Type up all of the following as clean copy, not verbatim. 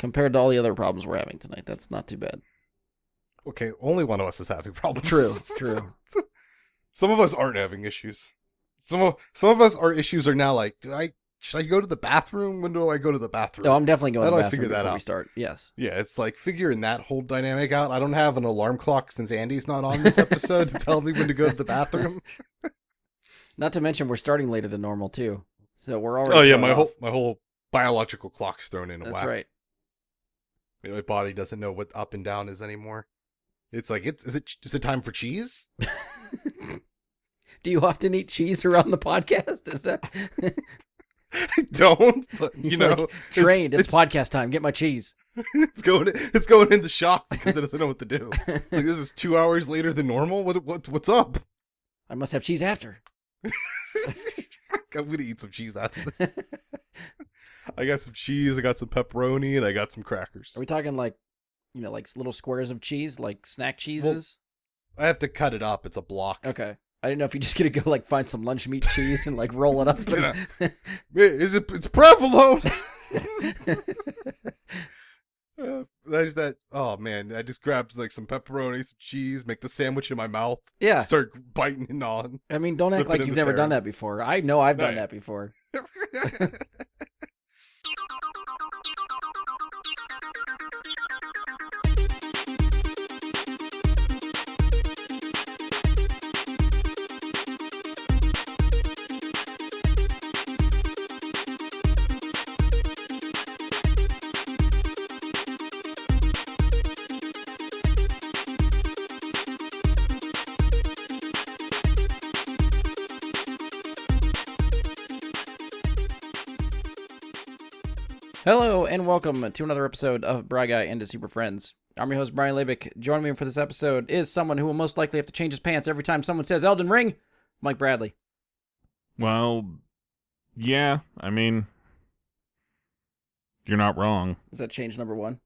Compared to all the other problems we're having tonight, that's not too bad. Okay, only one of us is having problems. True. Some of us aren't having issues. Some of us, our issues are now like, should I go to the bathroom? When do I go to the bathroom? No, I'm definitely going How to do the I figure bathroom that before out? we start. Yes. Yeah, it's like figuring that whole dynamic out. I don't have an alarm clock since Andy's not on this episode to tell me when to go to the bathroom. Not to mention we're starting later than normal too, so we're already. Oh yeah, thrown my off. whole biological clock's thrown in a That's whack. right. My body doesn't know what up and down is anymore. It's like is it time for cheese? Do you often eat cheese around the podcast? Is that I don't, but you know, like, trained? It's podcast time. Get my cheese. it's going into shock because it doesn't know what to do. Like, this is 2 hours later than normal. What's up? I must have cheese after. I'm gonna eat some cheese after this. I got some cheese, I got some pepperoni, and I got some crackers. Are we talking like, like little squares of cheese, like snack cheeses? I have to cut it up. It's a block. Okay. I didn't know if you're just gonna go like find some lunch meat cheese and like roll it up. It's provolone. There's that. Oh man, I just grabbed like some pepperoni, some cheese, make the sandwich in my mouth. Yeah. Start biting it on. I mean, don't act Rip it like in you've the never done tear. that before. I know I've done Right. that before. Hello and welcome to another episode of Bry Guy and his Super Friends. I'm your host, Brian Labick. Joining me for this episode is someone who will most likely have to change his pants every time someone says Elden Ring, Mike Bradley. Well, yeah, I mean, you're not wrong. Is that change number one?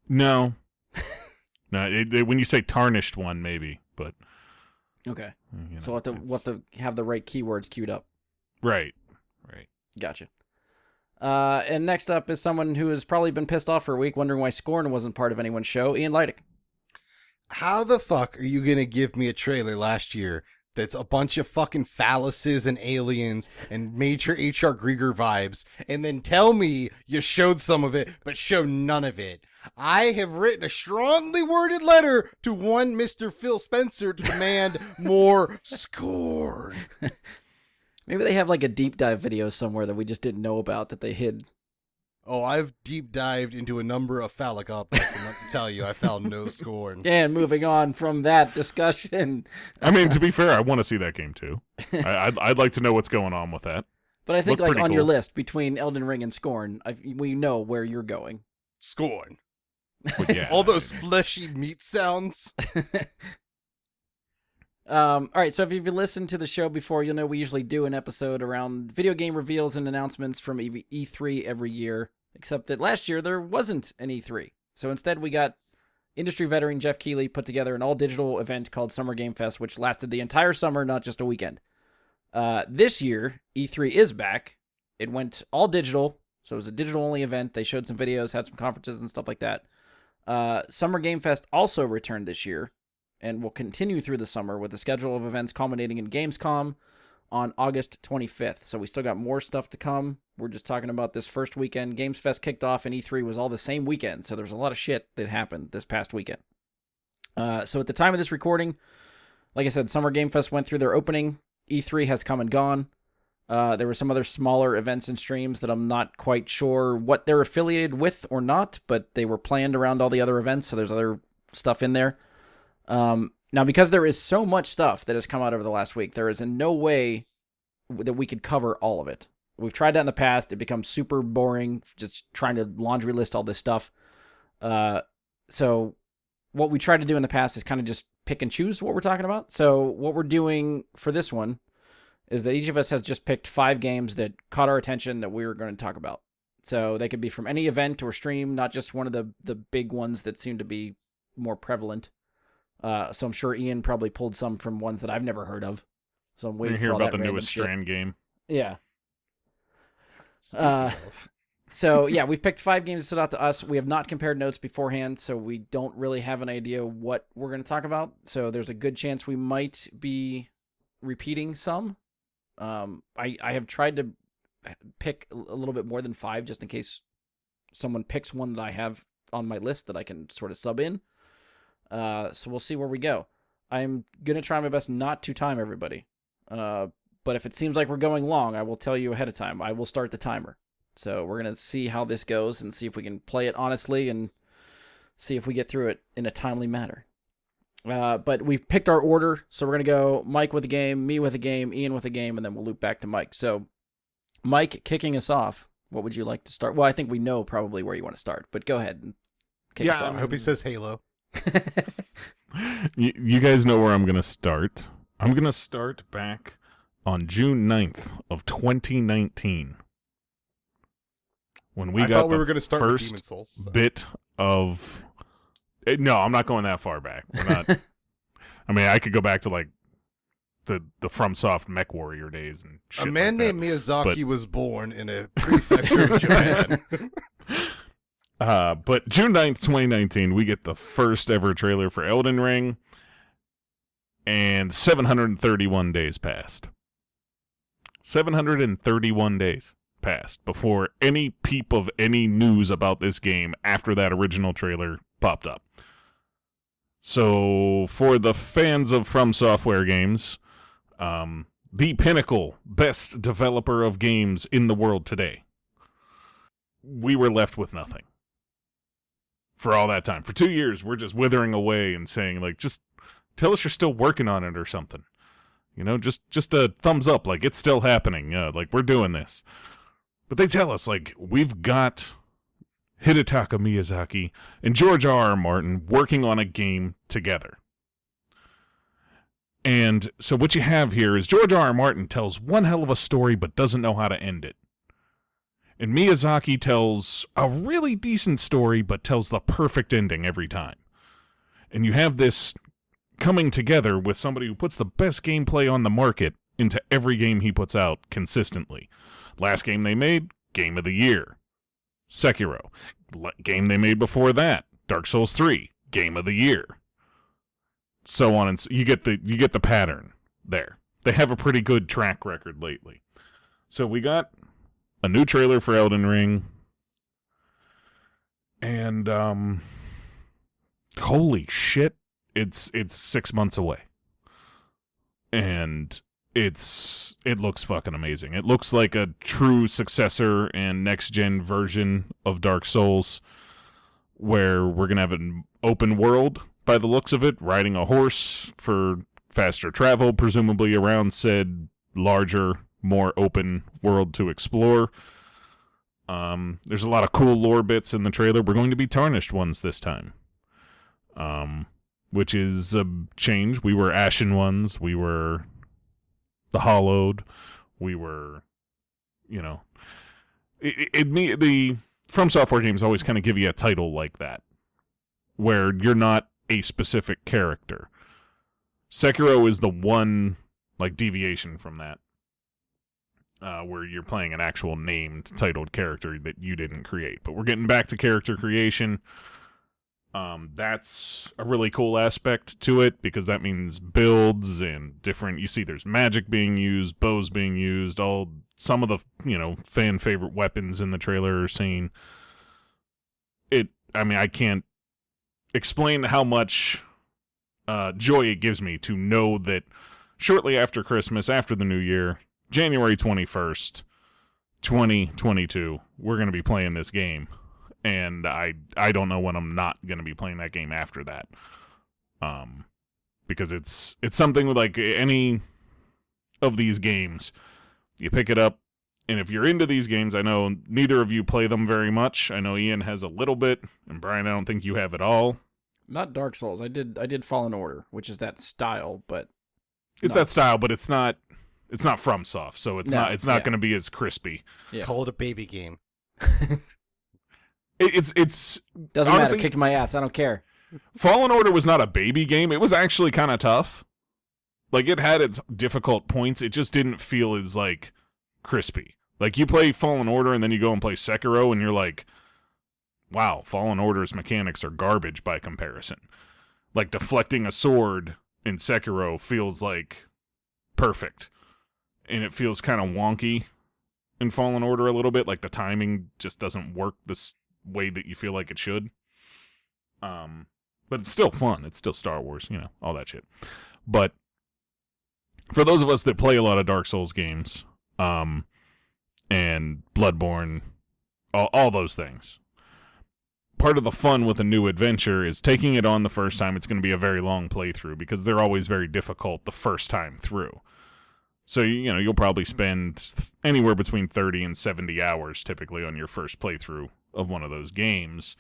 No. No, when you say tarnished one, maybe, but... Okay. you know, So we'll have to have the right keywords queued up. Right. Gotcha. And next up is someone who has probably been pissed off for a week, wondering why Scorn wasn't part of anyone's show, Ian Leidick. How the fuck are you gonna give me a trailer last year that's a bunch of fucking phalluses and aliens and major H.R. Grieger vibes, and then tell me you showed some of it, but show none of it? I have written a strongly worded letter to one Mr. Phil Spencer to demand more Scorn. Maybe they have like a deep dive video somewhere that we just didn't know about that they hid. Oh, I've deep dived into a number of phallic objects, and let me tell you, I found no Scorn. And moving on from that discussion. I mean, to be fair, I want to see that game, too. I'd like to know what's going on with that. But I think Looked like pretty on your cool. list between Elden Ring and Scorn, we know where you're going. Scorn. But yeah. All those fleshy meat sounds. All right, so if you've listened to the show before, you'll know we usually do an episode around video game reveals and announcements from E3 every year, except that last year there wasn't an E3. So instead we got industry veteran Jeff Keighley put together an all-digital event called Summer Game Fest, which lasted the entire summer, not just a weekend. This year, E3 is back. It went all digital, so it was a digital-only event. They showed some videos, had some conferences and stuff like that. Summer Game Fest also returned this year, and will continue through the summer with a schedule of events culminating in Gamescom on August 25th. So we still got more stuff to come. We're just talking about this first weekend. Games Fest kicked off and E3 was all the same weekend, so there was a lot of shit that happened this past weekend. So at the time of this recording, like I said, Summer Game Fest went through their opening. E3 has come and gone. There were some other smaller events and streams that I'm not quite sure what they're affiliated with or not, but they were planned around all the other events, so there's other stuff in there. Now, because there is so much stuff that has come out over the last week, there is in no way that we could cover all of it. We've tried that in the past. It becomes super boring, just trying to laundry list all this stuff. So what we tried to do in the past is kind of just pick and choose what we're talking about. So what we're doing for this one is that each of us has just picked 5 games that caught our attention that we were going to talk about. So they could be from any event or stream, not just one of the big ones that seem to be more prevalent. So I'm sure Ian probably pulled some from ones that I've never heard of. So I'm We're waiting going to hear for all about that the random newest shit. Strand game. Yeah. Speaking of, So, yeah, we've picked 5 games that stood out to us. We have not compared notes beforehand, so we don't really have an idea what we're going to talk about. So there's a good chance we might be repeating some. I have tried to pick a little bit more than 5 just in case someone picks one that I have on my list that I can sort of sub in. So we'll see where we go. I'm going to try my best not to time everybody. But if it seems like we're going long, I will tell you ahead of time. I will start the timer. So we're going to see how this goes and see if we can play it honestly and see if we get through it in a timely manner. But we've picked our order, so we're going to go Mike with a game, me with a game, Ian with a game, and then we'll loop back to Mike. So, Mike, kicking us off, what would you like to start? Well, I think we know probably where you want to start, but go ahead and kick us off. I hope he says Halo. You guys know where I'm going to start. I'm going to start back on June 9th of 2019. When we got thought we were going to start with first Demon's Souls. So. bit of... No, I'm not going that far back. We're not. I mean, I could go back to like the FromSoft Mech Warrior days and shit. A man like named Miyazaki was born in a prefecture of Japan. But June 9th, 2019, we get the first ever trailer for Elden Ring, and 731 days passed. 731 days passed before any peep of any news about this game after that original trailer popped up. So, for the fans of From Software games, the pinnacle, best developer of games in the world today, we were left with nothing. For all that time. For 2 years, we're just withering away and saying, like, just tell us you're still working on it or something. You know, just a thumbs up, like, it's still happening. Like, we're doing this. But they tell us, like, we've got Hidetaka Miyazaki and George R.R. Martin working on a game together. And so what you have here is George R.R. Martin tells one hell of a story but doesn't know how to end it. And Miyazaki tells a really decent story but tells the perfect ending every time. And you have this coming together with somebody who puts the best gameplay on the market into every game he puts out consistently. Last game they made, Game of the Year. Sekiro. Game they made before that, Dark Souls 3, Game of the Year. So on and so you get the pattern there. They have a pretty good track record lately. So we got a new trailer for Elden Ring, and holy shit, it's 6 months away. And it looks fucking amazing. It looks like a true successor and next-gen version of Dark Souls, where we're going to have an open world, by the looks of it, riding a horse for faster travel, presumably around said larger, more open world to explore. There's a lot of cool lore bits in the trailer. We're going to be Tarnished ones this time, which is a change. We were Ashen ones. We were the Hollowed. We were, you know, the From Software games always kind of give you a title like that, where you're not a specific character. Sekiro is the one like deviation from that, where you're playing an actual named, titled character that you didn't create. But we're getting back to character creation. That's a really cool aspect to it, because that means builds and different. You see, there's magic being used, bows being used, some of the fan favorite weapons in the trailer are seen. I can't explain how much joy it gives me to know that shortly after Christmas, after the New Year, January 21st, 2022, we're going to be playing this game. And I don't know when I'm not going to be playing that game after that. Because it's something like any of these games. You pick it up, and if you're into these games, I know neither of you play them very much. I know Ian has a little bit, and Brian, I don't think you have it all. Not Dark Souls. I did Fallen Order, which is that style, but it's that style, but it's not FromSoft, so it's not going to be as crispy. Yeah. Call it a baby game. It's doesn't honestly, matter. Kicked my ass. I don't care. Fallen Order was not a baby game. It was actually kind of tough. Like, it had its difficult points. It just didn't feel as like crispy. Like, you play Fallen Order and then you go and play Sekiro, and you're like, wow, Fallen Order's mechanics are garbage by comparison. Like, deflecting a sword in Sekiro feels like perfect. And it feels kind of wonky in Fallen Order a little bit. Like, the timing just doesn't work this way that you feel like it should. But it's still fun. It's still Star Wars, all that shit. But for those of us that play a lot of Dark Souls games, and Bloodborne, all those things, part of the fun with a new adventure is taking it on the first time. It's going to be a very long playthrough because they're always very difficult the first time through. So, you'll probably spend anywhere between 30 and 70 hours typically on your first playthrough of one of those games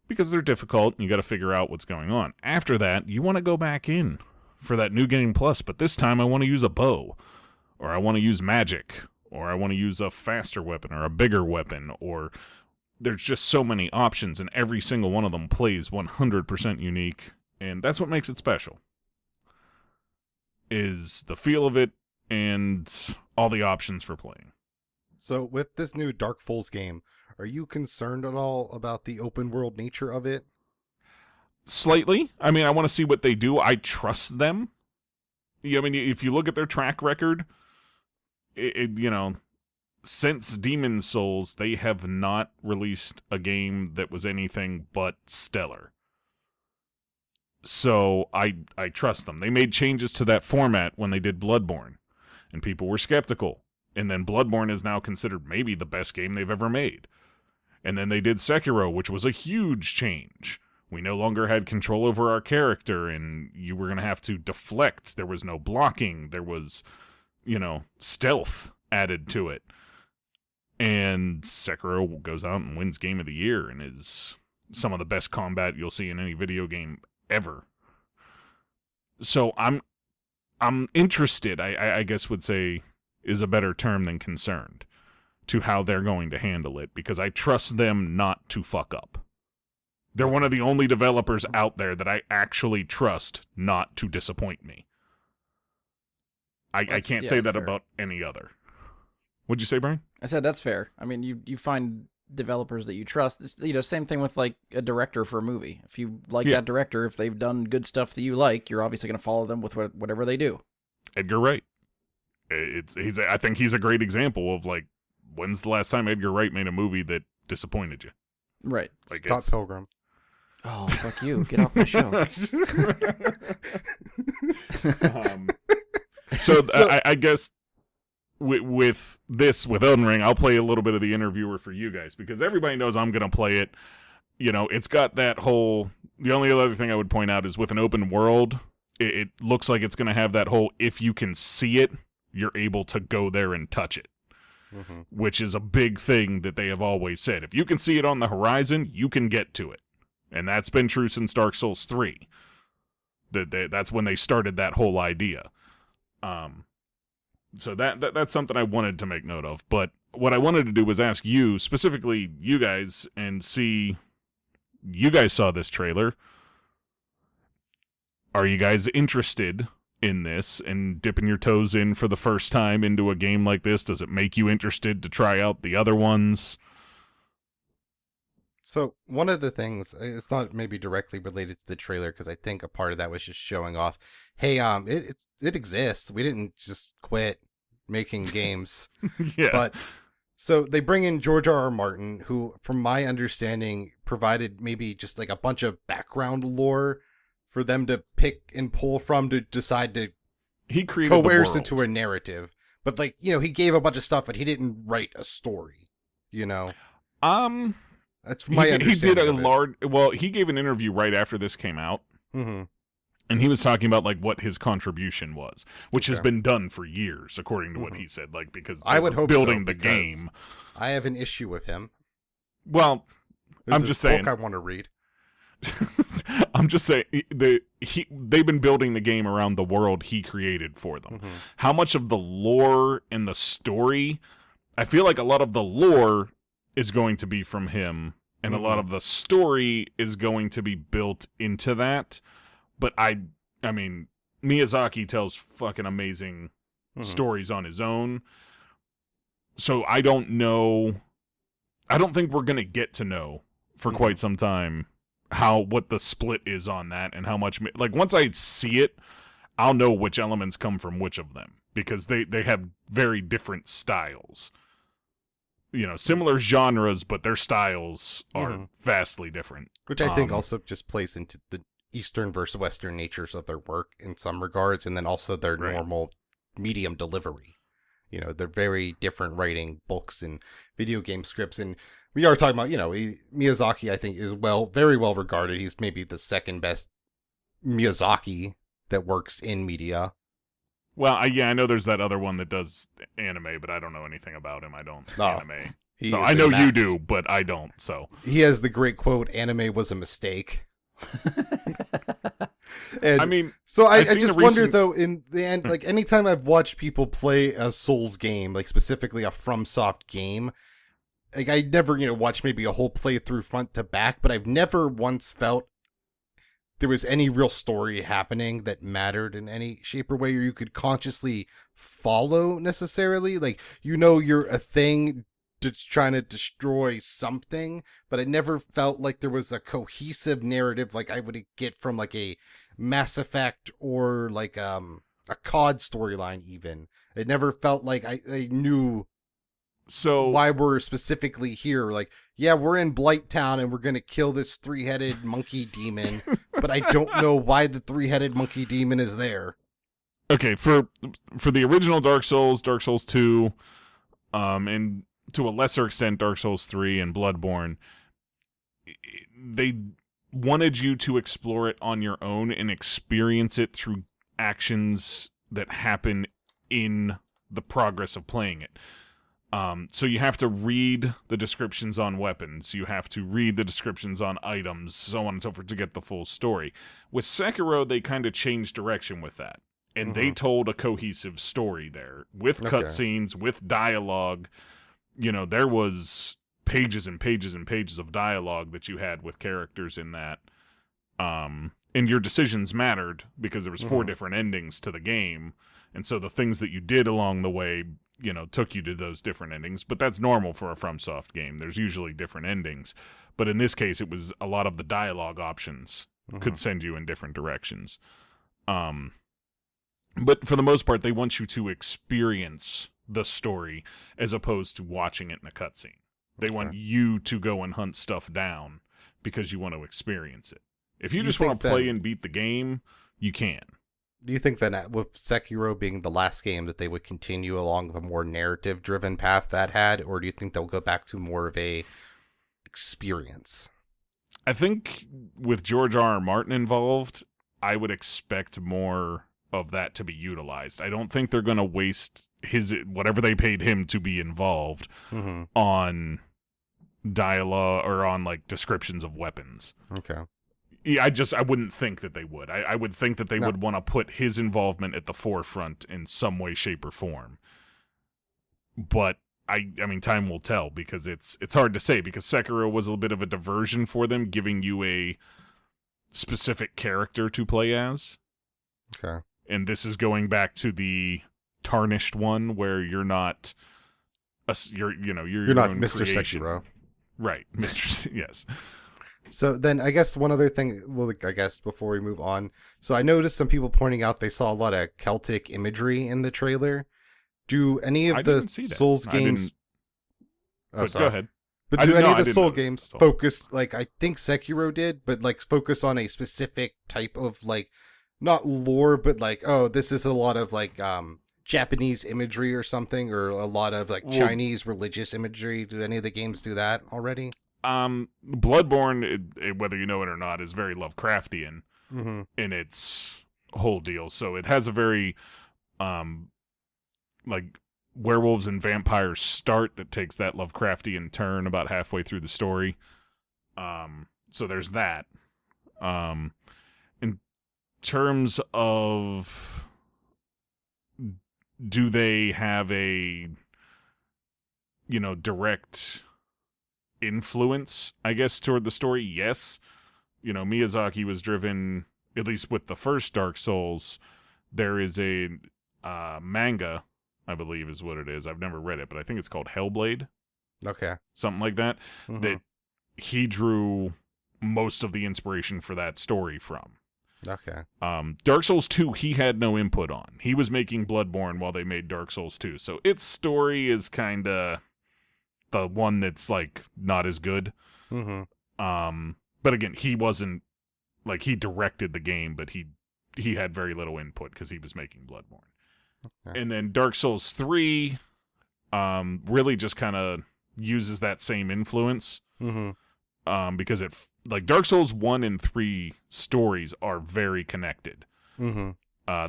because they're difficult and you got to figure out what's going on. After that, you want to go back in for that New Game Plus, but this time I want to use a bow, or I want to use magic, or I want to use a faster weapon or a bigger weapon, or there's just so many options, and every single one of them plays 100% unique, and that's what makes it special, is the feel of it and all the options for playing. So with this new Dark Souls game, are you concerned at all about the open world nature of it? Slightly. I mean, I want to see what they do. I trust them. I mean, if you look at their track record, since Demon's Souls, they have not released a game that was anything but stellar. So I trust them. They made changes to that format when they did Bloodborne, and people were skeptical. And then Bloodborne is now considered maybe the best game they've ever made. And then they did Sekiro, which was a huge change. We no longer had control over our character, and you were going to have to deflect. There was no blocking. There was, stealth added to it. And Sekiro goes out and wins Game of the Year and is some of the best combat you'll see in any video game ever. So I'm interested, I guess would say is a better term than concerned, to how they're going to handle it, because I trust them not to fuck up. They're one of the only developers out there that I actually trust not to disappoint me. I can't say that fair about any other. What'd you say, Brian? I said that's fair. I mean, you find developers that you trust. Same thing with like a director for a movie. If you like that director, if they've done good stuff that you like, you're obviously going to follow them with whatever they do. Edgar Wright. I think he's a great example of, like, when's the last time Edgar Wright made a movie that disappointed you? Right. Like Scott Pilgrim. Oh, fuck you. Get off my show. So I guess with Elden Ring, I'll play a little bit of the interviewer for you guys, because everybody knows I'm going to play it. It's got that whole... The only other thing I would point out is with an open world, it looks like it's going to have that whole, if you can see it, you're able to go there and touch it. Mm-hmm. Which is a big thing that they have always said. If you can see it on the horizon, you can get to it. And that's been true since Dark Souls 3. That's when they started that whole idea. So that's something I wanted to make note of. But what I wanted to do was ask you, specifically you guys, and see, you guys saw this trailer. Are you guys interested in this and dipping your toes in for the first time into a game like this? Does it make you interested to try out the other ones? So one of the things, it's not maybe directly related to the trailer, because I think a part of that was just showing off, hey, it exists. We didn't just quit making games. Yeah. But so they bring in George R.R. Martin, who, from my understanding, provided maybe just like a bunch of background lore for them to pick and pull from to decide to coerce into a narrative. But like, he gave a bunch of stuff, but he didn't write a story, That's my understanding. He did he gave an interview right after this came out. Mm-hmm. And he was talking about like what his contribution was, which has been done for years, according to what he said, like, because I would hope building the game. I have an issue with him. Well, I'm just saying. Book I want to read. I'm just saying they've been building the game around the world he created for them. Mm-hmm. How much of the lore and the story? I feel like a lot of the lore is going to be from him, and a lot of the story is going to be built into that. But I mean, Miyazaki tells fucking amazing stories on his own. So I don't know. I don't think we're going to get to know for quite some time what the split is on that and how much. Like, once I see it, I'll know which elements come from which of them, because they have very different styles. Similar genres, but their styles are vastly different. Which I think also just plays into the Eastern versus Western natures of their work in some regards, and then also their normal medium delivery. They're very different writing books and video game scripts. And we are talking about, Miyazaki, I think, is very well regarded. He's maybe the second best Miyazaki that works in media. Well, I know there's that other one that does anime, but I don't know anything about him. I don't anime. So I know you do, but I don't. So he has the great quote, "Anime was a mistake." And I mean, so I just wonder though, in the end, like anytime I've watched people play a Souls game, like specifically a FromSoft game, like I never, watch maybe a whole playthrough front to back, but I've never once felt there was any real story happening that mattered in any shape or way, or you could consciously follow necessarily. Like, you're a thing trying to destroy something, but I never felt like there was a cohesive narrative like I would get from like a Mass Effect or like a COD storyline even. It never felt like I knew why we're specifically here. Like, yeah, we're in Blight Town and we're going to kill this 3-headed monkey demon, but I don't know why the 3-headed monkey demon is there. Okay, for the original Dark Souls 2, and to a lesser extent Dark Souls 3 and Bloodborne, they wanted you to explore it on your own and experience it through actions that happen in the progress of playing it. So you have to read the descriptions on weapons, you have to read the descriptions on items, so on and so forth, to get the full story. With Sekiro, they kind of changed direction with that, and they told a cohesive story there, with cutscenes, with dialogue. There was pages and pages and pages of dialogue that you had with characters in that. And your decisions mattered because there was 4 different endings to the game. And so the things that you did along the way, took you to those different endings. But that's normal for a FromSoft game. There's usually different endings. But in this case, it was a lot of the dialogue options could send you in different directions. But for the most part, they want you to experience the story as opposed to watching it in a cutscene. They want you to go and hunt stuff down because you want to experience it. If you just want to play and beat the game, you can. Do you think that with Sekiro being the last game that they would continue along the more narrative-driven path that had, or do you think they'll go back to more of a experience? I think with George R.R. Martin involved, I would expect more of that to be utilized. I don't think they're going to waste whatever they paid him to be involved on dialogue or on like descriptions of weapons. Okay. Yeah, I wouldn't think that they would. I would think that they would want to put his involvement at the forefront in some way, shape, or form. But I mean, time will tell, because it's hard to say, because Sekiro was a bit of a diversion for them, giving you a specific character to play as. Okay. And this is going back to the Tarnished one, where you're not you're not Mr. creation. Sekiro. Right, Mr. Yes. So then I guess one other thing, before we move on. So I noticed some people pointing out they saw a lot of Celtic imagery in the trailer. Do any of the Souls games... Go ahead. But do any of the Soul games focus, like I think Sekiro did, but like focus on a specific type of like, not lore, but like, oh, this is a lot of like Japanese imagery or something, or a lot of like Chinese religious imagery? Do any of the games do that already? Bloodborne, whether you know it or not, is very Lovecraftian in its whole deal. So it has a very like werewolves and vampires start that takes that Lovecraftian turn about halfway through the story. So there's that. In terms of, do they have a direct influence, I guess, toward the story? Yes. Miyazaki was driven, at least with the first Dark Souls, there is a manga I believe is what it is. I've never read it, but I think it's called Hellblade, Okay. something like that. Mhm. That he drew most of the inspiration for that story from. Okay. Dark Souls 2, he had no input on. He was making Bloodborne while they made Dark Souls 2. So its story is kind of the one that's like not as good. Mm-hmm. But again, he wasn't like he directed the game, but he had very little input because he was making Bloodborne. Okay. And then Dark Souls 3 really just kind of uses that same influence. Mm-hmm. Because like Dark Souls 1 and 3 stories are very connected. Mm-hmm.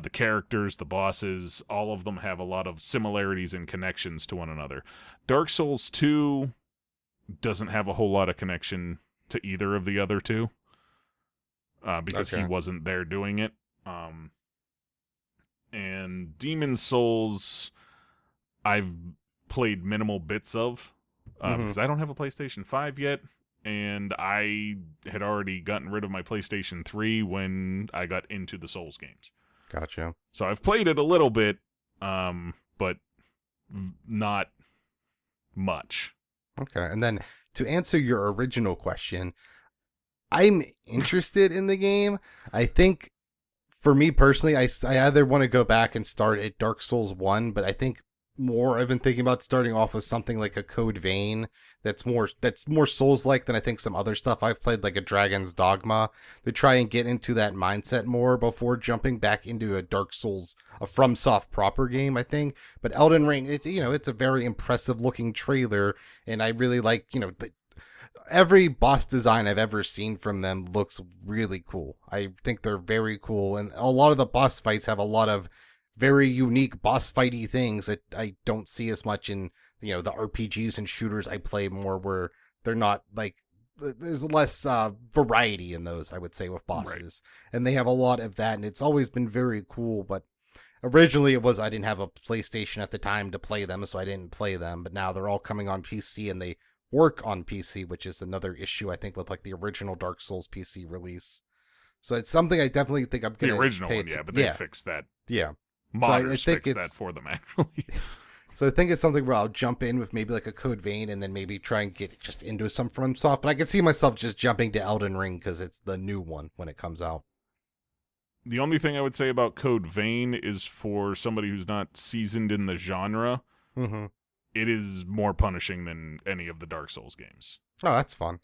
The characters, the bosses, all of them have a lot of similarities and connections to one another. Dark Souls 2 doesn't have a whole lot of connection to either of the other two because he wasn't there doing it. And Demon Souls, I've played minimal bits of because I don't have a PlayStation 5 yet. And I had already gotten rid of my PlayStation 3 when I got into the Souls games. Gotcha. So I've played it a little bit, but not much. Okay. And then to answer your original question, I'm interested in the game. I think for me personally, I either want to go back and start at Dark Souls 1, but I think more I've been thinking about starting off with something like a Code Vein that's more Souls-like than I think some other stuff I've played, like a Dragon's Dogma, to try and get into that mindset more before jumping back into a Dark Souls, a FromSoft proper game, I think. But Elden Ring, it's a very impressive looking trailer, and I really like, every boss design I've ever seen from them looks really cool. I think they're very cool, and a lot of the boss fights have a lot of very unique boss fighty things that I don't see as much in, the RPGs and shooters I play more, where they're not like, there's less variety in those, I would say, with bosses. Right. And they have a lot of that, and it's always been very cool. But originally I didn't have a PlayStation at the time to play them, so I didn't play them. But now they're all coming on PC, and they work on PC, which is another issue, I think, with like the original Dark Souls PC release. So it's something I definitely think I'm going to The original one, but they fixed that. Yeah. Modders fixed that for them, actually. So I think it's something where I'll jump in with maybe like a Code Vein and then maybe try and get just into some FromSoft. But I can see myself just jumping to Elden Ring because it's the new one when it comes out. The only thing I would say about Code Vein is for somebody who's not seasoned in the genre, it is more punishing than any of the Dark Souls games. Oh, that's fun.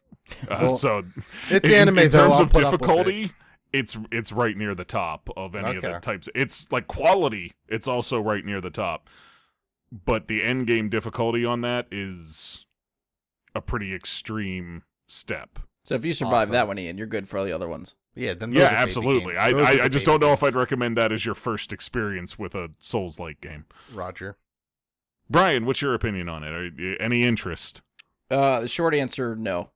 So it's anime, in terms of difficulty. It's right near the top of any of the types. It's like quality. It's also right near the top. But the end game difficulty on that is a pretty extreme step. So if you survive that one, Ian, you're good for all the other ones. Yeah, then absolutely. I just don't know if I'd recommend that as your first experience with a Souls-like game. Roger. Brian, what's your opinion on it? Any interest? The short answer, no.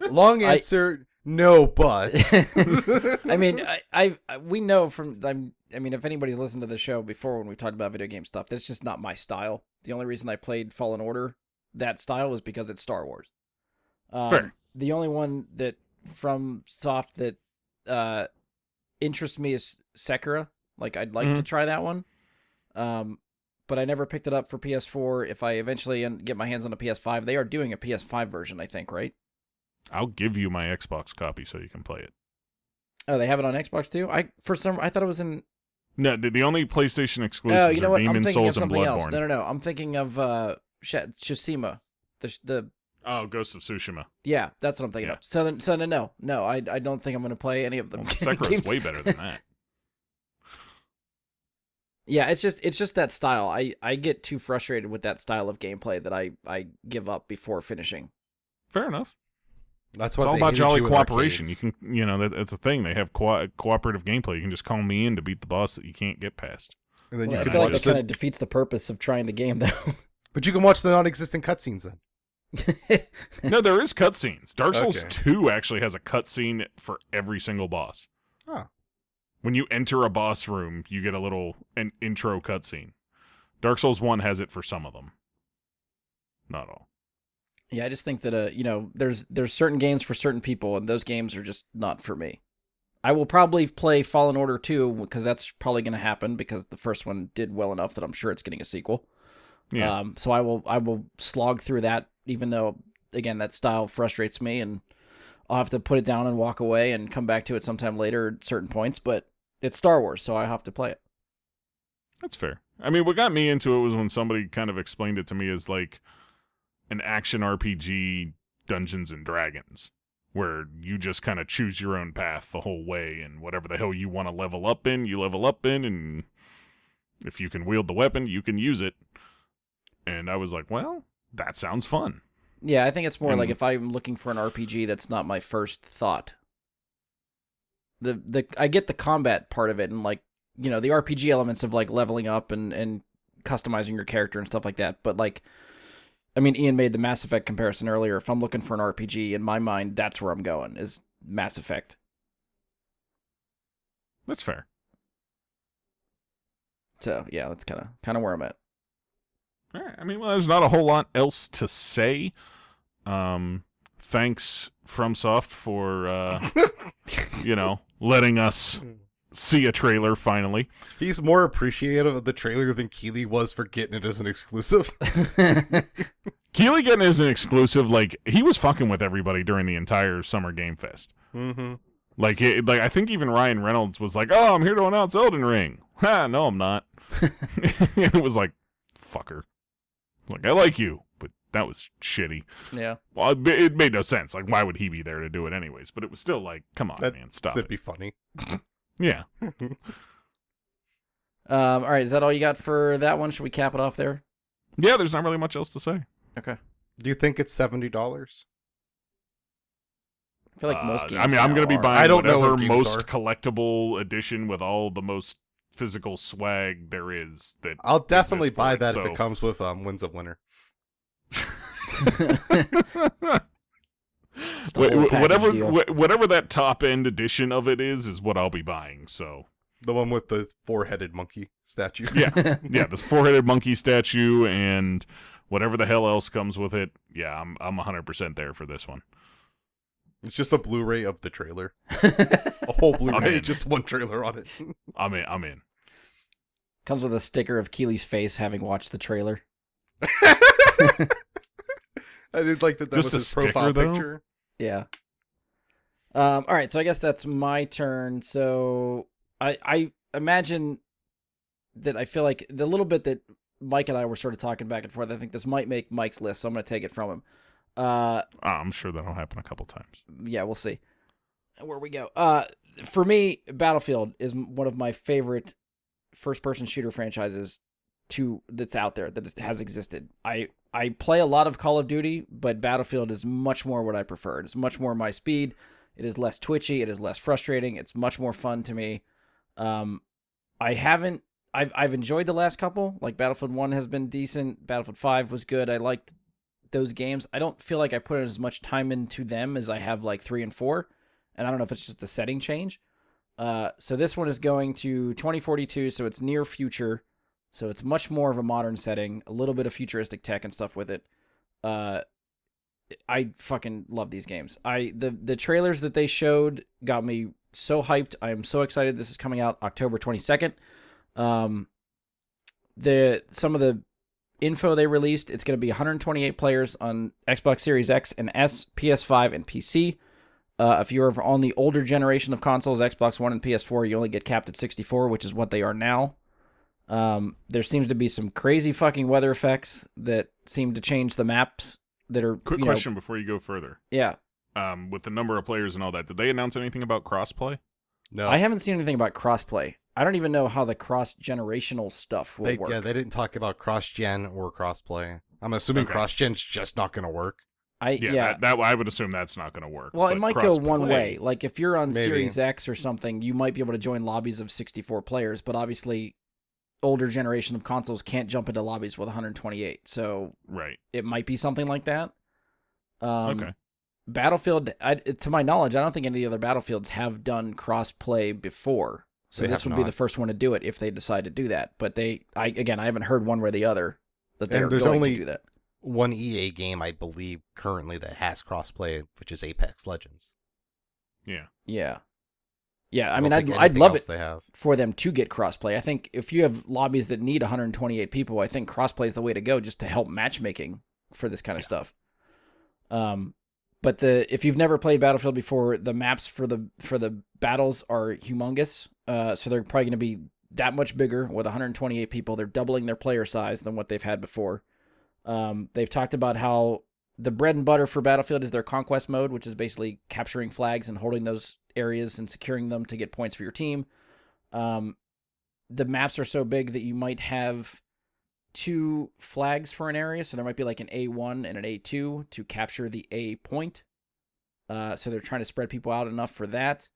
Long answer, no, but. I mean, we know from, if anybody's listened to the show before when we talked about video game stuff, that's just not my style. The only reason I played Fallen Order, that style, was because it's Star Wars. Fair. The only one that FromSoft that interests me is Sekiro. Like, I'd like to try that one. But I never picked it up for PS4. If I eventually get my hands on a PS5, they are doing a PS5 version, I think, right? I'll give you my Xbox copy so you can play it. Oh, they have it on Xbox too? I thought it was in... No, the only PlayStation exclusives are Demon Souls and Bloodborne. Else. No. I'm thinking of Tsushima. Oh, Ghost of Tsushima. Yeah, that's what I'm thinking of. So no, I don't think I'm going to play any of them. Sekiro's way better than that. Yeah, it's just that style. I get too frustrated with that style of gameplay that I give up before finishing. Fair enough. That's what it's all about jolly cooperation. You can, that's a thing. They have cooperative gameplay. You can just call me in to beat the boss that you can't get past. And then I feel like that kind of defeats the purpose of trying the game, though. But you can watch the non-existent cutscenes then. No, there is cutscenes. Dark Souls 2 actually has a cutscene for every single boss. Huh. When you enter a boss room, you get an intro cutscene. Dark Souls 1 has it for some of them. Not all. Yeah, I just think that there's certain games for certain people, and those games are just not for me. I will probably play Fallen Order 2 because that's probably going to happen because the first one did well enough that I'm sure it's getting a sequel. Yeah. So I will slog through that, even though, again, that style frustrates me, and I'll have to put it down and walk away and come back to it sometime later at certain points, but it's Star Wars, so I have to play it. That's fair. I mean, what got me into it was when somebody kind of explained it to me as like an action RPG Dungeons and Dragons, where you just kind of choose your own path the whole way, and whatever the hell you want to level up in, you level up in, and if you can wield the weapon, you can use it. And I was like, well, that sounds fun. Yeah, I think it's more like if I'm looking for an RPG, that's not my first thought. I get the combat part of it, and like, you know, the RPG elements of like leveling up and customizing your character and stuff like that. But like, I mean, Ian made the Mass Effect comparison earlier. If I'm looking for an RPG, in my mind, that's where I'm going, is Mass Effect. That's fair. So yeah, that's kind of where I'm at. All right. I mean, well, there's not a whole lot else to say. Thanks FromSoft for you know, letting us see a trailer finally. He's more appreciative of the trailer than Keeley was for getting it as an exclusive. Keeley getting it as an exclusive, like, he was fucking with everybody during the entire Summer Game Fest. Mm-hmm. Like, I think even Ryan Reynolds was like, "Oh, I'm here to announce Elden Ring." Ha, no, I'm not. It was like, fucker. Like, I like you, but that was shitty. Yeah. Well, it made no sense. Like, why would he be there to do it anyways? But it was still like, come on, man, stop That'd it. be funny. Yeah. All right, is that all you got for that one? Should we cap it off there? Yeah, there's not really much else to say. Okay. Do you think it's $70? I feel like most games. I mean, I'm going to be are. buying I don't know whatever what games most are. collectible edition with all the most physical swag there is. That I'll definitely exists for buy it, that so. if it comes with Winds of Winter. Just a whole package deal. Whatever that top end edition of it is what I'll be buying. So The one with the four-headed monkey statue. yeah, this 4-headed monkey statue and whatever the hell else comes with it. Yeah, I'm 100% there for this one. It's just a Blu-ray of the trailer. A whole Blu-ray, in. just one trailer on it. I'm in. Comes with a sticker of Keely's face having watched the trailer. I did like that Just was a his sticker, profile though? picture. Yeah. All right, so I guess that's my turn. So I imagine that I feel like the little bit that Mike and I were sort of talking back and forth, I think this might make Mike's list, so I'm going to take it from him. I'm sure that'll happen a couple times. Yeah, we'll see where we go. For me, Battlefield is one of my favorite first-person shooter franchises that's out there, that has existed. I play a lot of Call of Duty, but Battlefield is much more what I prefer. It's much more my speed. It is less twitchy. It is less frustrating. It's much more fun to me. I've enjoyed the last couple. Like Battlefield 1 has been decent. Battlefield 5 was good. I liked those games. I don't feel like I put as much time into them as I have like 3 and 4. And I don't know if it's just the setting change. So this one is going to 2042, so it's near future. So it's much more of a modern setting, a little bit of futuristic tech and stuff with it. I fucking love these games. The trailers that they showed got me so hyped. I am so excited. This is coming out October 22nd. Some of the info they released, it's going to be 128 players on Xbox Series X and S, PS5, and PC. If you're on the older generation of consoles, Xbox One and PS4, you only get capped at 64, which is what they are now. There seems to be some crazy fucking weather effects that seem to change the maps that are... Quick question before you go further. Yeah. With the number of players and all that, did they announce anything about crossplay? No. I haven't seen anything about crossplay. I don't even know how the cross-generational stuff will work. Yeah, they didn't talk about cross-gen or crossplay. I'm assuming Okay. cross-gen's just not going to work. That I would assume that's not going to work. Well, it but might go one crossplay- way. Like, if you're on Maybe. Series X or something, you might be able to join lobbies of 64 players, but obviously, older generation of consoles can't jump into lobbies with 128, so Right. it might be something like that. Okay. Battlefield, to my knowledge, I don't think any of the other Battlefields have done cross-play before, so They this have would be not. the first one to do it if they decide to do that. But I haven't heard one way or the other that they're And there's going only to do that. one EA game, I believe, currently that has crossplay, which is Apex Legends. Yeah. Yeah. Yeah, I don't mean, think I'd anything love else it they have. for them to get crossplay. I think if you have lobbies that need 128 people, I think crossplay is the way to go, just to help matchmaking for this kind of stuff. But if you've never played Battlefield before, the maps for the battles are humongous. So they're probably going to be that much bigger with 128 people. They're doubling their player size than what they've had before. They've talked about how the bread and butter for Battlefield is their conquest mode, which is basically capturing flags and holding those areas and securing them to get points for your team. The maps are so big that you might have 2 flags for an area, so there might be like an A1 and an A2 to capture the A point. So they're trying to spread people out enough for that.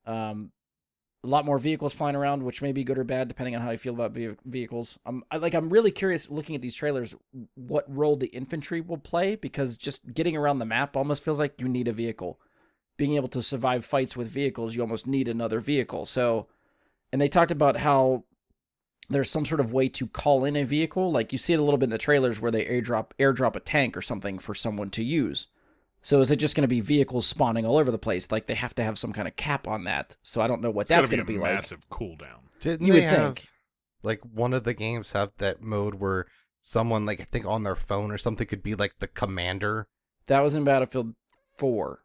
A lot more vehicles flying around, which may be good or bad depending on how you feel about vehicles. I'm really curious looking at these trailers what role the infantry will play, because just getting around the map almost feels like you need a vehicle. Being able to survive fights with vehicles, you almost need another vehicle. So, and they talked about how there's some sort of way to call in a vehicle. Like you see it a little bit in the trailers where they airdrop a tank or something for someone to use. So is it just going to be vehicles spawning all over the place? Like they have to have some kind of cap on that. So I don't know what that's going to be like. Massive cooldown. Didn't You they would have, think. like, one of the games have that mode where someone, like, I think on their phone or something could be, like, the commander? That was in Battlefield 4.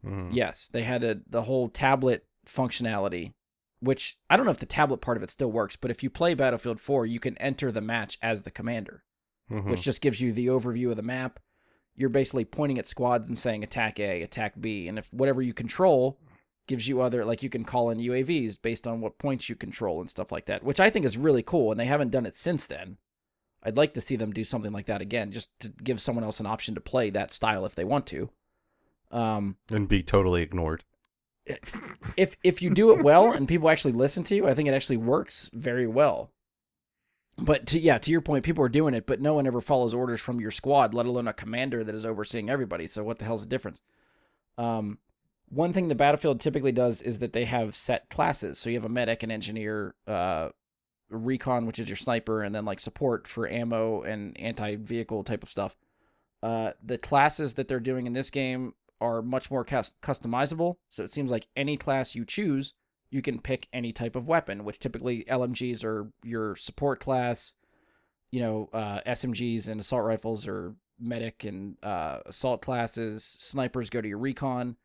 Mhm. Yes, they had the whole tablet functionality, which I don't know if the tablet part of it still works, but if you play Battlefield 4, you can enter the match as the commander, Mhm. which just gives you the overview of the map. You're basically pointing at squads and saying attack A, attack B, and if whatever you control gives you other, like you can call in UAVs based on what points you control and stuff like that, which I think is really cool, and they haven't done it since then. I'd like to see them do something like that again, just to give someone else an option to play that style if they want to. And be totally ignored. If you do it well and people actually listen to you, I think it actually works very well. But to your point, people are doing it, but no one ever follows orders from your squad, let alone a commander that is overseeing everybody. So what the hell's the difference? One thing the Battlefield typically does is that they have set classes. So you have a medic, an engineer, recon, which is your sniper, and then like support for ammo and anti-vehicle type of stuff. The classes that they're doing in this game are much more customizable. So it seems like any class you choose, you can pick any type of weapon, which typically LMGs are your support class. SMGs and assault rifles are medic and assault classes. Snipers go to your recon.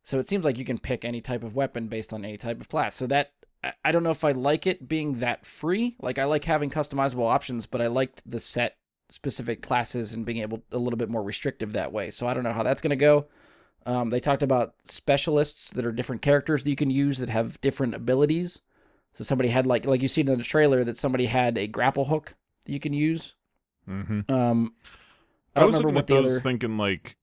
So it seems like you can pick any type of weapon based on any type of class. So that, I don't know if I like it being that free. Like I like having customizable options, but I liked the set specific classes and being able a little bit more restrictive that way. So I don't know how that's going to go. They talked about specialists that are different characters that you can use that have different abilities. So somebody had like you see in the trailer that somebody had a grapple hook that you can use. Mm-hmm. I don't remember what the other. Thinking like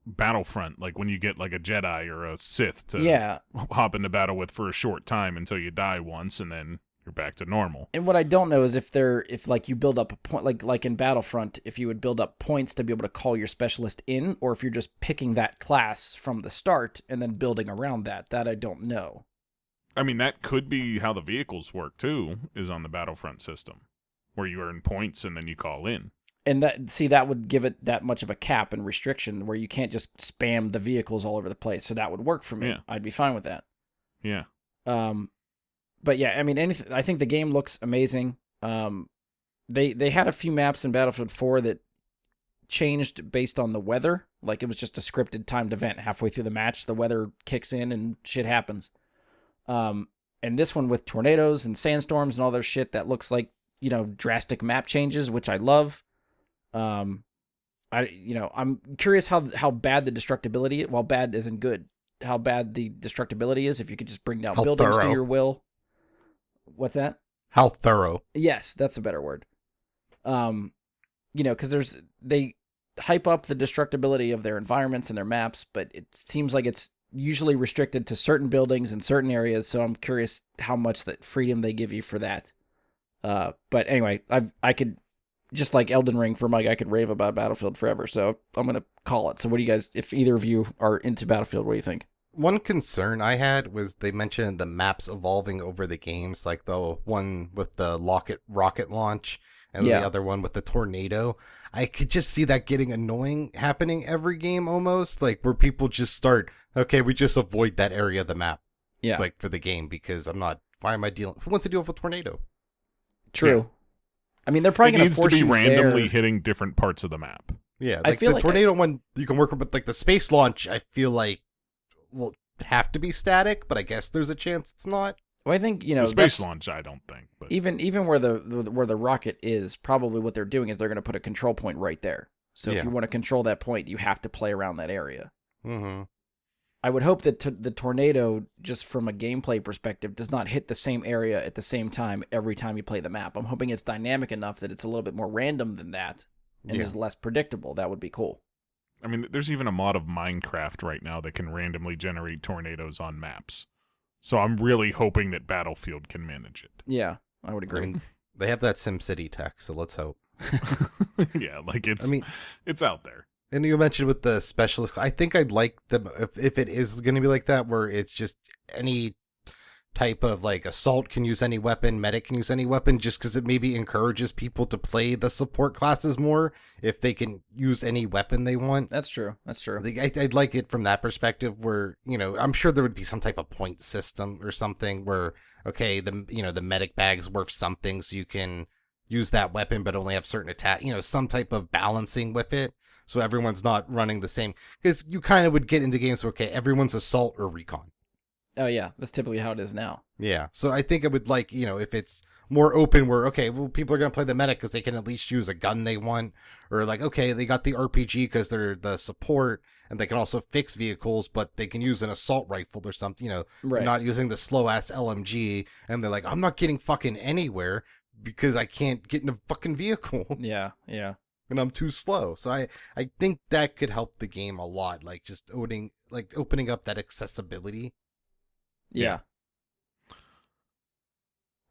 Battlefront, like when you get like a Jedi or a Sith to hop into battle with for a short time until you die once, and then you're back to normal. And what I don't know is if like you build up a point, like in Battlefront, if you would build up points to be able to call your specialist in, or if you're just picking that class from the start and then building around that. That I don't know. I mean, that could be how the vehicles work too, is on the Battlefront system, where you earn points and then you call in. And that would give it that much of a cap and restriction where you can't just spam the vehicles all over the place. So that would work for me. Yeah. I'd be fine with that. Yeah. But yeah, I mean, I think the game looks amazing. They had a few maps in Battlefield 4 that changed based on the weather. Like it was just a scripted timed event halfway through the match. The weather kicks in and shit happens. And this one with tornadoes and sandstorms and all their shit that looks like, drastic map changes, which I love. I'm curious how bad the destructibility, well, bad isn't good, how bad the destructibility is if you could just bring down buildings to your will. What's that? How thorough. Yes, that's a better word. Because they hype up the destructibility of their environments and their maps, but it seems like it's usually restricted to certain buildings in certain areas, so I'm curious how much that freedom they give you for that. But anyway, I could, just like Elden Ring for Mike, I could rave about Battlefield forever, so I'm going to call it. So what do you guys, if either of you are into Battlefield, what do you think? One concern I had was they mentioned the maps evolving over the games, like the one with the rocket launch and the other one with the tornado. I could just see that getting annoying happening every game almost, like where people just start, okay, we just avoid that area of the map. Yeah. like for the game, because why am I dealing? Who wants to deal with a tornado? True. Yeah. I mean, they're probably It going to needs to force be you randomly there. hitting different parts of the map. Yeah, I like feel the like tornado one you can work with, but like the space launch, I feel like will have to be static, but I guess there's a chance it's not. Well, I think, The space launch, I don't think. But even where the rocket is, probably what they're doing is they're going to put a control point right there. So if Yeah. you want to control that point, you have to play around that area. Mm-hmm. I would hope that the tornado, just from a gameplay perspective, does not hit the same area at the same time every time you play the map. I'm hoping it's dynamic enough that it's a little bit more random than that and Yeah. is less predictable. That would be cool. I mean, there's even a mod of Minecraft right now that can randomly generate tornadoes on maps. So I'm really hoping that Battlefield can manage it. Yeah, I would I agree. mean, they have that SimCity tech, so let's hope. Yeah, like it's I mean, it's out there. and you mentioned with the specialist, I think I'd like them if it is going to be like that, where it's just any type of like assault can use any weapon, medic can use any weapon, just because it maybe encourages people to play the support classes more if they can use any weapon they want. That's true. That's true. I'd like it from that perspective, where I'm sure there would be some type of point system or something where the medic bag's worth something, so you can use that weapon but only have certain attack, some type of balancing with it, so everyone's not running the same, because you kind of would get into games where everyone's assault or recon. Oh, yeah. That's typically how it is now. Yeah, so I think I would like, if it's more open where, people are going to play the medic because they can at least use a gun they want, or like, they got the RPG because they're the support, and they can also fix vehicles, but they can use an assault rifle or something, Right. not using the slow-ass LMG, and they're like, I'm not getting fucking anywhere because I can't get in a fucking vehicle, Yeah, yeah. and I'm too slow. So I think that could help the game a lot, like just opening up that accessibility. Yeah.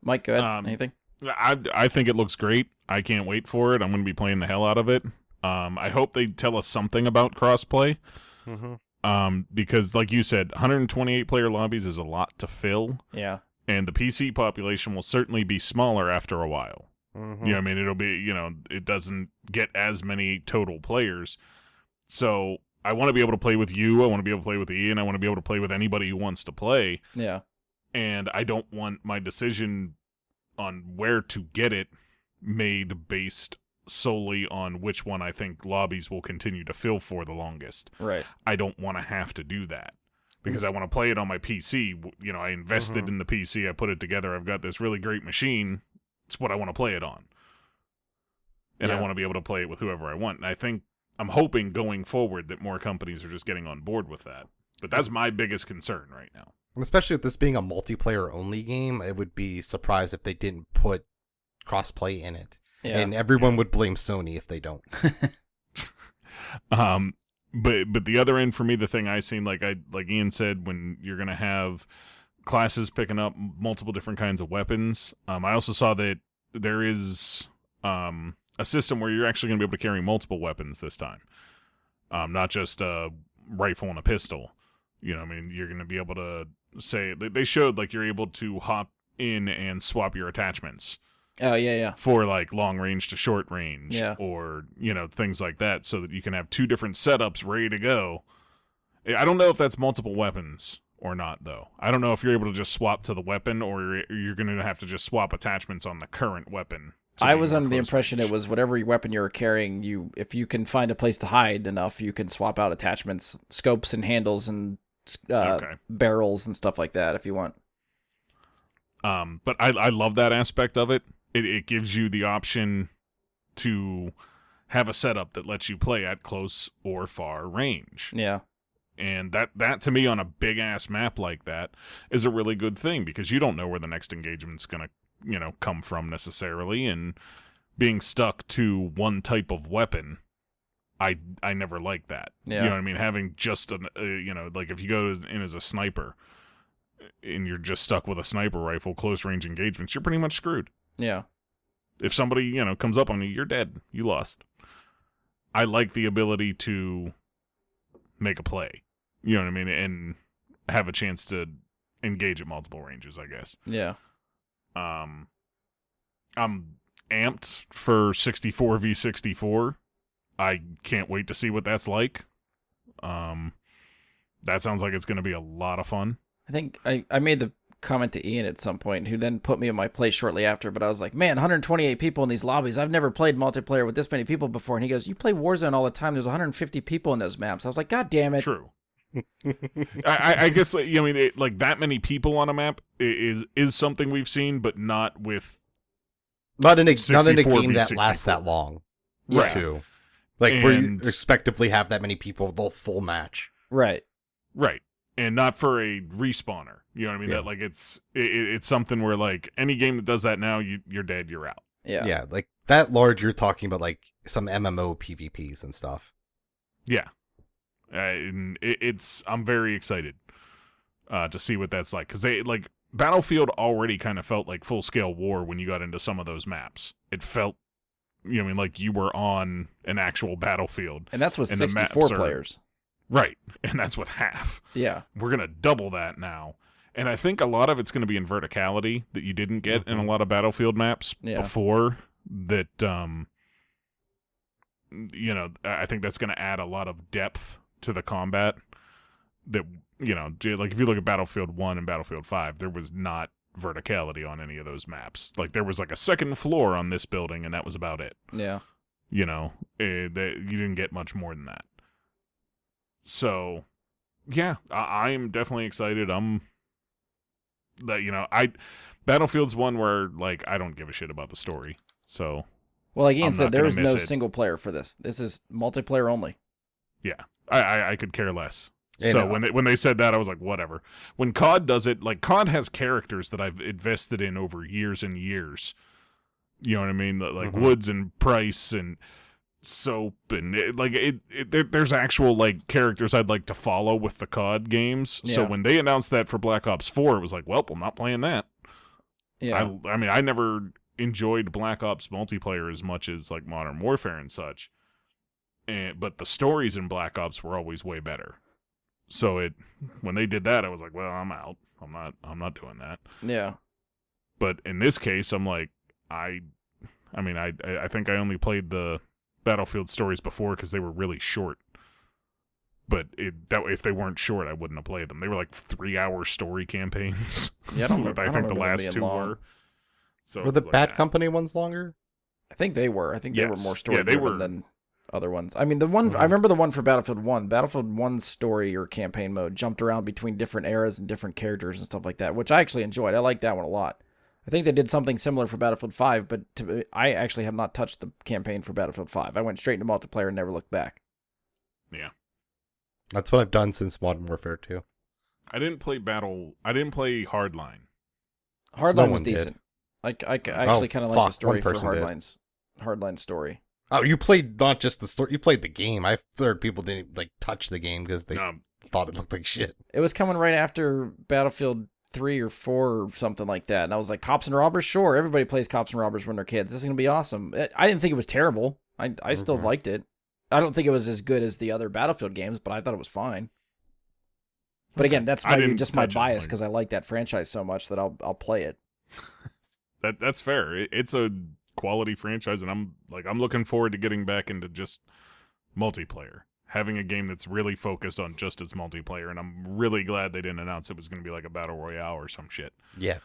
Mike, go ahead. Anything? I think it looks great. I can't wait for it. I'm going to be playing the hell out of it. I hope they tell us something about crossplay. Mm-hmm. Because like you said, 128 player lobbies is a lot to fill, Yeah. and the PC population will certainly be smaller after a while. Mm-hmm. You know what I mean? It'll be, it doesn't get as many total players. So I want to be able to play with you. I want to be able to play with Ian. I want to be able to play with anybody who wants to play. Yeah. And I don't want my decision on where to get it made based solely on which one I think lobbies will continue to fill for the longest. Right. I don't want to have to do that because I want to play it on my PC. I invested in the PC. I put it together. I've got this really great machine. It's what I want to play it on. And I Yeah. want to be able to play it with whoever I want. And I'm hoping going forward that more companies are just getting on board with that. But that's my biggest concern right now. And especially with this being a multiplayer only game, I would be surprised if they didn't put crossplay in it. Yeah. And everyone would blame Sony if they don't. But the other end for me, the thing I seen, like Ian said, when you're gonna have classes picking up multiple different kinds of weapons. I also saw that there is a system where you're actually gonna be able to carry multiple weapons this time, not just a rifle and a pistol. I mean, you're gonna be able to say they showed like you're able to hop in and swap your attachments. Oh, yeah, yeah. For like long range to short range, Yeah. or things like that, so that you can have two different setups ready to go. I don't know if that's multiple weapons or not, though. I don't know if you're able to just swap to the weapon, or you're going to have to just swap attachments on the current weapon. I was under the impression it was whatever weapon you were carrying. If you can find a place to hide enough, you can swap out attachments, scopes and handles, and barrels and stuff like that if you want. But I love that aspect of it. It gives you the option to have a setup that lets you play at close or far range. Yeah. And that to me on a big ass map like that is a really good thing, because you don't know where the next engagement's gonna come from necessarily, and being stuck to one type of weapon, I never like that. Yeah. You know what I mean? Having just like if you go in as a sniper and you're just stuck with a sniper rifle, close range engagements, you're pretty much screwed. Yeah. If somebody comes up on you, you're dead. You lost. I like the ability to make a play. You know what I mean? And have a chance to engage at multiple ranges, I guess. Yeah. I'm amped for 64v64. I can't wait to see what that's like. That sounds like it's going to be a lot of fun. I think I made the comment to Ian at some point, who then put me in my place shortly after, but I was like, man, 128 people in these lobbies. I've never played multiplayer with this many people before. And he goes, you play Warzone all the time. There's 150 people in those maps. I was like, God damn it. True. I guess, like, I mean, like that many people on a map is something we've seen, but not with not in a game 64 that v64. lasts that long. Right. Too. Like where you respectively have that many people the full match. Right. Right. And not for a respawner. You know what I mean? Yeah. That like it's something where like any game that does that now, you're dead, you're out. Yeah. Yeah, like that large you're talking about like some MMO PvPs and stuff. Yeah. And I'm very excited to see what that's like, because they like Battlefield already kind of felt like full scale war when you got into some of those maps. It felt, you know, what I mean, like you were on an actual battlefield, And that's with And the 64 maps are- players. right? And that's with half. Yeah. We're gonna double that now, and I think a lot of it's gonna be in verticality that you didn't get in a lot of Battlefield maps before. That you know, I think that's gonna add a lot of depth to the combat. That, you know, like if you look at Battlefield 1 and Battlefield 5, there was not verticality on any of those maps. Like there was like a second floor on this building, and that was about it. Yeah. You know, you didn't get much more than that. So, yeah, I am definitely excited. Battlefield's one where like I don't give a shit about the story. So, Well, like Ian I'm said, not there gonna is miss no it. single player for this. This is multiplayer only. yeah, I could care less. And, So when they said that, I was like, whatever. When COD does it, like COD has characters that I've invested in over years and years. You know what I mean? Like Woods and Price and Soap and there's actual like characters I'd like to follow with the COD games. So Yeah. when they announced that for Black Ops 4, it was like, well, I'm not playing that. Yeah. I mean, I never enjoyed Black Ops multiplayer as much as like Modern Warfare and such. But the stories in Black Ops were always way better. So when they did that, I was like, well, I'm out. I'm not doing that. Yeah. But in this case, I'm like, I think I only played the Battlefield stories before because they were really short. But if they weren't short, I wouldn't have played them. They were like 3-hour story campaigns. Yeah, I don't remember- I I don't think the remember them last being two long. were. So Were it the was like, Bad ah. Company ones longer? I think they were. I think they were Yes. more Yeah, story they driven were. than other ones. I mean, I remember the one for Battlefield 1. Battlefield 1's story or campaign mode jumped around between different eras and different characters and stuff like that, which I actually enjoyed. I liked that one a lot. I think they did something similar for Battlefield 5, but I actually have not touched the campaign for Battlefield 5. I went straight into multiplayer and never looked back. Yeah. That's what I've done since Modern Warfare 2. I didn't play Hardline. Hardline No was one did. decent. I actually kind of like the fuck, story one for person did. Hardline's story. Oh, you played not just the story, you played the game. I've heard people didn't like touch the game because they No, thought it looked like shit. It was coming right after Battlefield 3 or 4 or something like that. And I was like, Cops and Robbers? Sure, everybody plays Cops and Robbers when they're kids. This is going to be awesome. I didn't think it was terrible. I still liked it. I don't think it was as good as the other Battlefield games, but I thought it was fine. But again, that's I maybe didn't just my touch it, bias like- because I like that franchise so much that I'll play it. that's fair. It's a quality franchise, and I'm looking forward to getting back into just multiplayer, having a game that's really focused on just its multiplayer. And I'm really glad they didn't announce it was going to be like a battle royale or some shit. Yeah.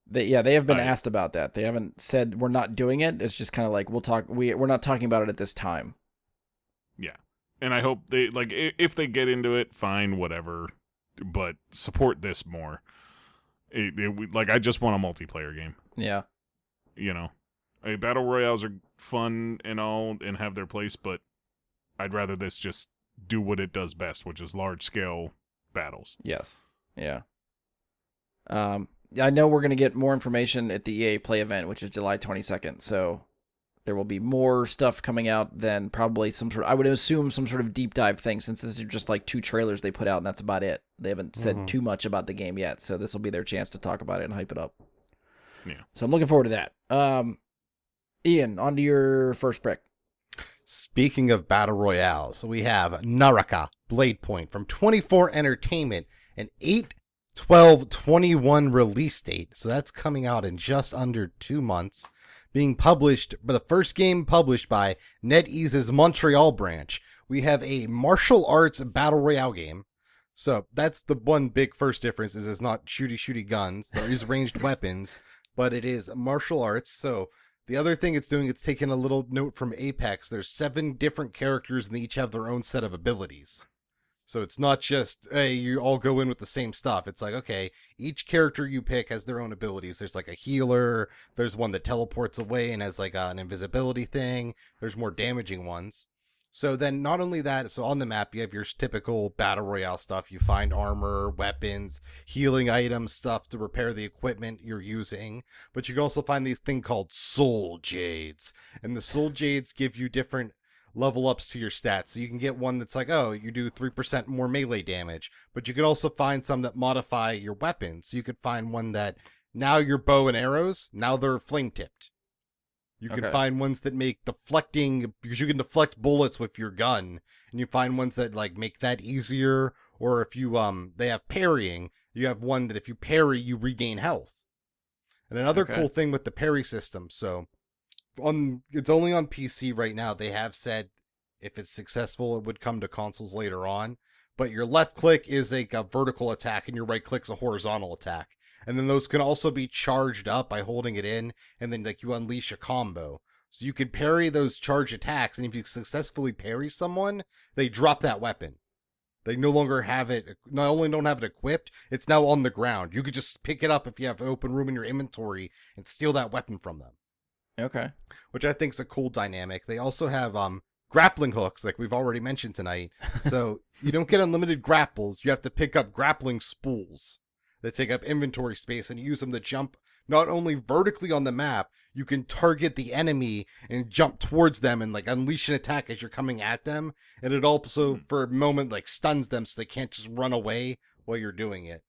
They have been I- asked about that. They haven't said we're not doing it. It's just kind of like we're not talking about it at this time. Yeah, and I hope they if they get into it, fine, whatever. But support this more. I just want a multiplayer game. Yeah. You know, battle royales are fun and all and have their place, but I'd rather this just do what it does best, which is large scale battles. Yes. Yeah. I know we're going to get more information at the EA Play event, which is July 22nd. So there will be more stuff coming out than probably I would assume some sort of deep dive thing, since this is just like 2 trailers they put out and that's about it. They haven't said too much about the game yet. So this will be their chance to talk about it and hype it up. Yeah. So I'm looking forward to that. Ian, on to your first pick. Speaking of battle royales, we have Naraka Blade Point from 24 Entertainment, an 8/12/21 release date. So that's coming out in just under 2 months. Being published, but the first game published by NetEase's Montreal branch. We have a martial arts battle royale game So that's the one big first difference is it's not shooty guns. There is ranged weapons, but it is martial arts. So the other thing it's doing, it's taking a little note from Apex. There's 7 different characters and they each have their own set of abilities. So it's not just, hey, you all go in with the same stuff. It's like, okay, each character you pick has their own abilities. There's like a healer. There's one that teleports away and has like an invisibility thing. There's more damaging ones. So then not only that, so on the map, you have your typical battle royale stuff. You find armor, weapons, healing items, stuff to repair the equipment you're using. But you can also find these thing called soul jades. And the soul jades give you different level ups to your stats. So you can get one that's like, oh, you do 3% more melee damage. But you can also find some that modify your weapons. So you could find one that now your bow and arrows, now they're flame tipped. You can find ones that make deflecting, because you can deflect bullets with your gun, and you find ones that like make that easier. Or if you they have parrying, you have one that if you parry, you regain health. And another cool thing with the parry system, so it's only on PC right now. They have said if it's successful, it would come to consoles later on. But your left click is a vertical attack, and your right click's a horizontal attack. And then those can also be charged up by holding it in, and then like you unleash a combo. So you can parry those charge attacks, and if you successfully parry someone, they drop that weapon. They no longer have it, not only don't have it equipped, it's now on the ground. You could just pick it up if you have open room in your inventory and steal that weapon from them. Okay. Which I think is a cool dynamic. They also have grappling hooks, like we've already mentioned tonight. So you don't get unlimited grapples, you have to pick up grappling spools that take up inventory space and use them to jump not only vertically on the map, you can target the enemy and jump towards them and like unleash an attack as you're coming at them. And it also for a moment like stuns them so they can't just run away while you're doing it.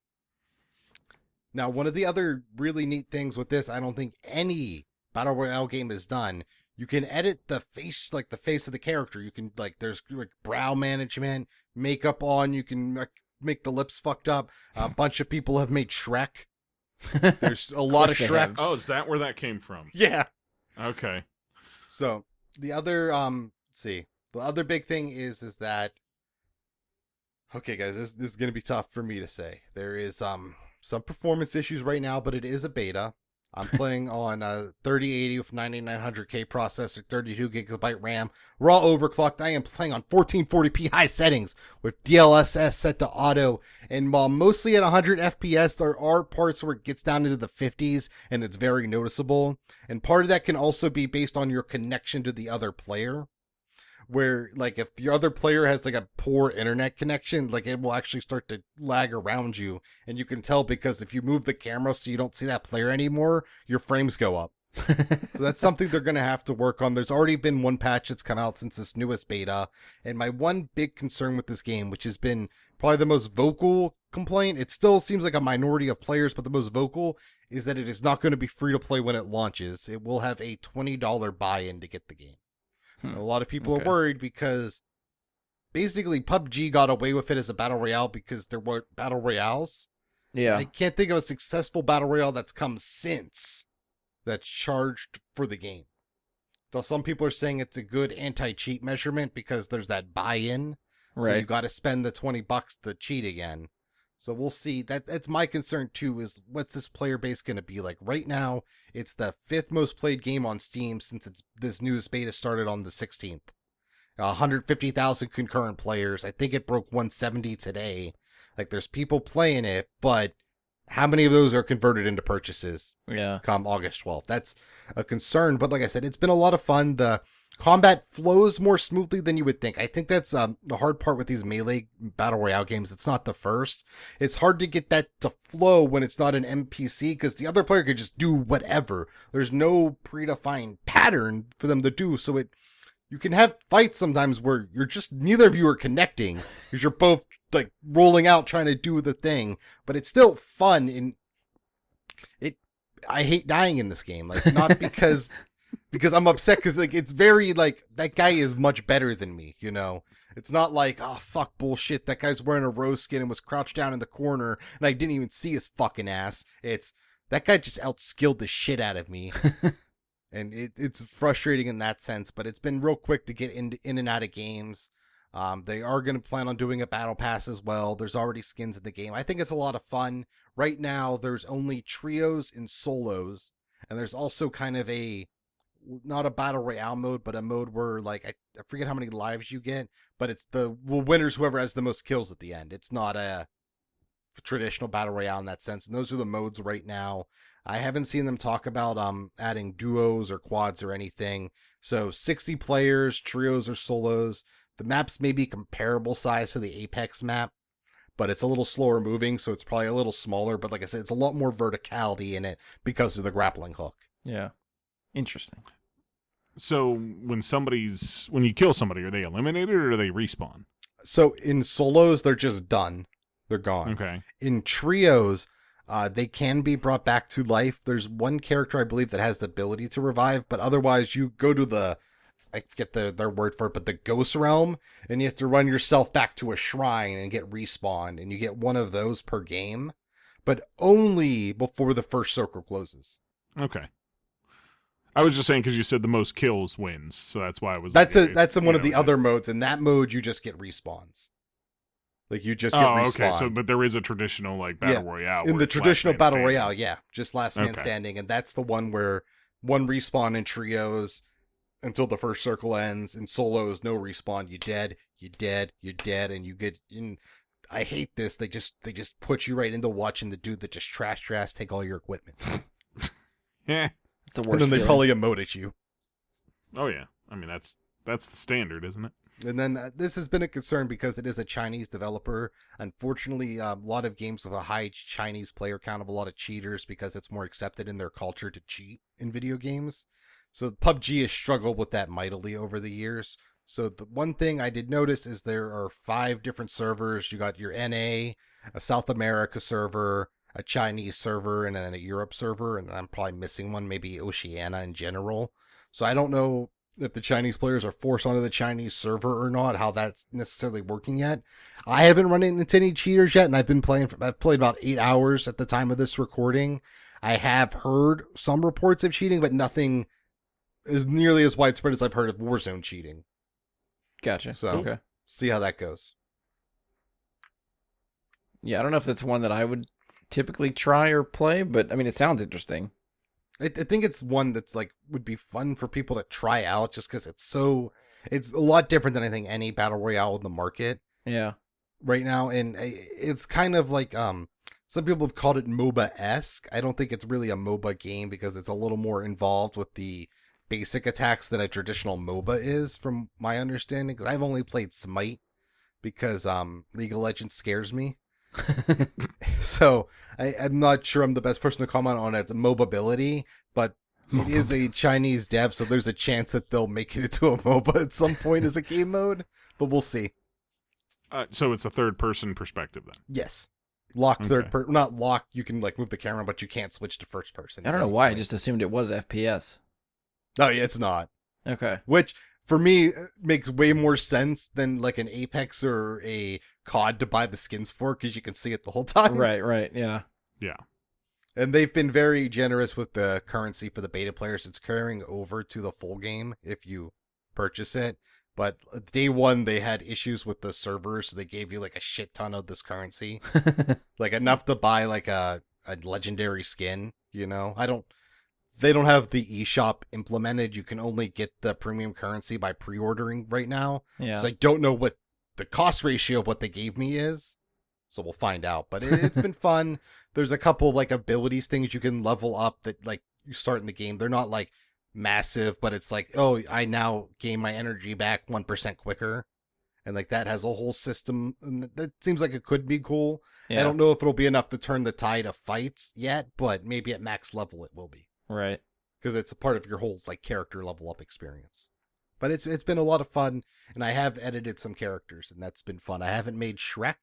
Now, one of the other really neat things with this, I don't think any Battle Royale game is done. You can edit the face, like the face of the character. You can like, there's like brow management, makeup on, you can make the lips fucked up. A bunch of people have made Shrek. There's a lot of Shreks. Oh, is that where that came from? Yeah. Okay. So the other let's see. The other big thing is that okay guys, this is gonna be tough for me to say. There is some performance issues right now, but it is a beta. I'm playing on a 3080 with 9900K processor, 32 gigabyte RAM, raw overclocked. I am playing on 1440p high settings with DLSS set to auto. And while mostly at 100 FPS, there are parts where it gets down into the 50s and it's very noticeable. And part of that can also be based on your connection to the other player. Where, like, if the other player has, like, a poor internet connection, like, it will actually start to lag around you. And you can tell because if you move the camera so you don't see that player anymore, your frames go up. So that's something they're going to have to work on. There's already been one patch that's come out since this newest beta. And my one big concern with this game, which has been probably the most vocal complaint, it still seems like a minority of players, but the most vocal, is that it is not going to be free to play when it launches. It will have a $20 buy-in to get the game. A lot of people are worried because basically PUBG got away with it as a battle royale because there were battle royales. Yeah. I can't think of a successful battle royale that's come since that's charged for the game. So some people are saying it's a good anti-cheat measurement because there's that buy-in. Right. So you got to spend the $20 to cheat again. So we'll see. That's my concern too, is what's this player base going to be like? Right now, it's the 5th most played game on Steam since this newest beta started on the 16th. 150,000 concurrent players. I think it broke 170 today. Like, there's people playing it, but how many of those are converted into purchases? Yeah. Come August 12th. That's a concern. But like I said, it's been a lot of fun. The combat flows more smoothly than you would think. I think that's the hard part with these melee battle royale games. It's not the first. It's hard to get that to flow when it's not an NPC because the other player could just do whatever. There's no predefined pattern for them to do. So you can have fights sometimes where you're just, neither of you are connecting because you're both like rolling out trying to do the thing, but it's still fun. I hate dying in this game. Like, not because I'm upset, because like it's very like that guy is much better than me, you know. It's not like, oh fuck bullshit, that guy's wearing a rose skin and was crouched down in the corner and I didn't even see his fucking ass. It's that guy just outskilled the shit out of me. And it's frustrating in that sense, but it's been real quick to get in and out of games. They are going to plan on doing a battle pass as well. There's already skins in the game. I think it's a lot of fun. Right now, there's only trios and solos, and there's also kind of not a battle royale mode, but a mode where, like, I forget how many lives you get, but it's the winners whoever has the most kills at the end. It's not a traditional battle royale in that sense, and those are the modes right now. I haven't seen them talk about adding duos or quads or anything. So 60 players, trios or solos. The maps may be comparable size to the Apex map, but it's a little slower moving, so it's probably a little smaller. But like I said, it's a lot more verticality in it because of the grappling hook. Yeah. Interesting. So when you kill somebody, are they eliminated or do they respawn? So in solos, they're just done. They're gone. Okay. In trios, they can be brought back to life. There's one character, I believe, that has the ability to revive, but otherwise you go to I forget their word for it, but the ghost realm, and you have to run yourself back to a shrine and get respawned, and you get one of those per game, but only before the first circle closes. Okay. I was just saying because you said the most kills wins, so that's why I was. That's in one of the other modes. In that mode, you just get respawns. Like you just get respawned. Okay. So, but there is a traditional like battle royale. In where the it's traditional last man battle standing. royale, yeah, just last man standing, and that's the one where one respawn in trios until the first circle ends. In solos, no respawn. You're dead. You're dead. You're dead, and you get in. I hate this. They just put you right into watching the dude that just trash take all your equipment. Yeah. It's the And worst then they feeling. probably emote at you. Oh yeah. I mean that's the standard, isn't it? And then this has been a concern because it is a Chinese developer. Unfortunately, a lot of games with a high Chinese player count have a lot of cheaters because it's more accepted in their culture to cheat in video games. So PUBG has struggled with that mightily over the years. So the one thing I did notice is there are 5 different servers. You got your NA, a South America server, a Chinese server, and then a Europe server, and I'm probably missing one, maybe Oceania in general. So I don't know if the Chinese players are forced onto the Chinese server or not, how that's necessarily working yet. I haven't run into any cheaters yet, and I've played about 8 hours at the time of this recording. I have heard some reports of cheating, but nothing is nearly as widespread as I've heard of Warzone cheating. Gotcha. So- Okay. See how that goes. Yeah, I don't know if that's one that I would typically try or play, but I mean, it sounds interesting. I think it's one that's like would be fun for people to try out just because it's a lot different than I think any battle royale in the market Yeah. right now, and it's kind of like some people have called it MOBA-esque. I don't think it's really a MOBA game because it's a little more involved with the basic attacks than a traditional MOBA is, from my understanding. Because I've only played Smite because League of Legends scares me. So I'm not sure I'm the best person to comment on its mobility, but it is a Chinese dev, so there's a chance that they'll make it into a MOBA at some point as a game mode, but we'll see. So it's a third-person perspective then. Yes. Locked Okay. third person, not locked, you can like move the camera, but you can't switch to first person. I don't know why. I just assumed it was FPS. Oh yeah, it's not. Okay. Which for me makes way more sense than like an Apex or a COD to buy the skins for, because you can see it the whole time. Right. Yeah. Yeah. And they've been very generous with the currency for the beta players. It's carrying over to the full game if you purchase it. But day one, they had issues with the servers, so they gave you like a shit ton of this currency. Like enough to buy like a legendary skin, you know? They don't have the eShop implemented. You can only get the premium currency by pre-ordering right now. Yeah. So I don't know what the cost ratio of what they gave me is. So we'll find out. But it's been fun. There's a couple like abilities things you can level up that like you start in the game. They're not like massive, but it's like, oh, I now gain my energy back 1% quicker. And like that has a whole system. And that seems like it could be cool. Yeah. I don't know if it'll be enough to turn the tide of fights yet, but maybe at max level it will be. Right. Because it's a part of your whole like character level up experience. But it's been a lot of fun, and I have edited some characters, and that's been fun. I haven't made Shrek,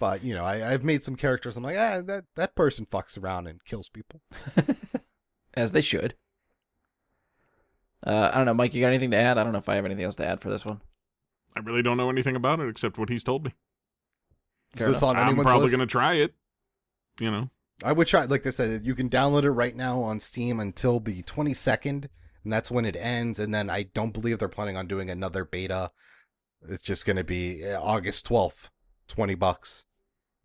but you know, I've made some characters. I'm like, that person fucks around and kills people. As they should. I don't know, Mike, you got anything to add? I don't know if I have anything else to add for this one. I really don't know anything about it except what he's told me. Fair Is this on I'm anyone's probably list? going to try it. You know. I would try. Like I said, you can download it right now on Steam until the 22nd, and that's when it ends. And then I don't believe they're planning on doing another beta. It's just going to be August 12th, $20.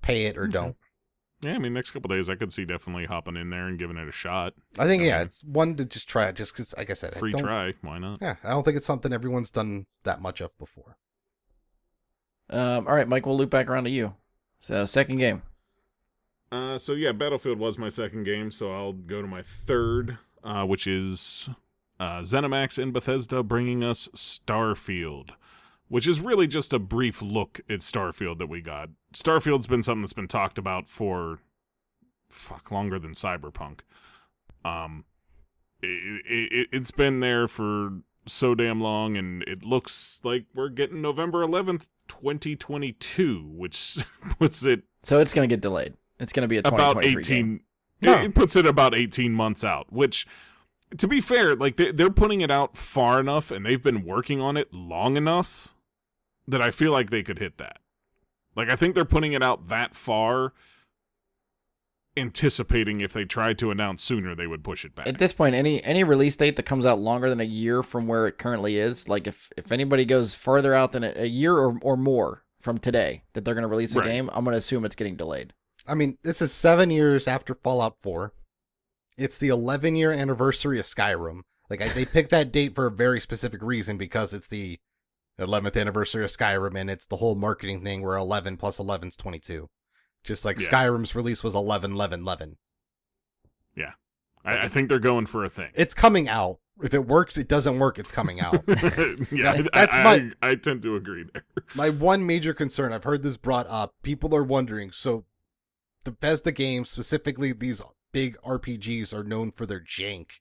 Pay it or don't. Yeah, I mean, next couple days I could see definitely hopping in there and giving it a shot. I think, it's one to just try it, just because, like I said, Free try, why not? Yeah, I don't think it's something everyone's done that much of before. All right, Mike, we'll loop back around to you. So, second game. So yeah, Battlefield was my second game, so I'll go to my third, which is ZeniMax and Bethesda bringing us Starfield, which is really just a brief look at Starfield that we got. Starfield's been something that's been talked about for longer than Cyberpunk. It's been there for so damn long, and it looks like we're getting November 11th, 2022, which puts it So it's going to get delayed. It's going to be a about 2023 18. game. It puts it about 18 months out, which, to be fair, like they're putting it out far enough, and they've been working on it long enough that I feel like they could hit that. Like, I think they're putting it out that far, anticipating if they tried to announce sooner, they would push it back. At this point, any release date that comes out longer than a year from where it currently is, like if anybody goes further out than a year or more from today that they're going to release a game, I'm going to assume it's getting delayed. I mean, this is 7 years after Fallout 4. It's the 11-year anniversary of Skyrim. Like, they picked that date for a very specific reason, because it's the 11th anniversary of Skyrim, and it's the whole marketing thing where 11 plus 11 is 22. Just like Skyrim's release was 11/11/11. Yeah. I think they're going for a thing. It's coming out. If it works, it doesn't work, it's coming out. Yeah, I tend to agree there. My one major concern, I've heard this brought up, people are wondering, so the Bethesda games, specifically these big RPGs, are known for their jank.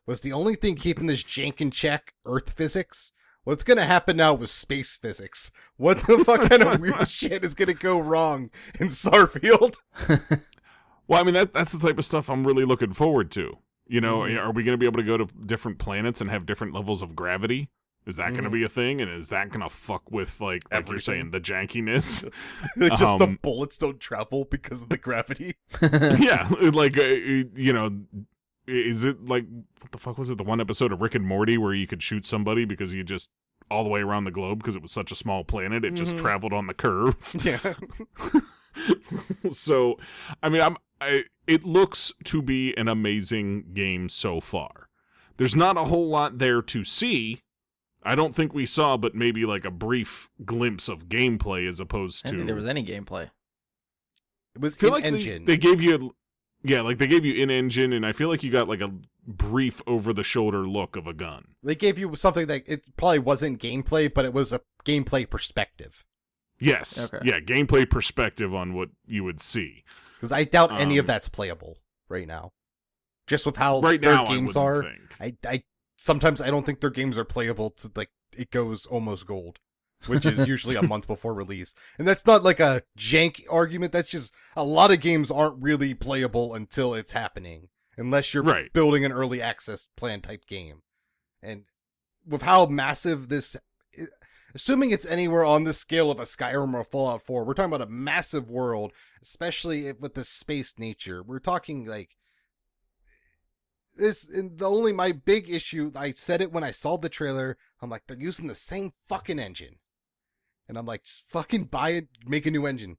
Was the only thing keeping this jank in check Earth physics? What's going to happen now with space physics? What the fuck kind of weird shit is going to go wrong in Starfield? Well, I mean, that's the type of stuff I'm really looking forward to. You know, are we going to be able to go to different planets and have different levels of gravity? Is that going to be a thing? And is that going to fuck with, like you're saying, the jankiness? Just the bullets don't travel because of the gravity? Yeah, like, you know, is it like, what the fuck was it? The one episode of Rick and Morty where you could shoot somebody because you just, all the way around the globe, because it was such a small planet, it just traveled on the curve. Yeah. So, I mean, it looks to be an amazing game so far. There's not a whole lot there to see. I don't think we saw, but maybe like a brief glimpse of gameplay as opposed to. I don't think there was any gameplay. It was in-engine. They gave you, like they gave you in-engine, and I feel like you got like a brief over-the-shoulder look of a gun. They gave you something that it probably wasn't gameplay, but it was a gameplay perspective. Yes. Okay. Yeah, gameplay perspective on what you would see. Because I doubt any of that's playable right now. Just with how their games are. I sometimes I don't think their games are playable to, like, it goes almost gold, which is usually a month before release. And that's not like a jank argument. That's just a lot of games aren't really playable until it's happening, unless you're building an early access plan type game. And with how massive this, assuming it's anywhere on the scale of a Skyrim or a Fallout 4, we're talking about a massive world, especially with the space nature. We're talking like this. And my big issue, I said it when I saw the trailer, I'm like, they're using the same fucking engine. And I'm like, just fucking buy it, make a new engine.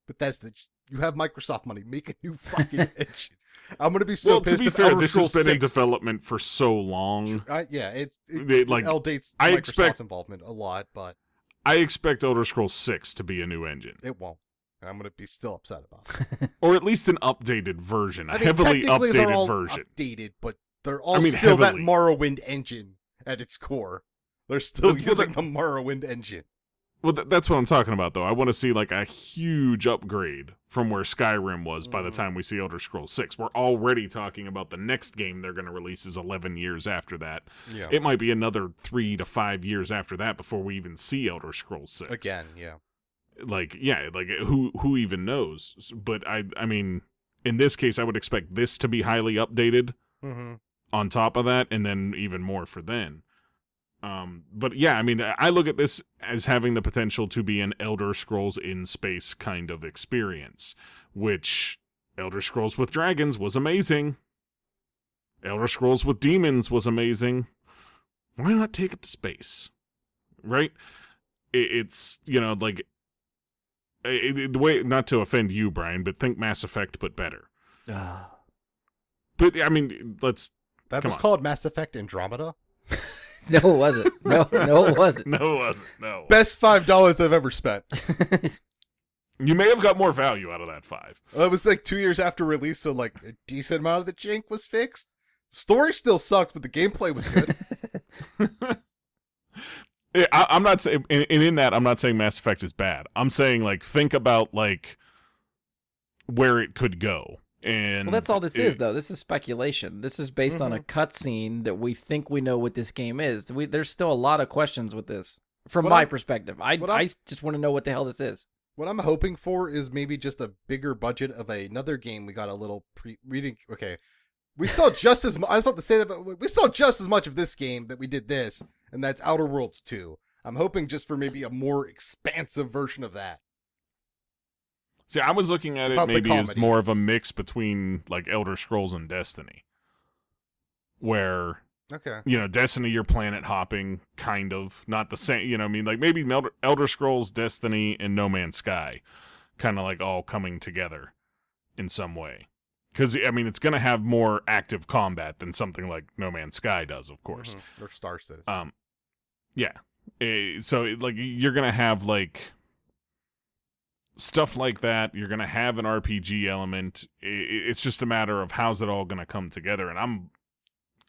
Bethesda, you have Microsoft money, make a new fucking engine. I'm gonna be so pissed. To be fair, this has been in development for so long. It like dates Microsoft's involvement a lot, but I expect Elder Scrolls 6 to be a new engine. It won't, and I'm gonna be still upset about it. Or at least an updated version, heavily updated they're all version. Updated, but they're all still that Morrowind engine at its core. They're still using the Morrowind engine. Well, that's what I'm talking about, though. I want to see like a huge upgrade from where Skyrim was by the time we see Elder Scrolls 6. We're already talking about the next game they're going to release is 11 years after that. Yeah. It might be another 3 to 5 years after that before we even see Elder Scrolls 6. Again, yeah. Like who even knows? But I mean, in this case, I would expect this to be highly updated on top of that, and then even more for then. But yeah, I mean, I look at this as having the potential to be an Elder Scrolls in space kind of experience, which Elder Scrolls with Dragons was amazing. Elder Scrolls with Demons was amazing. Why not take it to space? Right? it's, like, the way, not to offend you, Brian, but think Mass Effect, but better. But, I mean, That come was on. called Mass Effect Andromeda. No, it wasn't. No, it wasn't. No, it wasn't. No. Best $5 I've ever spent. You may have got more value out of that 5. It was like 2 years after release, so like a decent amount of the jank was fixed. Story still sucked, but the gameplay was good. Yeah, I'm not saying, and in that, I'm not saying Mass Effect is bad. I'm saying, like, think about, like, where it could go. And Well, that's all this is, though. This is speculation. This is based on a cutscene that we think we know what this game is. There's still a lot of questions with this, from What my I'm- perspective. what I'm- I just want to know what the hell this is. What I'm hoping for is maybe just a bigger budget of another game. We got a little reading. Okay, we saw just as much. I was about to say that, but we saw just as much of this game that we did this, and that's Outer Worlds 2. I'm hoping just for maybe a more expansive version of that. See, I was looking at it Without the maybe as comedy. more of a mix between, like, Elder Scrolls and Destiny. Where, Okay. Destiny, you're planet hopping, kind of. Not the same, I mean? Like, maybe Elder Scrolls, Destiny, and No Man's Sky kind of, like, all coming together in some way. Because, I mean, it's going to have more active combat than something like No Man's Sky does, of course. Or Star Citizen. Yeah. So, like, you're going to have, like, stuff like that. You're going to have an RPG element. It's just a matter of how's it all going to come together. And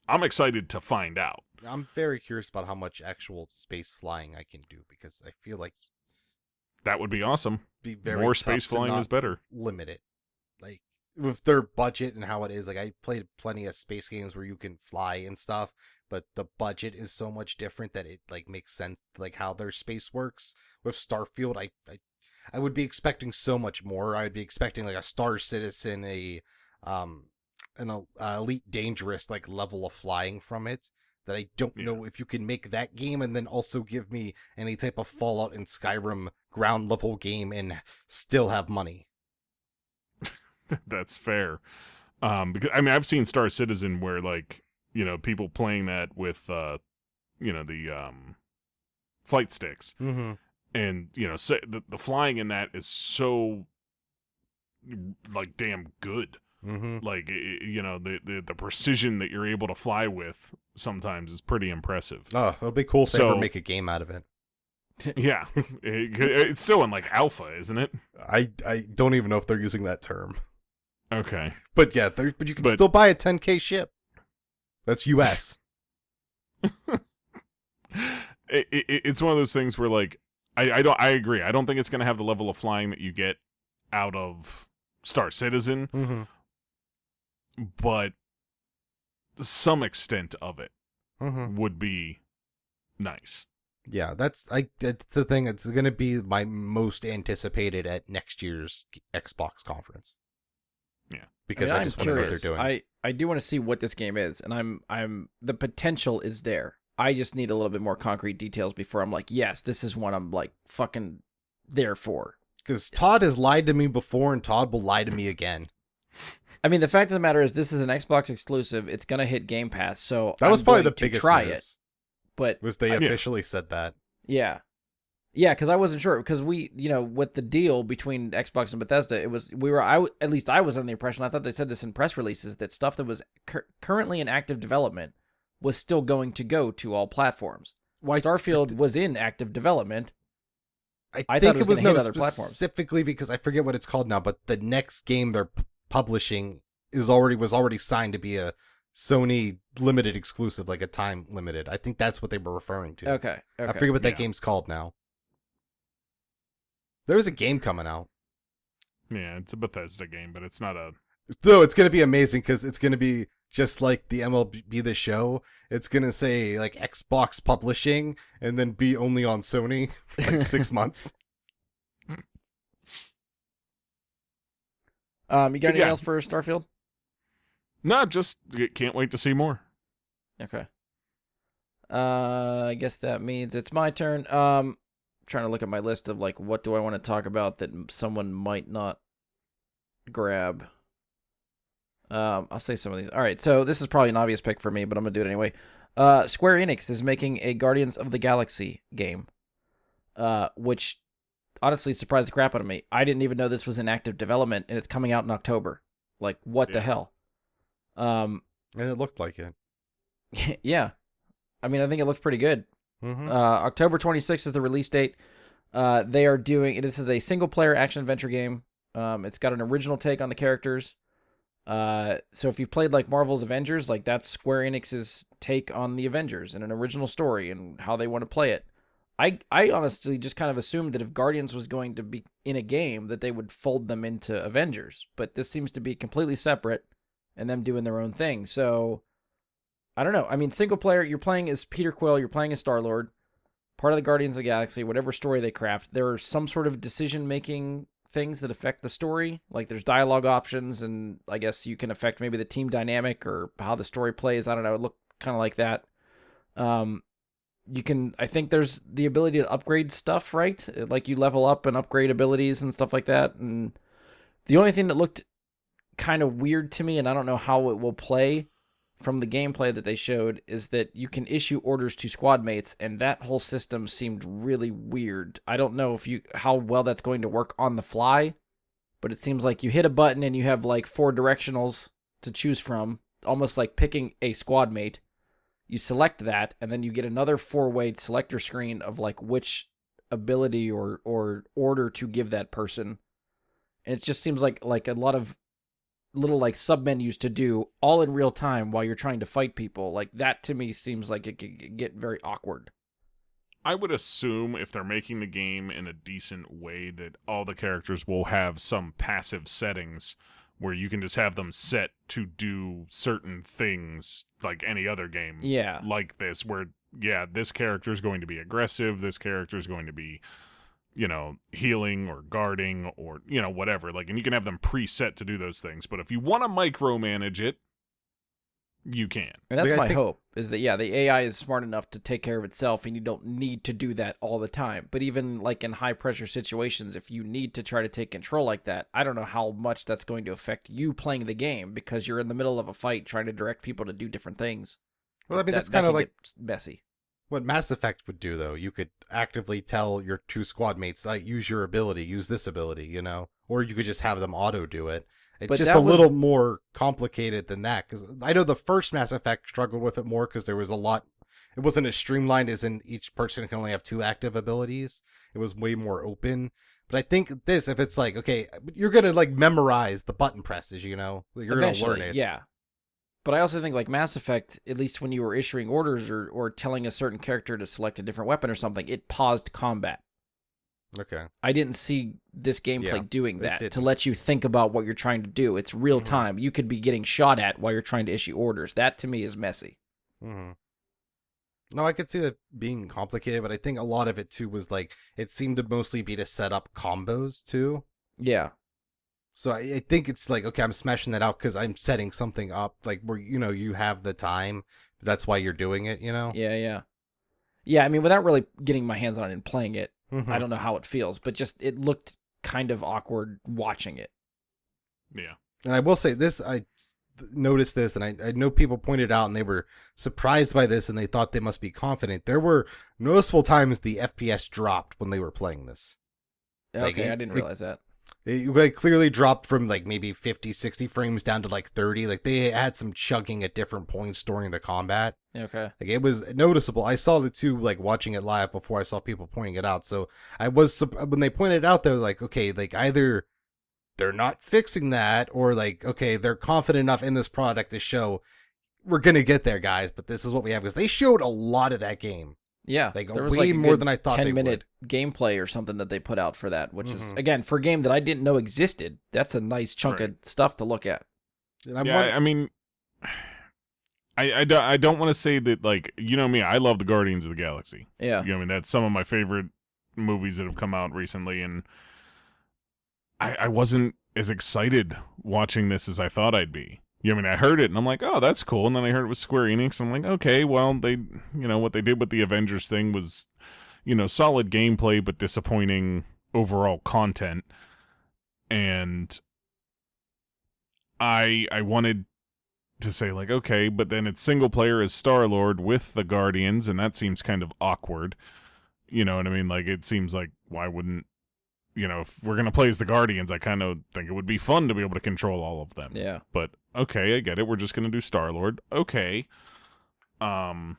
I'm excited to find out. I'm very curious about how much actual space flying I can do, because I feel like That would be awesome. be very More tough space to flying not is better. limit it. Like with their budget and how it is, like I played plenty of space games where you can fly and stuff, but the budget is so much different that it like makes sense like how their space works. With Starfield, I would be expecting so much more. I would be expecting like a Star Citizen, an Elite Dangerous like level of flying from it. That I don't know if you can make that game and then also give me any type of Fallout and Skyrim ground level game and still have money. That's fair. Because I mean, I've seen Star Citizen where, like, people playing that with the flight sticks, Mm-hmm. and the flying in that is so, like, damn good. Mm-hmm. Like, the precision that you're able to fly with sometimes is pretty impressive. Oh, it'll be cool if they So- ever make a game out of it. Yeah, it's still in, like, alpha, isn't it? I don't even know if they're using that term. Okay. But yeah, but you can But- still buy a 10K ship. That's US. It's one of those things where, like, I agree. I don't think it's going to have the level of flying that you get out of Star Citizen, Mm-hmm. but some extent of it Mm-hmm. would be nice. Yeah, that's the thing. It's going to be my most anticipated at next year's Xbox conference. Yeah. Because I'm I just want to know what curious. they're doing. I do want to see what this game is, and I'm the potential is there. I just need a little bit more concrete details before I'm like, yes, this is what I'm like fucking there for. Because Todd has lied to me before, and Todd will lie to me again. I mean, the fact of the matter is, this is an Xbox exclusive. It's gonna hit Game Pass, so That was I'm probably going the to biggest try news, it. But was they Yeah. officially said that. yeah, because I wasn't sure because we, with the deal between Xbox and Bethesda, at least I was under the impression. I thought they said this in press releases that stuff that was currently in active development was still going to go to all platforms. Why Starfield was in active development. I thought think it was gonna hit other platforms. specifically because I forget what it's called now, but the next game they're publishing was already signed to be a Sony limited exclusive, like a time limited. I think that's what they were referring to. Okay. I forget what that Yeah. game's called now. There's a game coming out. Yeah, it's a Bethesda game, but it's not a... So it's going to be amazing because it's going to be just like the MLB The Show. It's going to say like Xbox Publishing and then be only on Sony for like 6 months. You got anything Yeah. else for Starfield? No, just can't wait to see more. Okay. I guess that means it's my turn. Trying to look at my list of like what do I want to talk about that someone might not grab. I'll say some of these. All right, so this is probably an obvious pick for me, but I'm gonna do it anyway. Square Enix is making a Guardians of the Galaxy game. which honestly surprised the crap out of me. I didn't even know this was in active development, and it's coming out in October. Like, what the hell? And it looked like it. Yeah. I mean, I think it looks pretty good. Mm-hmm. October 26th is the release date. They are doing, this is a single-player action-adventure game. It's got an original take on the characters. So if you've played like Marvel's Avengers, like that's Square Enix's take on the Avengers and an original story and how they want to play it. I honestly just kind of assumed that if Guardians was going to be in a game, that they would fold them into Avengers. But this seems to be completely separate and them doing their own thing. So, I don't know. I mean, single player, you're playing as Peter Quill, you're playing as Star-Lord, part of the Guardians of the Galaxy, whatever story they craft. There are some sort of decision-making things that affect the story. Like, there's dialogue options, and I guess you can affect maybe the team dynamic or how the story plays. I don't know. It looked kind of like that. You can, I think there's the ability to upgrade stuff, right? Like you level up and upgrade abilities and stuff like that. And the only thing that looked kind of weird to me, and I don't know how it will play from the gameplay that they showed, is that you can issue orders to squad mates, and that whole system seemed really weird. I don't know how well that's going to work on the fly, but it seems like you hit a button and you have like 4 directionals to choose from, almost like picking a squad mate. You select that, and then you get another 4-way selector screen of like which ability or order to give that person. And it just seems like a lot of little like sub-menus to do all in real time while you're trying to fight people. Like that to me seems like it could get very awkward. I would assume if they're making the game in a decent way that all the characters will have some passive settings where you can just have them set to do certain things like any other game like this, where, this character is going to be aggressive, this character is going to be, healing or guarding or, whatever. Like, and you can have them preset to do those things. But if you want to micromanage it, you can. And that's my hope, is that, the AI is smart enough to take care of itself, and you don't need to do that all the time. But even, like, in high-pressure situations, if you need to try to take control like that, I don't know how much that's going to affect you playing the game, because you're in the middle of a fight trying to direct people to do different things. Well, I mean, that's kind of like messy. What Mass Effect would do, though. You could actively tell your 2 squad mates, like, use your ability, use this ability, Or you could just have them auto-do it. It's just a little more complicated than that, because I know the first Mass Effect struggled with it more because there was a lot. It wasn't as streamlined as in each person can only have 2 active abilities. It was way more open. But I think this, if it's like, okay, you're going to like memorize the button presses, you're going to learn it. Yeah. But I also think like Mass Effect, at least when you were issuing orders or telling a certain character to select a different weapon or something, it paused combat. Okay. I didn't see this gameplay doing that, to let you think about what you're trying to do. It's real time. You could be getting shot at while you're trying to issue orders. That, to me, is messy. Mm-hmm. No, I could see that being complicated, but I think a lot of it, too, was like, it seemed to mostly be to set up combos, too. Yeah. So I think it's like, okay, I'm smashing that out because I'm setting something up, like, where, you have the time. That's why you're doing it, Yeah. Yeah, I mean, without really getting my hands on it and playing it, I don't know how it feels, but just it looked kind of awkward watching it. Yeah. And I will say this, I noticed this, and I know people pointed out and they were surprised by this and they thought they must be confident. There were noticeable times the FPS dropped when they were playing this. Okay, I didn't realize that. It clearly dropped from like maybe 50, 60 frames down to like 30. Like they had some chugging at different points during the combat. Okay. Like it was noticeable. I saw it too, like watching it live before I saw people pointing it out. So I was, when they pointed it out, they were like, okay, like either they're not fixing that or like, okay, they're confident enough in this product to show we're going to get there, guys, but this is what we have. Because they showed a lot of that game. Yeah, like there was way more than I thought. 10-minute gameplay or something that they put out for that, which is again for a game that I didn't know existed. That's a nice chunk of stuff to look at. I mean, I don't want to say that, like, me, I love the Guardians of the Galaxy. Yeah, I mean that's some of my favorite movies that have come out recently, and I wasn't as excited watching this as I thought I'd be. I mean, I heard it, and I'm like, oh, that's cool. And then I heard it was Square Enix, and I'm like, okay, well, they, what they did with the Avengers thing was, solid gameplay, but disappointing overall content. And I wanted to say, like, okay, but then it's single player as Star-Lord with the Guardians, and that seems kind of awkward. You know what I mean? Like, it seems like, why wouldn't, if we're going to play as the Guardians, I kind of think it would be fun to be able to control all of them. Yeah. But, okay, I get it. We're just going to do Star-Lord. Okay. I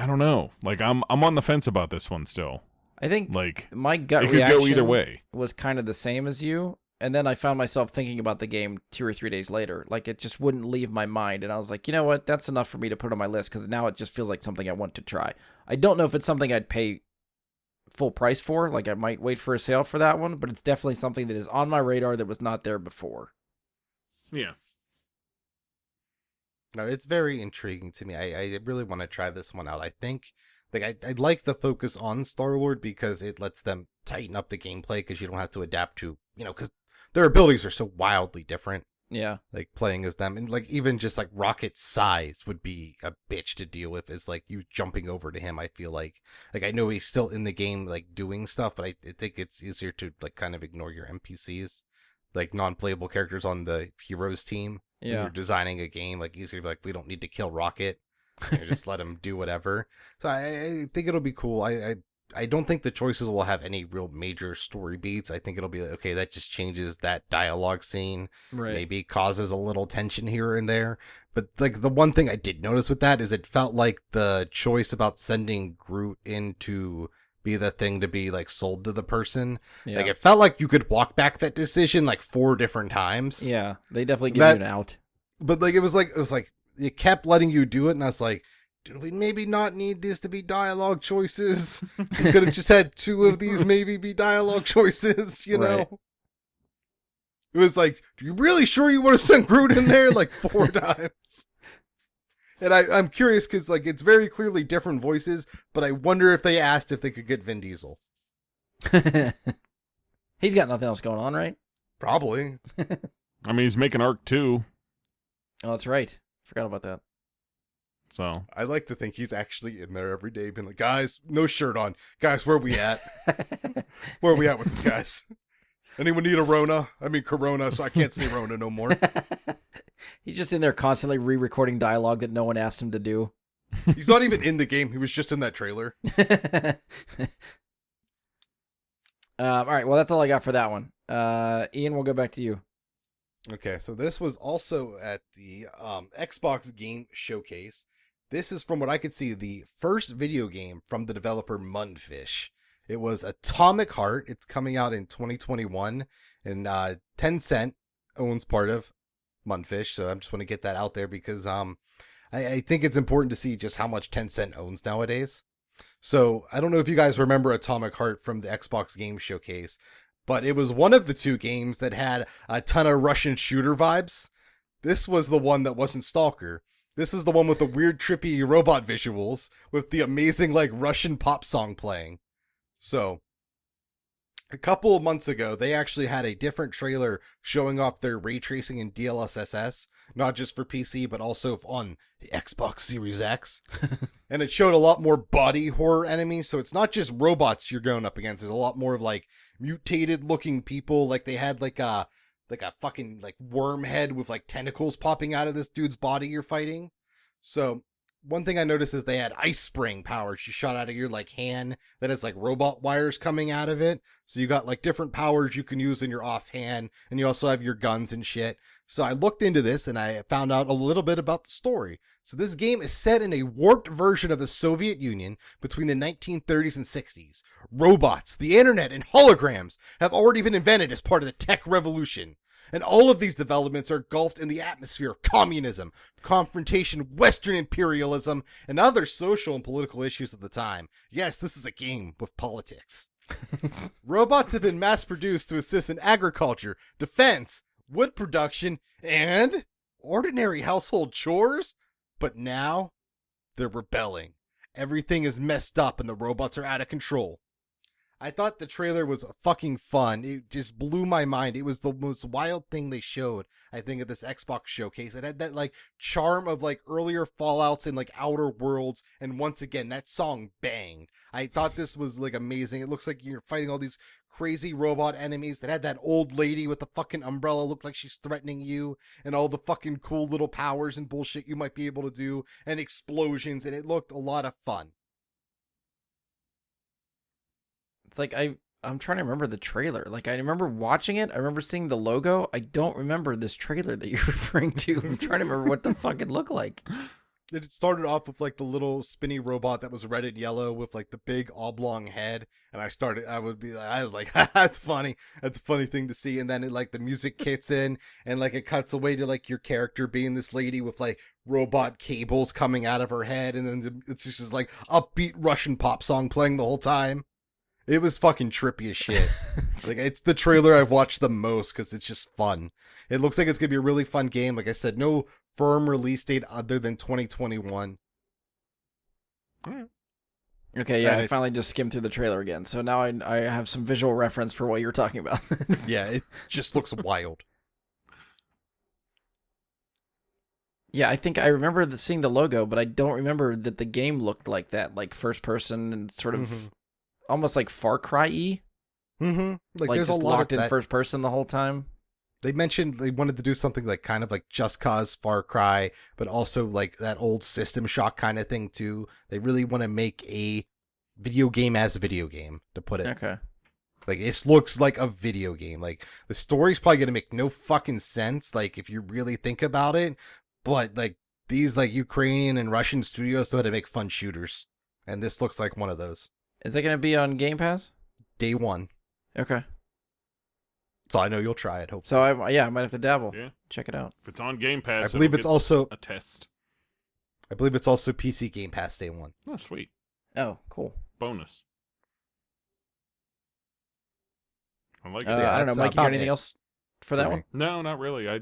don't know. Like, I'm on the fence about this one still. I think Like, my gut it could reaction go either way. was kind of the same as you, and then I found myself thinking about the game 2 or 3 days later. Like, it just wouldn't leave my mind, and I was like, you know what? That's enough for me to put on my list, because now it just feels like something I want to try. I don't know if it's something I'd pay full price for. Like, I might wait for a sale for that one, but it's definitely something that is on my radar that was not there before. Yeah. No, it's very intriguing to me. I really want to try this one out. I think like I like the focus on Star-Lord because it lets them tighten up the gameplay because you don't have to adapt to, because their abilities are so wildly different. Yeah. Like playing as them, and like even just like Rocket's size would be a bitch to deal with. Is like you jumping over to him. I feel like I know he's still in the game like doing stuff, but I think it's easier to like kind of ignore your NPCs, like non-playable characters on the heroes team. When Yeah. you're designing a game, like easier to be like, we don't need to kill Rocket. Just let him do whatever. So I think it'll be cool. I don't think the choices will have any real major story beats. I think it'll be like, okay, that just changes that dialogue scene. Right. Maybe causes a little tension here and there. But like the one thing I did notice with that is it felt like the choice about sending Groot in to be the thing to be like sold to the person. Yeah. Like it felt like you could walk back that decision like 4 different times. Yeah. They definitely give That- you an out. But like it was like it kept letting you do it, and I was like, did we maybe not need this to be dialogue choices? We could have just had 2 of these maybe be dialogue choices, you know? Right. It was like, are you really sure you want to send Groot in there like 4 times? And I'm curious because like it's very clearly different voices, but I wonder if they asked if they could get Vin Diesel. He's got nothing else going on, right? Probably. I mean, he's making Arc 2, Oh, that's right. Forgot about that. so. I like to think he's actually in there every day being like, guys, no shirt on. Guys, where we at? Where are we at with this, guys? Anyone need a Rona? I mean, Corona, so I can't say Rona no more. He's just in there constantly re-recording dialogue that no one asked him to do. He's not even in the game. He was just in that trailer. All right, well, that's all I got for that one. Ian, we'll go back to you. Okay, so this was also at the Xbox Game Showcase. This is, from what I could see, the first video game from the developer Mundfish. It was Atomic Heart. It's coming out in 2021, and Tencent owns part of Mundfish, so I just want to get that out there because I think it's important to see just how much Tencent owns nowadays. So I don't know if you guys remember Atomic Heart from the Xbox Game Showcase, but it was one of the 2 games that had a ton of Russian shooter vibes. This was the one that wasn't Stalker. This is the one with the weird, trippy robot visuals with the amazing, like, Russian pop song playing. So, a couple of months ago, they actually had a different trailer showing off their ray tracing and DLSS, not just for PC, but also on the Xbox Series X. And it showed a lot more body horror enemies, so it's not just robots you're going up against. There's a lot more of, like, mutated looking people. Like, they had, like a fucking, like, worm head with, like, tentacles popping out of this dude's body you're fighting. So, one thing I noticed is they had ice spraying power. She shot out of your like hand that has like robot wires coming out of it. So you got like different powers you can use in your offhand, and you also have your guns and shit. So I looked into this and I found out a little bit about the story. So this game is set in a warped version of the Soviet Union between the 1930s and 60s. Robots, the internet, and holograms have already been invented as part of the tech revolution. And all of these developments are engulfed in the atmosphere of communism, confrontation, Western imperialism, and other social and political issues of the time. Yes, this is a game with politics. Robots have been mass-produced to assist in agriculture, defense, wood production, and ordinary household chores. But now, they're rebelling. Everything is messed up and the robots are out of control. I thought the trailer was fucking fun. It just blew my mind. It was the most wild thing they showed, I think, at this Xbox showcase. It had that, like, charm of, like, earlier Fallouts and, like, Outer Worlds. And once again, that song banged. I thought this was, like, amazing. It looks like you're fighting all these crazy robot enemies that had that old lady with the fucking umbrella look like she's threatening you, and all the fucking cool little powers and bullshit you might be able to do, and explosions, and it looked a lot of fun. It's like I'm trying to remember the trailer. Like I remember watching it. I remember seeing the logo. I don't remember this trailer that you're referring to. I'm trying to remember what the fuck it looked like. It started off with like the little spinny robot that was red and yellow with like the big oblong head, and I was like, that's funny. That's a funny thing to see. And then it like the music kicks in, and like it cuts away to like your character being this lady with like robot cables coming out of her head, and then it's just this, like upbeat Russian pop song playing the whole time. It was fucking trippy as shit. Like it's the trailer I've watched the most because it's just fun. It looks like it's gonna be a really fun game. Like I said, no firm release date other than 2021. Okay, yeah, And I finally just skimmed through the trailer again, so now I have some visual reference for what you're talking about. Yeah, it just looks wild. Yeah, I think I remember seeing the logo, but I don't remember that the game looked like that, like first person and sort of almost like Far Cry-y. Mm-hmm. Like there's just a lot locked of in that. first person the whole time. They mentioned they wanted to do something like kind of like Just Cause Far Cry, but also like that old System Shock kind of thing too. They really want to make a video game as a video game, to put it. Okay. Like it looks like a video game. Like the story's probably gonna make no fucking sense, like if you really think about it. But like these like Ukrainian and Russian studios know how to make fun shooters, and this looks like one of those. Is it going to be on Game Pass? Day one. Okay. So I know you'll try it. Hopefully. So I might have to dabble. Yeah. Check it out. If it's on Game Pass, I believe it'll it's get also a test. PC Game Pass day one. Oh, sweet. Oh, cool. Bonus. I like it. I don't know, that's Mike. You got about anything it else for that for one? me. No, not really. I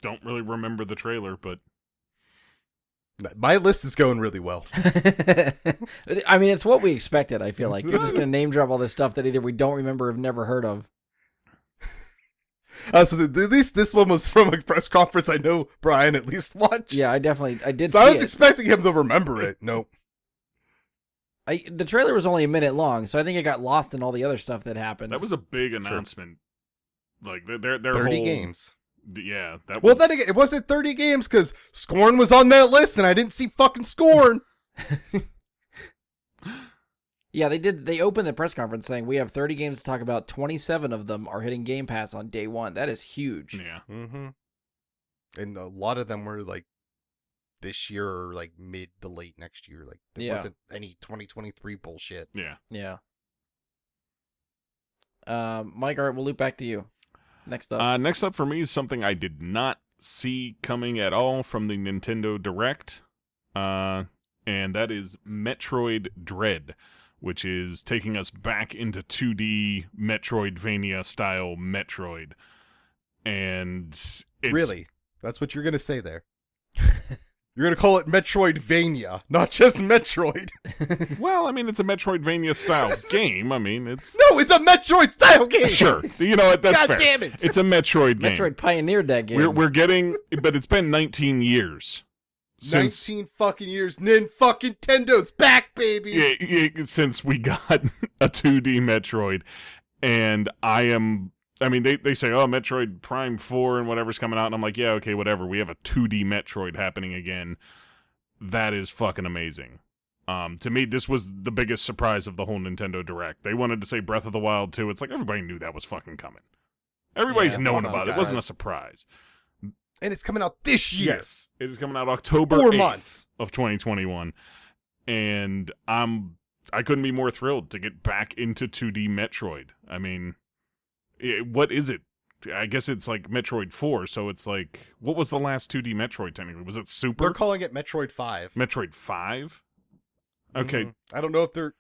don't really remember the trailer, but My list is going really well. I mean, it's what we expected. I feel like you're just gonna name drop all this stuff that either we don't remember or have never heard of. So at least this one was from a press conference I know Brian at least watched. Yeah, I did. So See I was it. expecting him to remember it. Nope. The trailer was only a minute long, so I think it got lost in all the other stuff that happened. that was a big announcement. Like their 30 whole, games. Yeah, that Well, was. then again, it wasn't 30 games because Scorn was on that list and I didn't see fucking Scorn. Yeah, they did. They opened the press conference saying we have 30 games to talk about. 27 of them are hitting Game Pass on day one. That is huge. Yeah. Mm-hmm. And a lot of them were like this year or like mid to late next year. Like there wasn't any 2023 bullshit. Yeah. Yeah. Mike, all right, we'll loop back to you. Next up. Next up for me is something I did not see coming at all from the Nintendo Direct, and that is Metroid Dread, which is taking us back into 2D Metroidvania-style Metroid. And it's... Really? That's what you're going to say there. You're going to call it Metroidvania, not just Metroid. Well, I mean, it's a Metroidvania-style game. I mean, it's... No, it's a Metroid-style game. Sure. You know what? That's God fair. damn it. It's a Metroid game. Metroid pioneered that game. We're getting... But it's been 19 years. 19 fucking years. Fucking Nintendo's back, baby. Since we got a 2D Metroid. And I mean, they say, oh, Metroid Prime 4 and whatever's coming out. And I'm like, yeah, okay, whatever. We have a 2D Metroid happening again. That is fucking amazing. To me, this was the biggest surprise of the whole Nintendo Direct. They wanted to say Breath of the Wild 2. It's like everybody knew that was fucking coming. Everybody's Yeah, known fuck about it. those It wasn't a guys. surprise. And it's coming out this year. Yes. It is coming out October 4 8th months. of 2021. And I couldn't be more thrilled to get back into 2D Metroid. I mean, what is it? I guess it's like Metroid 4, so it's like, what was the last 2D Metroid technically? Was it Super? They're calling it Metroid 5. Metroid 5? Okay, Mhm. I don't know if they're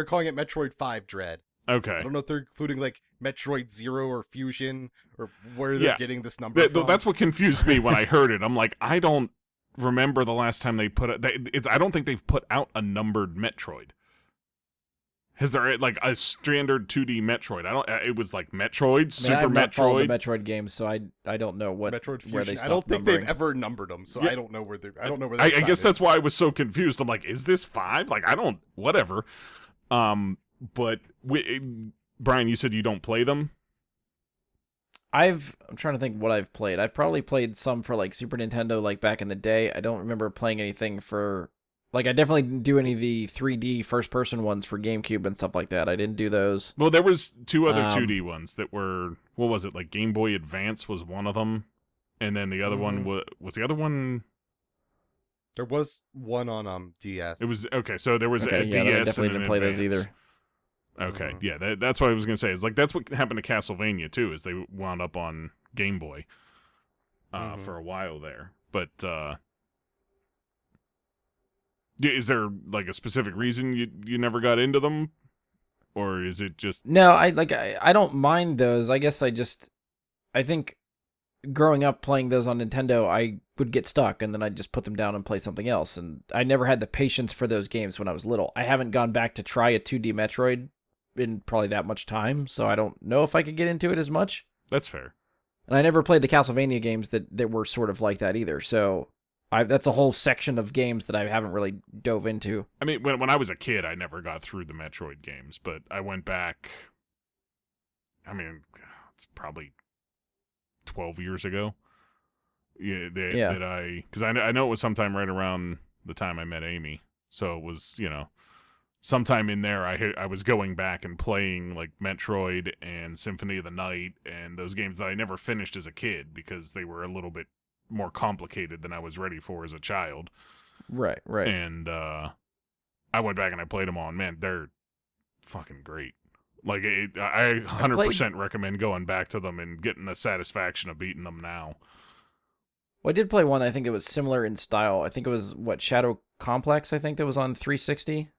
calling it Metroid 5 Dread. okay. I don't know if they're including like Metroid Zero or Fusion or where they're Yeah. getting this number from. That's what confused me when I heard it. I'm like, I don't remember the last time they put it. I don't think they've put out a numbered Metroid. Is there like a standard 2D Metroid? It was like Metroid, Super I've not followed Metroid. the Metroid games, so I don't know what Metroid where they Fusion. stopped I don't think numbering. they've ever numbered them, so Yeah. I don't know where they're. I don't know where. I They guess that's why I was so confused. I'm like, is this 5? Like, I don't. Whatever. But Brian, you said you don't play them. I'm trying to think what I've played. I've probably played some for like Super Nintendo, like back in the day. I don't remember playing anything for Like, I definitely didn't do any of the 3D first-person ones for GameCube and stuff like that. I didn't do those. Well, there was two other 2D ones that were, what was it, like Game Boy Advance was one of them, and then the other one was the other one. There was one on DS. It was okay. So there was a I DS. definitely and an didn't play those Advance. either. Okay, yeah, that's what I was gonna say. Is like that's what happened to Castlevania too. Is they wound up on Game Boy for a while there, but. Is there like a specific reason you never got into them, or is it just No, I don't mind those. I guess I think growing up playing those on Nintendo, I would get stuck and then I'd just put them down and play something else. And I never had the patience for those games when I was little. I haven't gone back to try a 2D Metroid in probably that much time, so I don't know if I could get into it as much. That's fair. And I never played the Castlevania games that were sort of like that either. So that's a whole section of games that I haven't really dove into. I mean, when I was a kid, I never got through the Metroid games, but I went back. I mean, it's probably 12 years ago. Yeah, because I know it was sometime right around the time I met Amy, so it was sometime in there. I was going back and playing like Metroid and Symphony of the Night and those games that I never finished as a kid because they were a little bit more complicated than I was ready for as a child. Right. And I went back and I played them all, and man, they're fucking great. Like, I 100% recommend going back to them and getting the satisfaction of beating them now. Well, I did play one, I think it was similar in style. I think it was, Shadow Complex, I think that was on 360.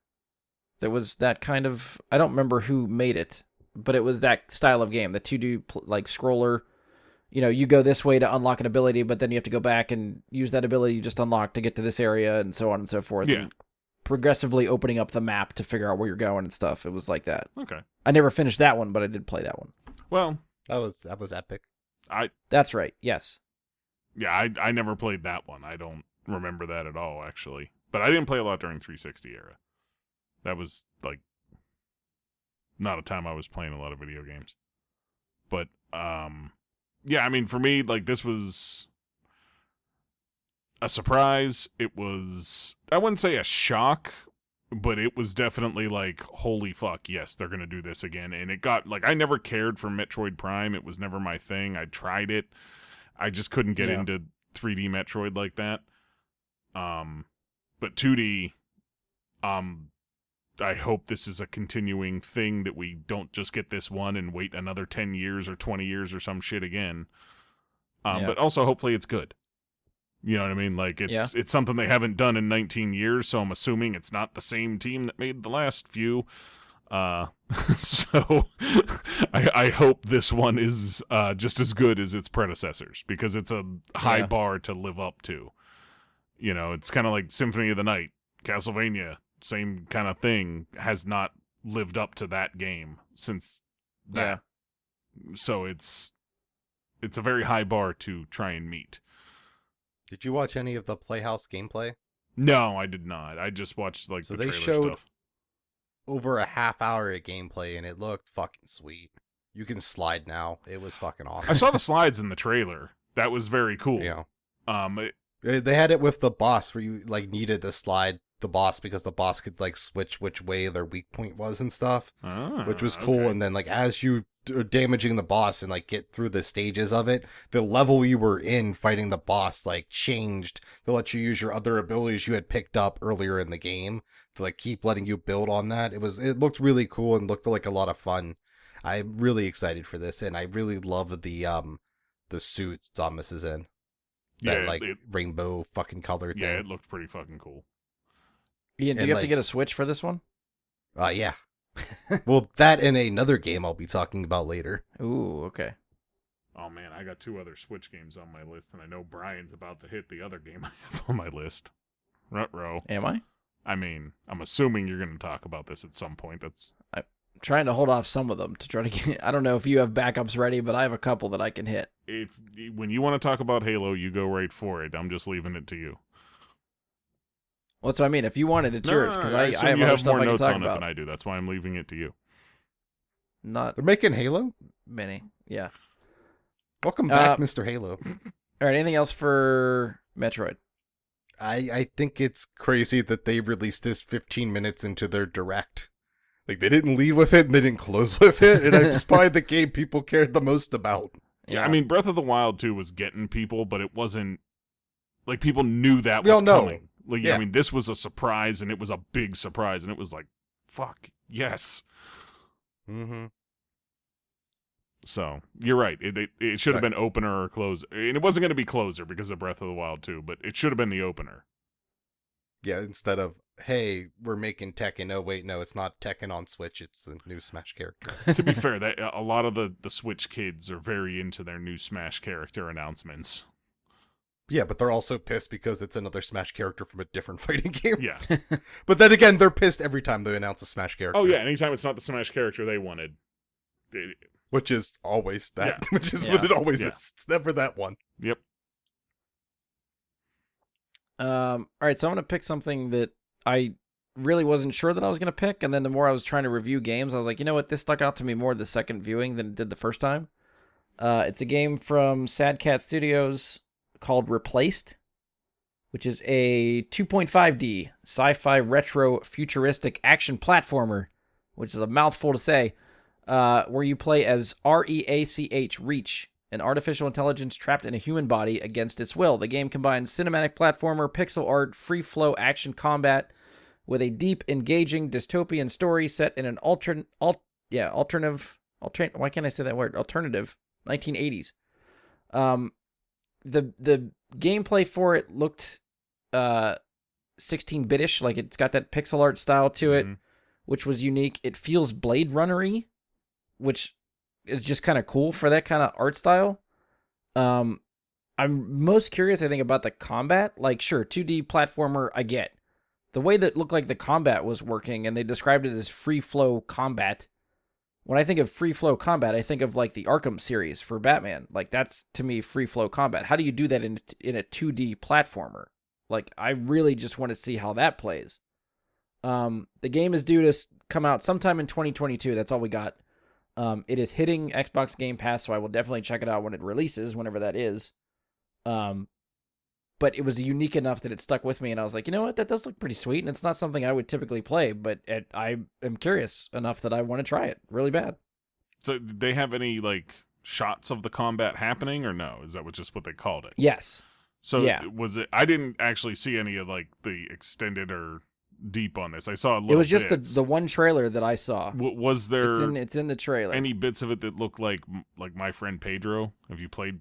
That was that kind of, I don't remember who made it, but it was that style of game, the 2D, like, scroller. You go this way to unlock an ability, but then you have to go back and use that ability you just unlocked to get to this area, and so on and so forth. Yeah. And progressively opening up the map to figure out where you're going and stuff. It was like that. Okay. I never finished that one, but I did play that one. Well, that was epic. That's right. Yes. Yeah, I never played that one. I don't remember that at all, actually. But I didn't play a lot during 360 era. That was like not a time I was playing a lot of video games. But yeah, I mean, for me, like, this was a surprise. It was, I wouldn't say a shock, but it was definitely like, holy fuck, yes, they're going to do this again. And it got, like, I never cared for Metroid Prime. It was never my thing. I tried it. I just couldn't get into 3D Metroid like that. But 2D, I hope this is a continuing thing, that we don't just get this one and wait another 10 years or 20 years or some shit again. But also, hopefully it's good. You know what I mean? Like, it's something they haven't done in 19 years, so I'm assuming it's not the same team that made the last few. So I hope this one is just as good as its predecessors, because it's a high bar to live up to. It's kind of like Symphony of the Night, Castlevania, same kind of thing, has not lived up to that game since that. So it's a very high bar to try and meet. Did you watch any of the Playhouse gameplay? No, I did not. I just watched like the trailer stuff. Over a half hour of gameplay, and it looked fucking sweet. You can slide now. It was fucking awesome. I saw the slides in the trailer. That was very cool. Yeah. They had it with the boss where you like needed to slide the boss because the boss could like switch which way their weak point was and stuff, which was cool. Okay. And then like as you are damaging the boss and like get through the stages of it, the level you were in fighting the boss like changed to let you use your other abilities you had picked up earlier in the game to like keep letting you build on that. It looked really cool and looked like a lot of fun. I'm really excited for this, and I really love the suits Thomas is in. That rainbow fucking color thing. Yeah, it looked pretty fucking cool. Ian, do you have to get a Switch for this one? Yeah. Well, that and another game I'll be talking about later. Ooh, okay. Oh man, I got 2 other Switch games on my list, and I know Brian's about to hit the other game I have on my list. Ruh-roh. Am I? I mean, I'm assuming you're going to talk about this at some point. I'm trying to hold off some of them to try to get. I don't know if you have backups ready, but I have a couple that I can hit. When you want to talk about Halo, you go right for it. I'm just leaving it to you. Well, that's what I mean. If you want it, it's yours, because I have you other have stuff more I can notes talk on about. it than I do. That's why I'm leaving it to you. Not They're making Halo? many. Yeah. Welcome back, Mr. Halo. All right. Anything else for Metroid? I think it's crazy that they released this 15 minutes into their direct. Like, they didn't lead with it and they didn't close with it, and it's probably the game people cared the most about. Yeah, I mean, Breath of the Wild 2 was getting people, but it wasn't, like, people knew that We was all know. coming. Like, Yeah. I mean, this was a surprise, and it was a big surprise, and it was like, fuck, yes. Mm-hmm. So, you're right. It should have been opener or closer. And it wasn't going to be closer because of Breath of the Wild 2, but it should have been the opener. Yeah, instead of, hey, we're making Tekken. Oh, wait, no, it's not Tekken on Switch. It's a new Smash character. To be fair, a lot of the Switch kids are very into their new Smash character announcements. Yeah, but they're also pissed because it's another Smash character from a different fighting game. Yeah. But then again, they're pissed every time they announce a Smash character. Oh, yeah, anytime it's not the Smash character they wanted. Which is always that. Yeah. Which is Yeah. what it always Yeah. is. It's never that one. Yep. All right, so I'm going to pick something that I really wasn't sure that I was going to pick, and then the more I was trying to review games, I was like, you know what, this stuck out to me more the second viewing than it did the first time. It's a game from Sad Cat Studios called Replaced, which is a 2.5D sci-fi retro futuristic action platformer, which is a mouthful to say, where you play as REACH, Reach, an artificial intelligence trapped in a human body against its will. The game combines cinematic platformer, pixel art, free-flow action combat with a deep, engaging dystopian story set in an alternative 1980s. The gameplay for it looked 16-bitish, like it's got that pixel art style to it, which was unique. It feels Blade Runner-y, which is just kind of cool for that kind of art style. I'm most curious, I think, about the combat. Like, sure, 2D platformer, I get. The way that looked like the combat was working, and they described it as free-flow combat. When I think of free-flow combat, I think of, like, the Arkham series for Batman. Like, that's, to me, free-flow combat. How do you do that in a 2D platformer? Like, I really just want to see how that plays. The game is due to come out sometime in 2022. That's all we got. It is hitting Xbox Game Pass, so I will definitely check it out when it releases, whenever that is. But it was unique enough that it stuck with me, and I was like, you know what, that does look pretty sweet, and it's not something I would typically play, but I am curious enough that I want to try it really bad. So did they have any, like, shots of the combat happening, or no? Is that just what they called it? Yes. So Yeah. was it? I didn't actually see any of, like, the extended or deep on this. I saw a little It was just bits. the one trailer that I saw. Was there It's in the trailer. any bits of it that looked like My Friend Pedro? Have you played?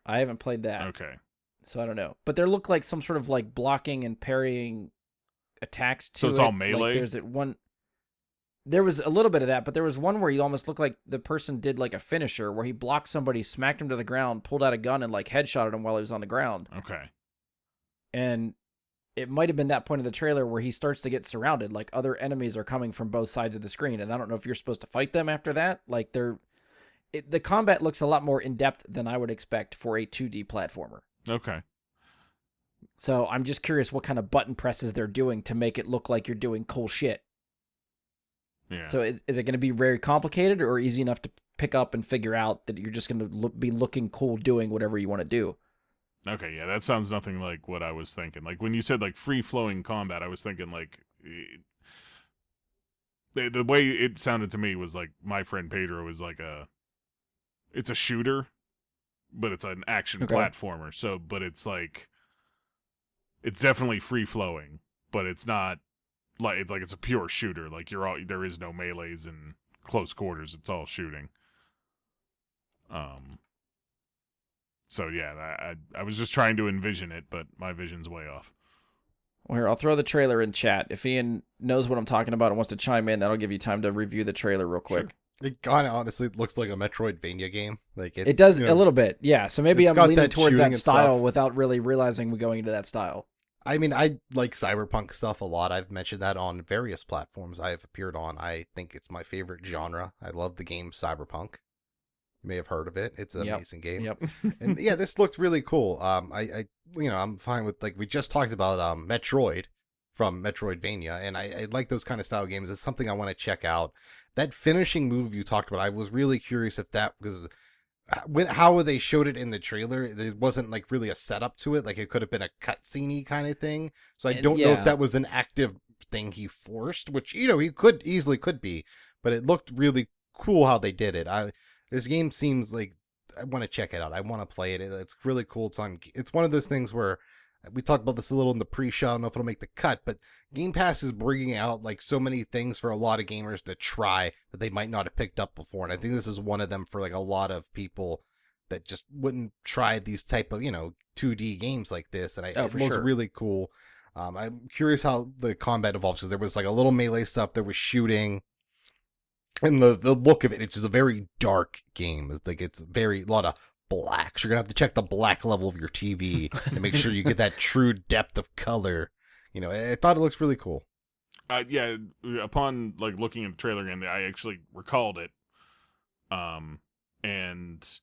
I haven't played that. Okay. So I don't know. But there looked like some sort of like blocking and parrying attacks to it. So it's all Like, melee? there was a little bit of that, but there was one where you almost looked like the person did like a finisher where he blocked somebody, smacked him to the ground, pulled out a gun and like headshotted him while he was on the ground. Okay. And it might have been that point of the trailer where he starts to get surrounded, like other enemies are coming from both sides of the screen, and I don't know if you're supposed to fight them after that. Like the combat looks a lot more in-depth than I would expect for a 2D platformer. Okay. So I'm just curious what kind of button presses they're doing to make it look like you're doing cool shit. Yeah. So is it going to be very complicated or easy enough to pick up and figure out that you're just going to be looking cool doing whatever you want to do? Okay, yeah, that sounds nothing like what I was thinking. Like, when you said, like, free-flowing combat, I was thinking, like, the way it sounded to me was, like, My Friend Pedro is, like, it's a shooter, but it's an action Okay. platformer. So, but it's, like, it's definitely free-flowing, but it's not, like, it's a pure shooter. Like, there is no melees and close quarters. It's all shooting. So yeah, I was just trying to envision it, but my vision's way off. Well, here, I'll throw the trailer in chat. If Ian knows what I'm talking about and wants to chime in, that'll give you time to review the trailer real quick. It kind of honestly looks like a Metroidvania game. Like It does you know, a little bit, yeah. So maybe it's I'm got leaning that towards shooting that and style stuff. without really realizing we're going into that style. I mean, I like cyberpunk stuff a lot. I've mentioned that on various platforms I have appeared on. I think it's my favorite genre. I love the game Cyberpunk. You may have heard of it. It's an Yep. amazing game. Yep. And yeah, this looked really cool. I'm fine with, like, we just talked about Metroid from Metroidvania, and I like those kind of style games. It's something I want to check out. That finishing move you talked about, I was really curious if that was how they showed it in the trailer, it wasn't like really a setup to it. Like it could have been a cutscene kind of thing. So I don't know if that was an active thing he forced, which he could easily could be, but it looked really cool how they did it. This game seems like I want to check it out. I want to play it. It's really cool. It's one of those things where we talked about this a little in the pre-show. I don't know if it'll make the cut, but Game Pass is bringing out like so many things for a lot of gamers to try that they might not have picked up before. And I think this is one of them for like a lot of people that just wouldn't try these type of, 2D games like this. And it looks really cool. I'm curious how the combat evolves, because there was like a little melee stuff, there was shooting, and the look of it, it's just a very dark game. It's like a lot of blacks. You're gonna have to check the black level of your TV and make sure you get that true depth of color. I thought it looks really cool. Yeah, upon like looking at the trailer again, I actually recalled it, and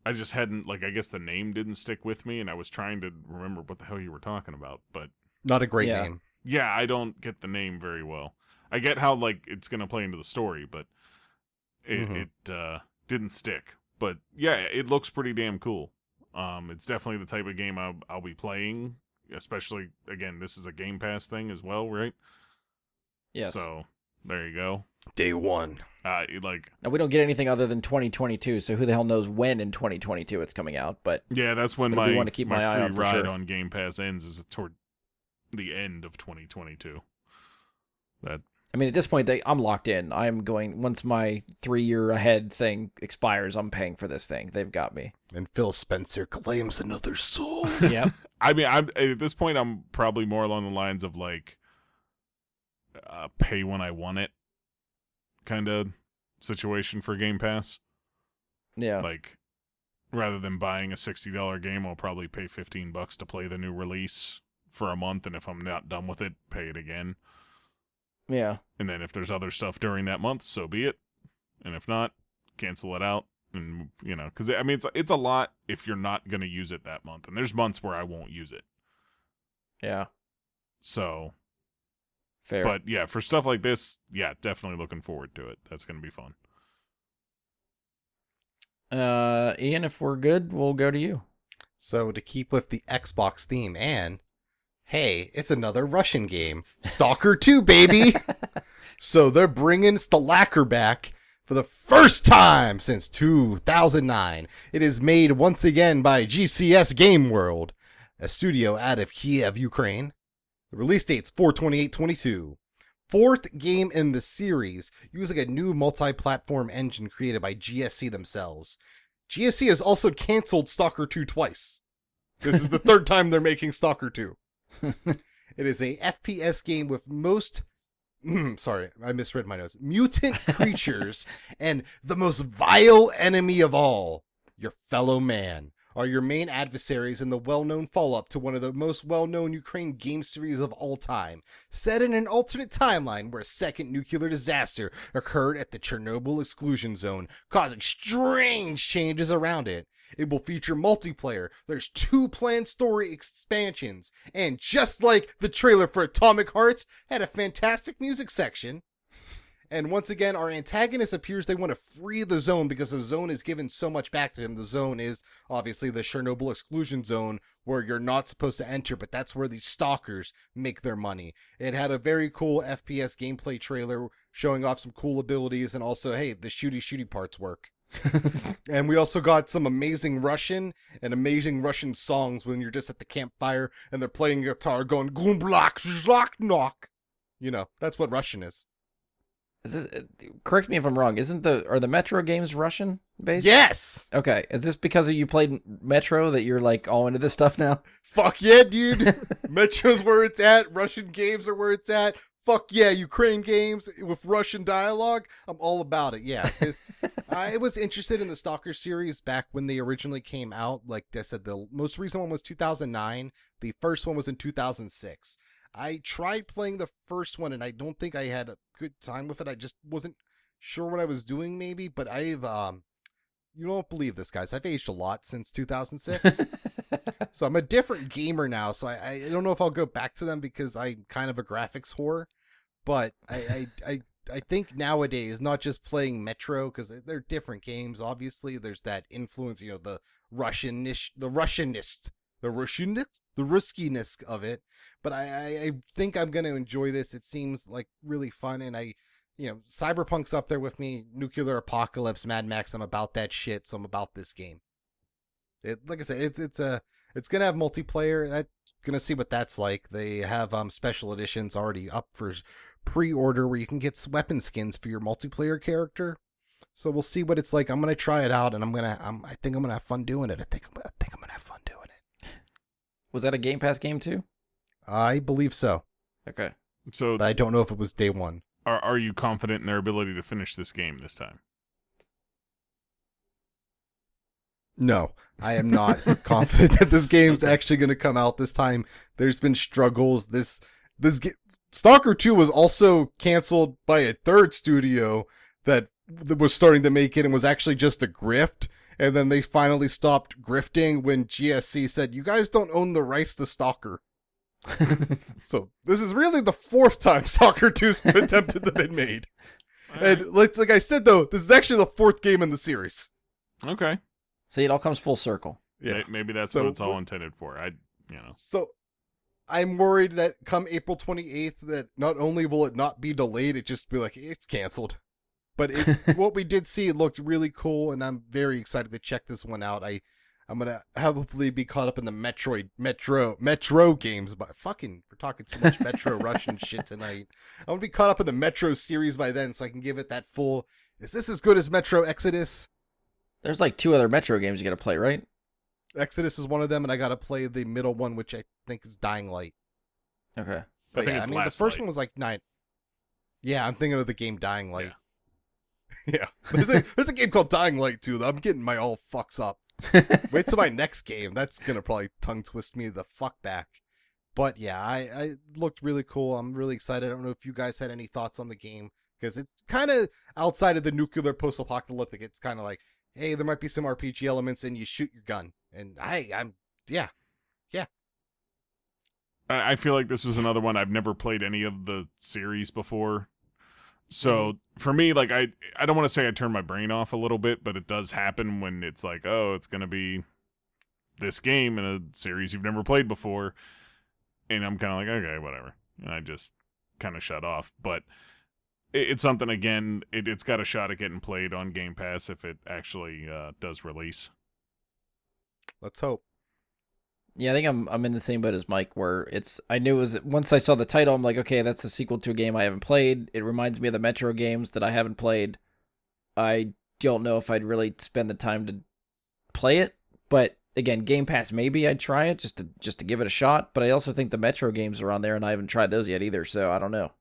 I just hadn't, like, I guess the name didn't stick with me, and I was trying to remember what the hell you were talking about, but not a great name. Yeah, I don't get the name very well. I get how like it's gonna play into the story, but it didn't stick. But yeah, it looks pretty damn cool. It's definitely the type of game I'll be playing, especially, again, this is a Game Pass thing as well, right? Yes. So there you go. Day one. Now, we don't get anything other than 2022, so who the hell knows when in 2022 it's coming out? But yeah, that's when my want to keep my eye free on for ride sure. on Game Pass ends, is toward the end of 2022. I mean, at this point, I'm locked in. I'm going, once my 3-year ahead thing expires, I'm paying for this thing. They've got me. And Phil Spencer claims another soul. Yep. I mean, at this point, I'm probably more along the lines of like, pay when I want it kind of situation for Game Pass. Yeah. Like, rather than buying a $60 game, I'll probably pay $15 to play the new release for a month, and if I'm not done with it, pay it again. Yeah. And then if there's other stuff during that month, so be it. And if not, cancel it out. And, because, I mean, it's a lot if you're not going to use it that month. And there's months where I won't use it. Yeah. So. Fair. But, yeah, for stuff like this, yeah, definitely looking forward to it. That's going to be fun. Ian, if we're good, we'll go to you. So, to keep with the Xbox theme, and hey, it's another Russian game. Stalker 2, baby! So they're bringing Stalker back for the first time since 2009. It is made once again by GCS Game World, a studio out of Kiev, Ukraine. The release date's 4/28/22. Fourth game in the series, using a new multi-platform engine created by GSC themselves. GSC has also canceled Stalker 2 twice. This is the third time they're making Stalker 2. It is a FPS game with sorry, I misread my notes. Mutant creatures and the most vile enemy of all, your fellow man, are your main adversaries in the well-known follow-up to one of the most well-known Ukraine game series of all time, set in an alternate timeline where a second nuclear disaster occurred at the Chernobyl exclusion zone, causing strange changes around it. It will feature multiplayer. There's 2 planned story expansions. And just like the trailer for Atomic Hearts, had a fantastic music section. And once again, our antagonist appears they want to free the zone because the zone is given so much back to him. The zone is obviously the Chernobyl exclusion zone where you're not supposed to enter, but that's where these stalkers make their money. It had a very cool FPS gameplay trailer showing off some cool abilities, and also, hey, the shooty parts work. And we also got some amazing Russian songs when you're just at the campfire and they're playing guitar going glumblak zlak knock. That's what Russian is. Is this, correct me if I'm wrong, are the Metro games Russian based? Yes. Okay. Is this because you played Metro that you're like all into this stuff now? Fuck yeah, dude. Metro's where it's at. Russian games are where it's at. Fuck yeah, Ukraine games with Russian dialogue. I'm all about it. Yeah. I was interested in the Stalker series back when they originally came out. Like I said, the most recent one was 2009. The first one was in 2006. I tried playing the first one, and I don't think I had a good time with it. I just wasn't sure what I was doing, maybe. But I've, you won't believe this, guys. I've aged a lot since 2006. So I'm a different gamer now. So I don't know if I'll go back to them because I'm kind of a graphics whore. But I I think nowadays, not just playing Metro, because they're different games. Obviously, there's that influence, the Ruskiness of it. But I think I'm going to enjoy this. It seems like really fun, and Cyberpunk's up there with me. Nuclear Apocalypse, Mad Max. I'm about that shit, so I'm about this game. Like I said, it's gonna have multiplayer. I'm gonna see what that's like. They have special editions already up for pre-order where you can get weapon skins for your multiplayer character. So we'll see what it's like. I'm gonna try it out, and I think I'm gonna have fun doing it. I think I'm gonna have fun doing it. Was that a Game Pass game too? I believe so. Okay. So but I don't know if it was day one. Are you confident in their ability to finish this game this time? No, I am not confident that this game's actually going to come out this time. There's been struggles. Stalker 2 was also canceled by a third studio that was starting to make it and was actually just a grift. And then they finally stopped grifting when GSC said, "You guys don't own the rights to Stalker." So this is really the fourth time Stalker 2's attempted to be made. And like I said, though, this is actually the fourth game in the series. Okay. See, it all comes full circle. Yeah. Maybe that's what it's all intended for. So I'm worried that come April 28th, that not only will it not be delayed, it just be like, it's canceled. But what we did see, it looked really cool, and I'm very excited to check this one out. I'm going to hopefully be caught up in the Metro games. But we're talking too much Metro Russian shit tonight. I'm going to be caught up in the Metro series by then, so I can give it that full, is this as good as Metro Exodus? There's like 2 other Metro games you got to play, right? Exodus is one of them, and I got to play the middle one, which I think is Dying Light. Okay. But the first one was like 9. Yeah, I'm thinking of the game Dying Light. Yeah. There's a game called Dying Light, too. I'm getting my all fucks up. Wait till my next game. That's going to probably tongue twist me the fuck back. But yeah, I looked really cool. I'm really excited. I don't know if you guys had any thoughts on the game, because it's kind of outside of the nuclear post-apocalyptic. It's kind of like, hey, there might be some RPG elements and you shoot your gun. And yeah. I feel like this was another one. I've never played any of the series before. So for me, like, I don't want to say I turn my brain off a little bit, but it does happen when it's like, oh, it's going to be this game in a series you've never played before. And I'm kind of like, okay, whatever. And I just kind of shut off. But it's something, again, it's got a shot at getting played on Game Pass if it actually does release. Let's hope. Yeah, I think I'm in the same boat as Mike, where I knew it was, once I saw the title, I'm like, okay, that's the sequel to a game I haven't played. It reminds me of the Metro games that I haven't played. I don't know if I'd really spend the time to play it, but again, Game Pass, maybe I'd try it just to give it a shot. But I also think the Metro games are on there, and I haven't tried those yet either, so I don't know.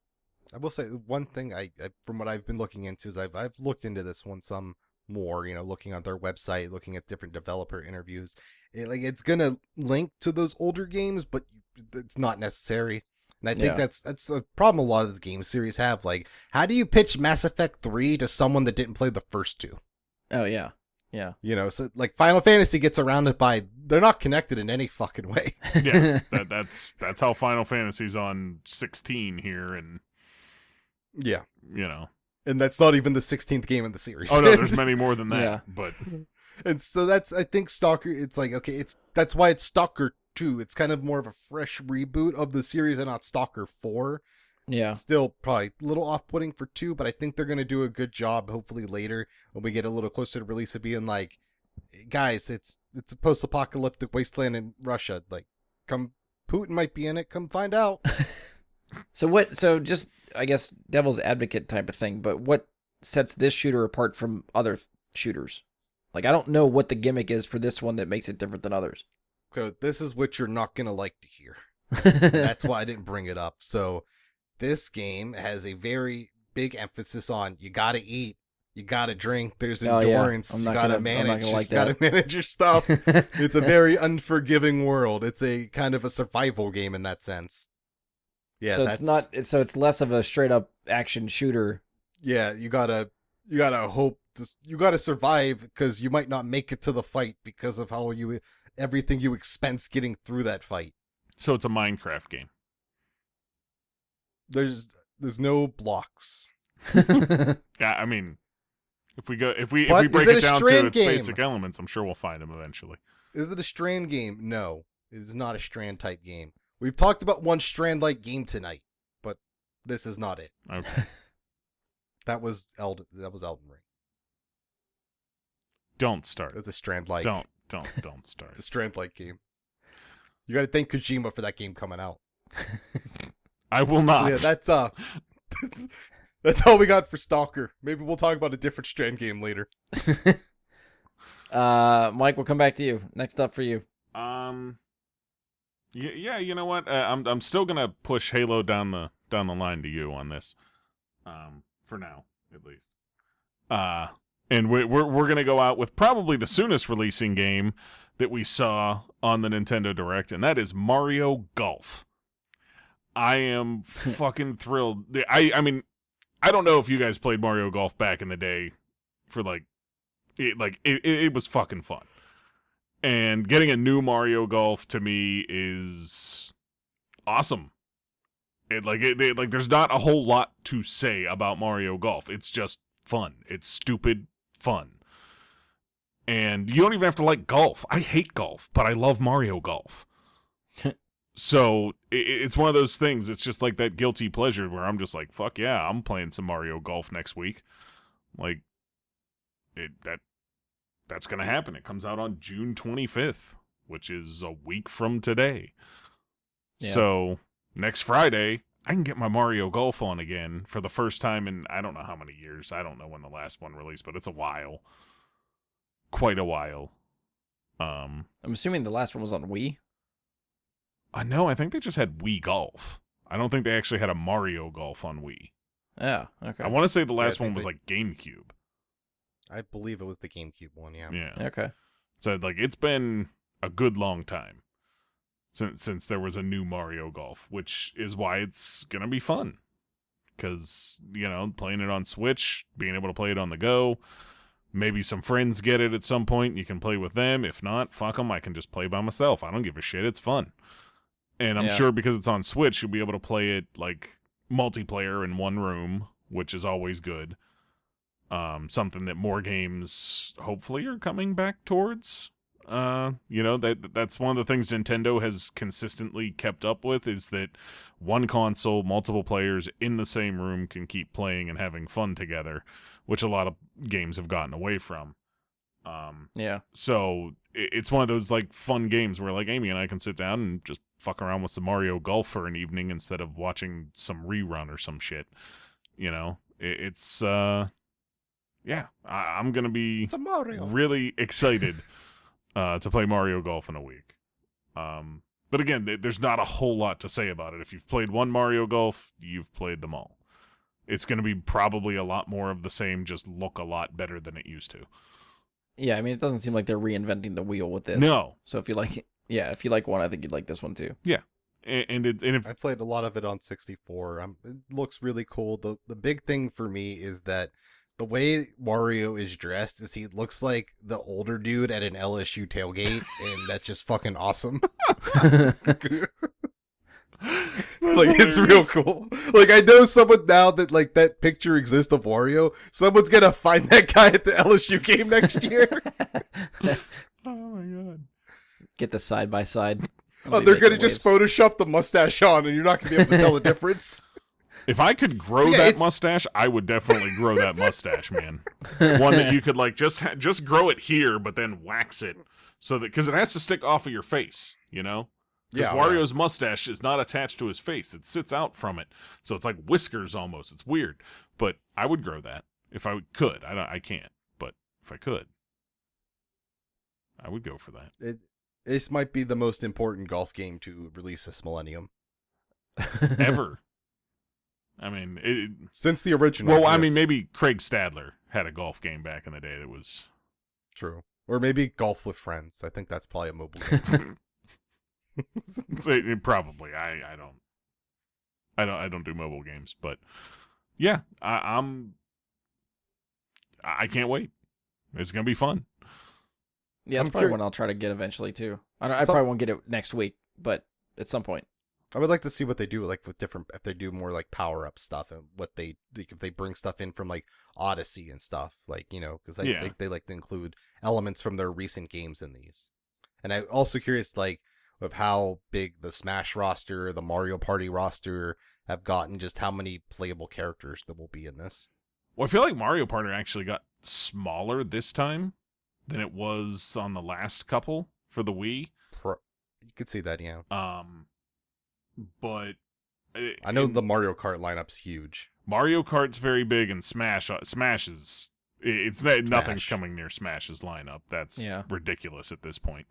I will say one thing I from what I've been looking into is I've looked into this one some more, looking on their website, looking at different developer interviews. It's gonna link to those older games, but it's not necessary. And I think that's a problem a lot of the game series have. Like, how do you pitch Mass Effect 3 to someone that didn't play the first 2? Oh yeah. Yeah. So like Final Fantasy gets around it by they're not connected in any fucking way. Yeah, that's how Final Fantasy's on 16 here, and yeah, and that's not even the 16th game in the series. Oh no, there's many more than that. Yeah. But and so I think Stalker. It's like, okay, that's why it's Stalker 2. It's kind of more of a fresh reboot of the series and not Stalker 4. Yeah. It's still probably a little off-putting for 2, but I think they're going to do a good job, hopefully later, when we get a little closer to release, of being like, guys, it's a post-apocalyptic wasteland in Russia. Like, Putin might be in it. Come find out. So just, I guess, devil's advocate type of thing, but what sets this shooter apart from other shooters? Like, I don't know what the gimmick is for this one that makes it different than others. So this is what you're not going to like to hear. That's why I didn't bring it up. So this game has a very big emphasis on you got to eat, you got to drink, there's endurance, you got to manage, you got to manage your stuff. It's a very unforgiving world. It's a kind of a survival game in that sense. Yeah, so it's less of a straight up action shooter. Yeah, you got to hope you got to survive, because you might not make it to the fight because of how everything you expense getting through that fight. So it's a Minecraft game. There's no blocks. Yeah, I mean, if we break But is it it a down to Strand its game? basic elements, I'm sure we'll find them eventually. Is it a Strand game? No, it is not a Strand type game. We've talked about one Strand like game tonight, but this is not it. Okay. That was Elden Ring. Don't start. It's a Strand like. Don't start. It's a Strand like game. You got to thank Kojima for that game coming out. I will not. Yeah, that's that's all we got for Stalker. Maybe we'll talk about a different Strand game later. Mike, we'll come back to you. Next up for you. Yeah, you know what? I'm still gonna push Halo down the line to you on this. For now, at least. And we're gonna go out with probably the soonest releasing game that we saw on the Nintendo Direct, and that is Mario Golf. I am fucking thrilled. I mean, I don't know if you guys played Mario Golf back in the day for it was fucking fun. And getting a new Mario Golf to me is awesome. There's not a whole lot to say about Mario Golf. It's just fun. It's stupid fun. And you don't even have to like golf. I hate golf, but I love Mario Golf. So it's one of those things. It's just like that guilty pleasure where I'm just like, fuck yeah, I'm playing some Mario Golf next week. Like, that's going to happen. It comes out on June 25th, which is a week from today. Yeah. So next Friday, I can get my Mario Golf on again for the first time in I don't know how many years. I don't know when the last one released, but it's a while. Quite a while. I'm assuming the last one was on Wii. No, I think they just had Wii Golf. I don't think they actually had a Mario Golf on Wii. Yeah, okay. I want to say the last I think one was like GameCube. I believe it was the GameCube one, yeah. Yeah. Okay. So it's been a good long time since there was a new Mario Golf, which is why it's going to be fun. Because, playing it on Switch, being able to play it on the go, maybe some friends get it at some point, you can play with them. If not, fuck them, I can just play by myself. I don't give a shit, it's fun. And I'm sure because it's on Switch, you'll be able to play it like multiplayer in one room, which is always good. Something that more games hopefully are coming back towards. That's one of the things Nintendo has consistently kept up with is that one console, multiple players in the same room can keep playing and having fun together, which a lot of games have gotten away from. Yeah. So it's one of those like fun games where like Amy and I can sit down and just fuck around with some Mario Golf for an evening instead of watching some rerun or some shit. It's I'm gonna be It's a Mario. really excited to play Mario Golf in a week. But again, there's not a whole lot to say about it. If you've played one Mario Golf, you've played them all. It's going to be probably a lot more of the same, just look a lot better than it used to. Yeah, I mean, it doesn't seem like they're reinventing the wheel with this. No. So if you like one, I think you'd like this one too. Yeah. And if I played a lot of it on 64. It looks really cool. The big thing for me is that the way Mario is dressed is he looks like the older dude at an LSU tailgate, and that's just fucking awesome. It's real cool. Like, I know someone now that like that picture exists of Wario. Someone's gonna find that guy at the LSU game next year. oh my god. Get the side by side. Oh, they're gonna just Photoshop the mustache on, and you're not gonna be able to tell the difference. If I could grow that mustache, I would definitely grow that mustache, man. One that you could like just grow it here, but then wax it so that because it has to stick off of your face, Because Wario's mustache is not attached to his face; it sits out from it, so it's like whiskers almost. It's weird, but I would grow that if I could. I can't, but if I could, I would go for that. This might be the most important golf game to release this millennium ever. I mean, since the original. Well, I mean, maybe Craig Stadler had a golf game back in the day that was true, or maybe Golf with Friends. I think that's probably a mobile game. Probably. I don't do mobile games, but yeah, I can't wait. It's gonna be fun. Yeah, it's probably one I'll try to get eventually too. I probably won't get it next week, but at some point. I would like to see what they do, like with different, if they do more like power up stuff, and what they if they bring stuff in from like Odyssey and stuff, like, you know, because I think they like to include elements from their recent games in these. And I'm also curious, like, of how big the Smash roster, the Mario Party roster have gotten, just how many playable characters that will be in this. Well, I feel like Mario Party actually got smaller this time than it was on the last couple for the Wii. You could see that, yeah. But I know the Mario Kart lineup's huge. Mario Kart's very big, and Smash is nothing's coming near Smash's lineup. That's ridiculous at this point.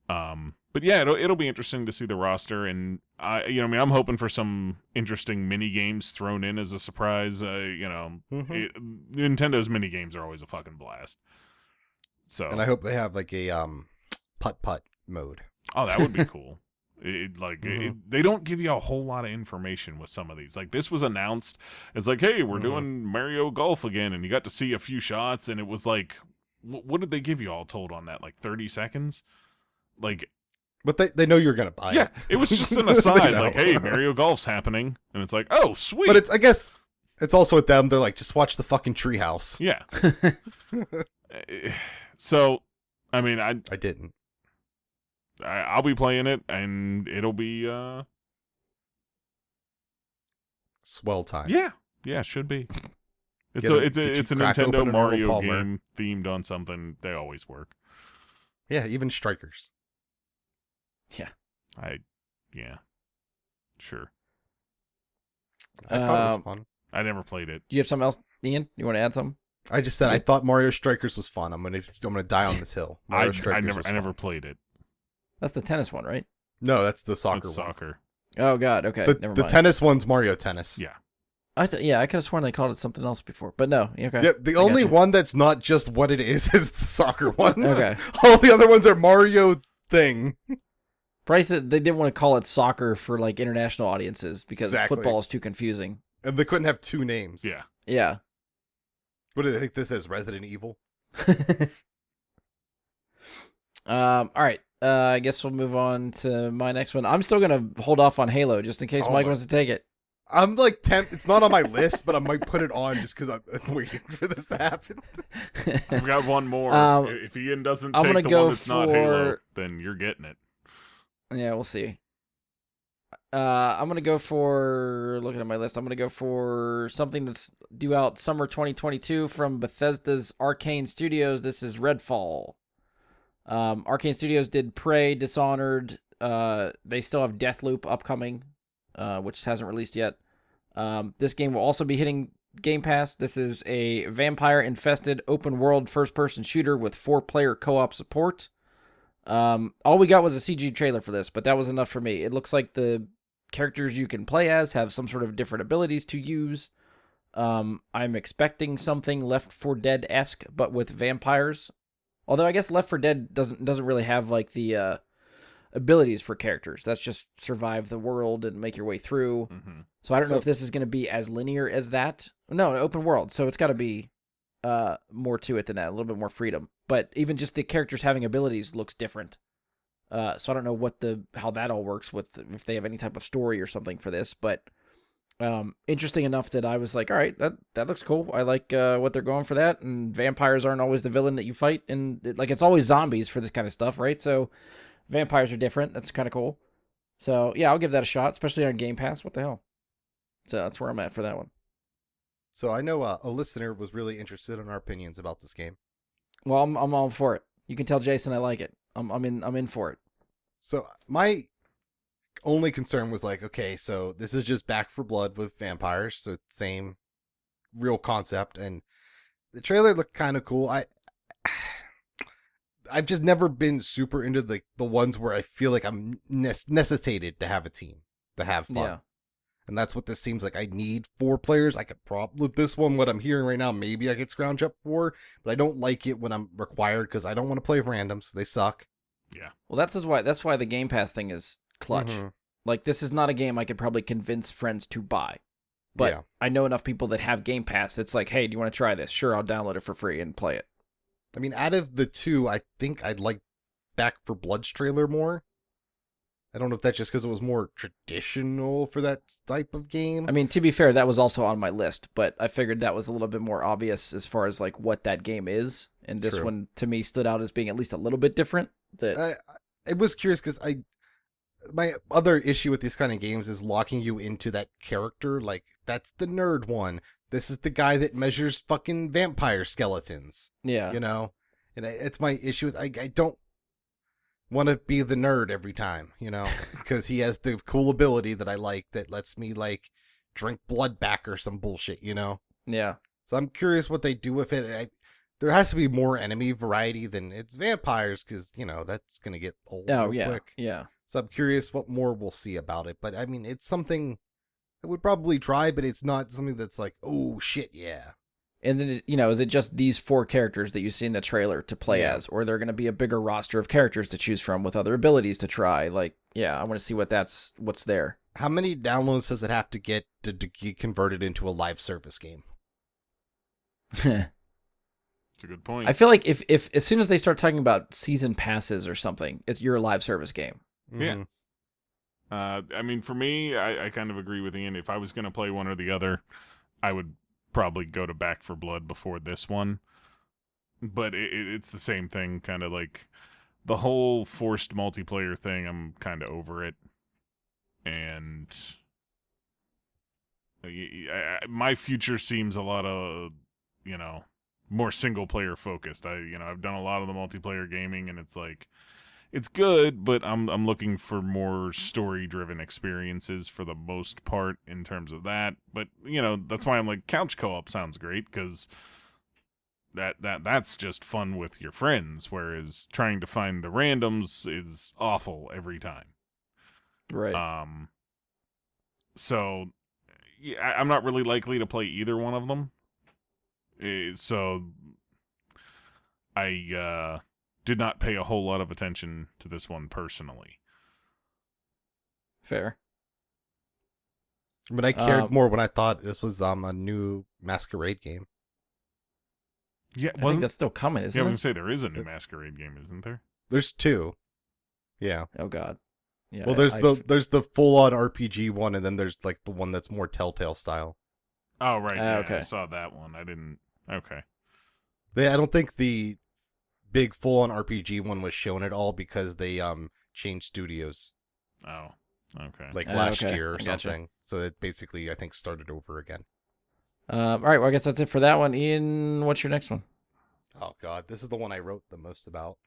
But yeah, it'll be interesting to see the roster, and I'm hoping for some interesting mini games thrown in as a surprise. Nintendo's mini games are always a fucking blast. So, and I hope they have like a putt mode. Oh, that would be cool. They don't give you a whole lot of information with some of these. Like, this was announced as like, hey, we're doing Mario Golf again, and you got to see a few shots, and it was like, what did they give you all told on that? Like 30 seconds? Like, but they know you're gonna buy it. Yeah, it was just an aside, like, hey, Mario Golf's happening, and it's like, oh, sweet. But I guess it's also with them. They're like, just watch the fucking treehouse. Yeah. So, I mean, I didn't. I'll be playing it, and it'll be swell time. Yeah, it should be. It's a Nintendo Mario game themed on something. They always work. Yeah, even Strikers. Yeah. Sure. I thought it was fun. I never played it. Do you have something else, Ian? You want to add something? I just said I thought Mario Strikers was fun. I'm gonna die on this hill. I never played it. That's the tennis one, right? No, that's the soccer one. Soccer. Oh God. Okay. Never mind. The tennis one's Mario Tennis. Yeah. I could have sworn they called it something else before, but no. Okay. Yeah, the only one that's not just what it is the soccer one. Okay. All the other ones are Mario thing. Bryce said they didn't want to call it soccer for like international audiences because football is too confusing. And they couldn't have two names. Yeah. Yeah. What do they think this is? Resident Evil? All right. I guess we'll move on to my next one. I'm still going to hold off on Halo just in case Mike wants to take it. I'm like it's not on my list, but I might put it on just because I'm waiting for this to happen. I've got one more. If Ian doesn't take the one that's not Halo, then you're getting it. Yeah, we'll see. I'm going to go for, looking at my list, I'm going to go for something that's due out summer 2022 from Bethesda's Arcane Studios. This is Redfall. Arcane Studios did Prey, Dishonored. They still have Deathloop upcoming, which hasn't released yet. This game will also be hitting Game Pass. This is a vampire-infested open-world first-person shooter with 4-player co-op support. All we got was a CG trailer for this, but that was enough for me. It looks like the characters you can play as have some sort of different abilities to use. I'm expecting something Left 4 Dead-esque, but with vampires. Although I guess Left 4 Dead doesn't really have like the abilities for characters. That's just survive the world and make your way through. Mm-hmm. So I don't know if this is going to be as linear as that. No, open world. So it's got to be more to it than that, a little bit more freedom. But even just the characters having abilities looks different. So I don't know how that all works with if they have any type of story or something for this. But interesting enough that I was like, all right, that looks cool. I like what they're going for that. And vampires aren't always the villain that you fight, and it's always zombies for this kind of stuff, right? So vampires are different. That's kind of cool. So yeah, I'll give that a shot, especially on Game Pass. What the hell? So that's where I'm at for that one. So I know a listener was really interested in our opinions about this game. Well, I'm all for it. You can tell Jason I like it. I'm in for it. So my only concern was like, okay, so this is just Back 4 Blood with vampires, so same real concept, and the trailer looked kind of cool. I've just never been super into the ones where I feel like I'm necessitated to have a team to have fun. Yeah. And that's what this seems like. I need 4 players. I could probably, this one, what I'm hearing right now, maybe I could scrounge up 4, but I don't like it when I'm required because I don't want to play with randoms. They suck. Yeah. Well, that's why the Game Pass thing is clutch. Mm-hmm. Like, this is not a game I could probably convince friends to buy. But yeah. I know enough people that have Game Pass that's like, hey, do you want to try this? Sure, I'll download it for free and play it. I mean, out of the two, I think I'd like Back 4 Blood's trailer more. I don't know if that's just because it was more traditional for that type of game. I mean, to be fair, that was also on my list, but I figured that was a little bit more obvious as far as like what that game is, and this True. one to me stood out as being at least a little bit different. That I was curious because my other issue with these kind of games is locking you into that character. Like, that's the nerd one. This is the guy that measures fucking vampire skeletons. yeah, You know? And it's my issue. I don't want to be the nerd every time, you know? Because he has the cool ability that I like that lets me, like, drink blood back or some bullshit, you know? yeah. So I'm curious what they do with it. There has to be more enemy variety than it's vampires because, you know, that's going to get old Oh real yeah, quick. yeah. So I'm curious what more we'll see about it. But I mean, it's something I would probably try, but it's not something that's like, oh shit, yeah. And then, is it just these 4 characters that you see in the trailer to play Yeah. as? Or are there going to be a bigger roster of characters to choose from with other abilities to try? Like, yeah, I want to see what's there. How many downloads does it have to get get converted into a live service game? It's a good point. I feel like if as soon as they start talking about season passes or something, you're a live service game. Yeah. Mhm. I mean, for me, I kind of agree with Ian. If I was going to play one or the other, I would probably go to Back for Blood before this one. But it's the same thing, kind of like the whole forced multiplayer thing. I'm kind of over it. And my future seems a lot of, more single player focused. I've done a lot of the multiplayer gaming, and it's like, it's good, but I'm looking for more story driven experiences for the most part in terms of that. But that's why I'm like, couch co-op sounds great because that's just fun with your friends, whereas trying to find the randoms is awful every time. Right. So yeah, I'm not really likely to play either one of them. So I did not pay a whole lot of attention to this one personally. Fair. But I cared more when I thought this was a new Masquerade game. Yeah, I think that's still coming, I was isn't gonna it? say there is a new Masquerade game, isn't there? There's 2. Yeah. Oh god. Yeah. Well, there's the full on RPG one, and then there's like the one that's more Telltale style. Oh right, yeah, okay. I saw that one. I didn't. Okay. I don't think the big full on RPG one was shown at all because they changed studios Oh, okay. like last okay. year or I gotcha. something. So it basically I think started over again. all right. Well, I guess that's it for that one. Ian, what's your next one? Oh god, this is the one I wrote the most about.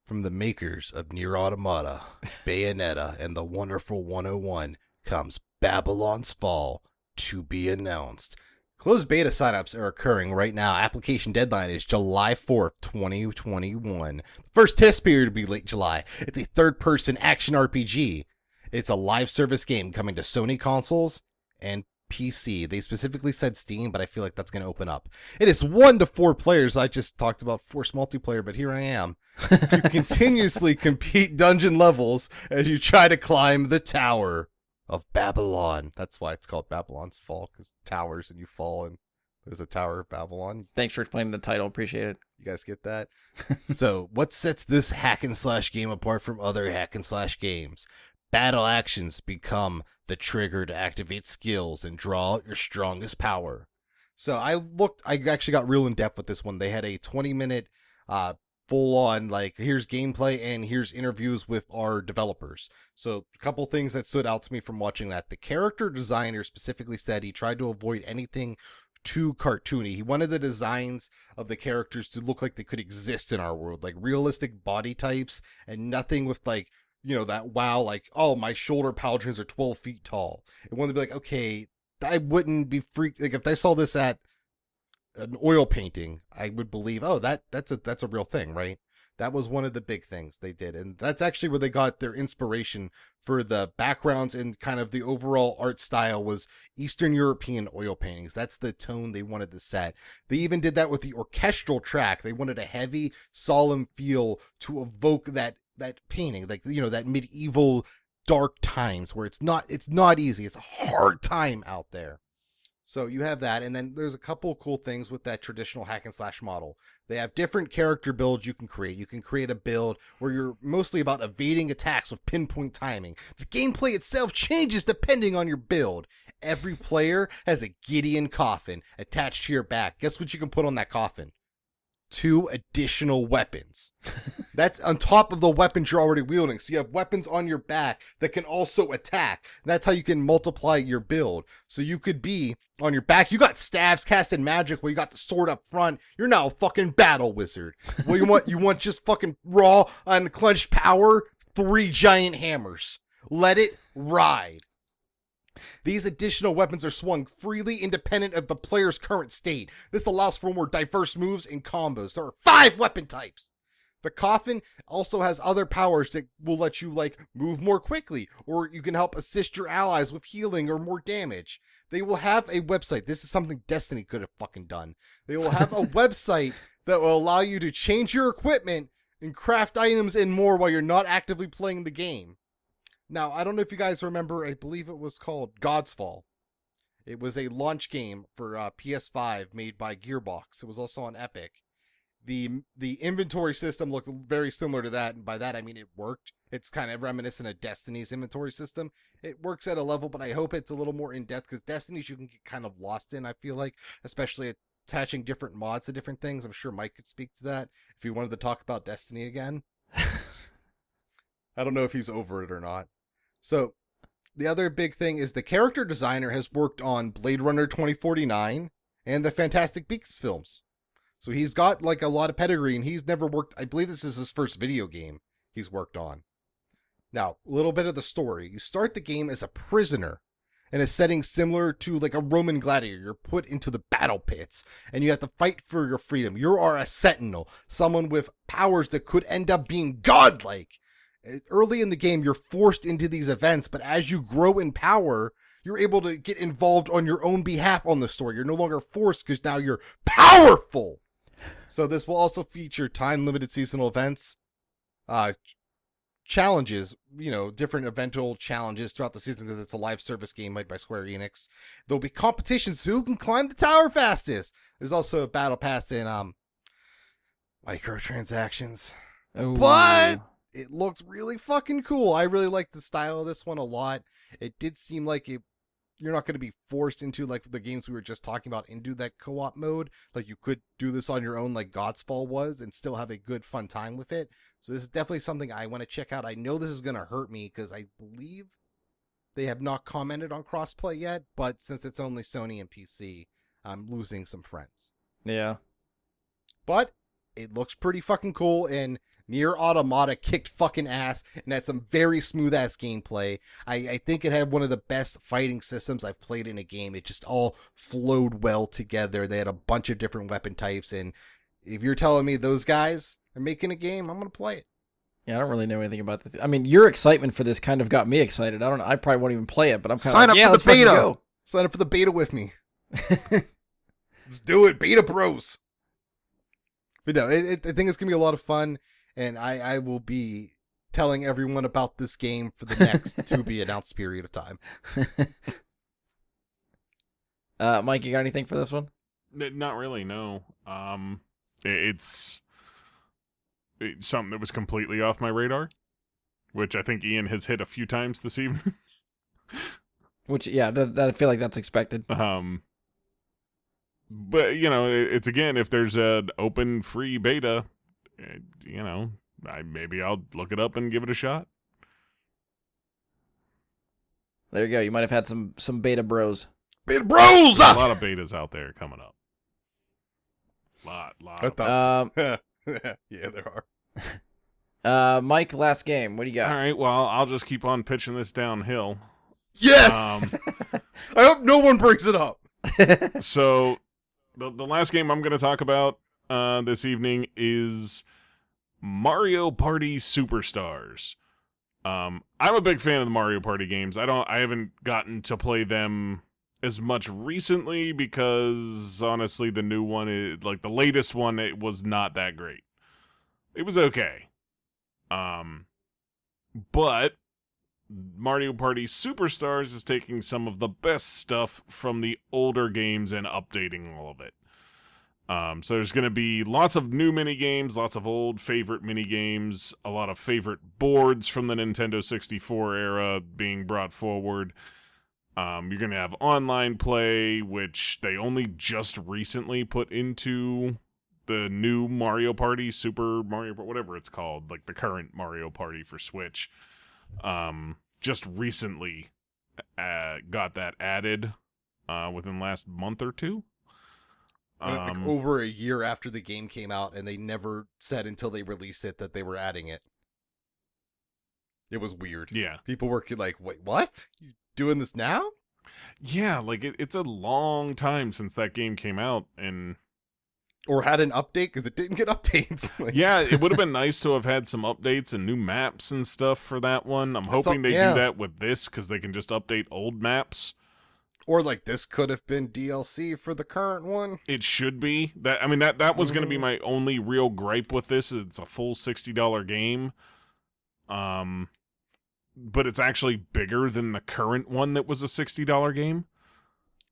From the makers of Nier Automata, Bayonetta, and the wonderful 101 comes Babylon's Fall to be announced. Closed beta signups are occurring right now. Application deadline is July 4th, 2021. The first test period will be late July. It's a third-person action RPG. It's a live service game coming to Sony consoles and PC. They specifically said Steam, but I feel like that's going to open up. It is 1 to 4 players. I just talked about forced multiplayer, but here I am. You continuously compete dungeon levels as you try to climb the Tower of Babylon. That's why it's called Babylon's Fall, because towers and you fall and there's a Tower of Babylon. Thanks for explaining the title. Appreciate it. You guys get that? So, what sets this hack and slash game apart from other hack and slash games? Battle actions become the trigger to activate skills and draw out your strongest power. So I actually got real in depth with this one. They had a 20-minute full on, like, here's gameplay and here's interviews with our developers. So a couple things that stood out to me from watching that. The character designer specifically said he tried to avoid anything too cartoony. He wanted the designs of the characters to look like they could exist in our world, like realistic body types and nothing with like, that wow, like, oh, my shoulder pauldrons are 12 feet tall. It wanted to be like, okay, I wouldn't be freaked. Like if I saw this at an oil painting, I would believe, oh, that's a real thing, right? That was one of the big things they did. And that's actually where they got their inspiration for the backgrounds and kind of the overall art style was Eastern European oil paintings. That's the tone they wanted to set. They even did that with the orchestral track. They wanted a heavy, solemn feel to evoke that painting, like, that medieval dark times where it's not easy. It's a hard time out there. So you have that, and then there's a couple of cool things with that traditional hack and slash model. They have different character builds you can create. You can create a build where you're mostly about evading attacks with pinpoint timing. The gameplay itself changes depending on your build. Every player has a Gideon coffin attached to your back. Guess what you can put on that coffin? 2 additional weapons. That's on top of the weapons you're already wielding. So you have weapons on your back that can also attack. And that's how you can multiply your build. So you could be on your back. You got staves casting magic where you got the sword up front. You're now a fucking battle wizard. Well, you want just fucking raw, unclenched power? 3 giant hammers. Let it ride. These additional weapons are swung freely independent of the player's current state. This allows for more diverse moves and combos. There are 5 weapon types. The coffin also has other powers that will let you, like, move more quickly, or you can help assist your allies with healing or more damage. They will have a website. This is something Destiny could have fucking done. They will have a website that will allow you to change your equipment and craft items and more while you're not actively playing the game. Now, I don't know if you guys remember, I believe it was called God's Fall. It was a launch game for PS5 made by Gearbox. It was also on Epic. The inventory system looked very similar to that, and by that I mean it worked. It's kind of reminiscent of Destiny's inventory system. It works at a level, but I hope it's a little more in-depth, because Destiny's you can get kind of lost in, I feel like, especially attaching different mods to different things. I'm sure Mike could speak to that if he wanted to talk about Destiny again. I don't know if he's over it or not. So, the other big thing is the character designer has worked on Blade Runner 2049 and the Fantastic Beasts films. So he's got like a lot of pedigree, and he's never worked, I believe this is his first video game he's worked on. Now, a little bit of the story. You start the game as a prisoner in a setting similar to like a Roman gladiator. You're put into the battle pits, and you have to fight for your freedom. You are a sentinel, someone with powers that could end up being godlike. Early in the game, you're forced into these events, but as you grow in power, you're able to get involved on your own behalf on the story. You're no longer forced because now you're powerful. So this will also feature time-limited seasonal events, challenges, different eventual challenges throughout the season because it's a live service game made by Square Enix. There'll be competitions who can climb the tower fastest. There's also a battle pass and microtransactions. Oh. But it looks really fucking cool. I really like the style of this one a lot. It did seem like you're not going to be forced into like the games we were just talking about into that co-op mode. Like you could do this on your own like God's Fall was and still have a good fun time with it. So this is definitely something I want to check out. I know this is going to hurt me because I believe they have not commented on crossplay yet, but since it's only Sony and PC, I'm losing some friends. Yeah. But it looks pretty fucking cool, and Nier Automata kicked fucking ass and had some very smooth ass gameplay. I think it had one of the best fighting systems I've played in a game. It just all flowed well together. They had a bunch of different weapon types, and if you're telling me those guys are making a game, I'm gonna play it. Yeah, I don't really know anything about this. I mean, your excitement for this kind of got me excited. I don't know. I probably won't even play it, but I'm kind of like, yeah, let's fucking go. Sign up for the beta with me. Let's do it, beta bros. But no, I think it's going to be a lot of fun, and I will be telling everyone about this game for the next to-be-announced period of time. Mike, you got anything for this one? Not really, no. It's something that was completely off my radar, which I think Ian has hit a few times this evening. Which, yeah, I feel like that's expected. But, it's again, if there's an open free beta, maybe I'll look it up and give it a shot. There you go. You might have had some beta bros. Beta bros! There's a lot of betas out there coming up. Lot. Yeah, there are. Mike, last game. What do you got? All right, well, I'll just keep on pitching this downhill. Yes! I hope no one brings it up. So, the last game I'm going to talk about this evening is Mario Party Superstars. I'm a big fan of the Mario Party games. I haven't gotten to play them as much recently because honestly the new one, the latest one, it was not that great. It was okay. But Mario Party Superstars is taking some of the best stuff from the older games and updating all of it. So there's going to be lots of new mini games, lots of old favorite mini games, a lot of favorite boards from the Nintendo 64 era being brought forward. You're going to have online play, which they only just recently put into the new Mario Party, Super Mario, whatever it's called, like the current Mario Party for Switch. Just recently got that added within the last month or two. Like over a year after the game came out, and they never said until they released it that they were adding it. It was weird. Yeah. People were like, wait, what? You doing this now? Yeah, like it's a long time since that game came out, and Or had an update, because it didn't get updates. Like, yeah, it would have been nice to have had some updates and new maps and stuff for that one. I'm hoping they do that with this, because they can just update old maps. Or like this could have been DLC for the current one. It should be. That was going to be my only real gripe with this. It's a full $60 game. But it's actually bigger than the current one that was a $60 game.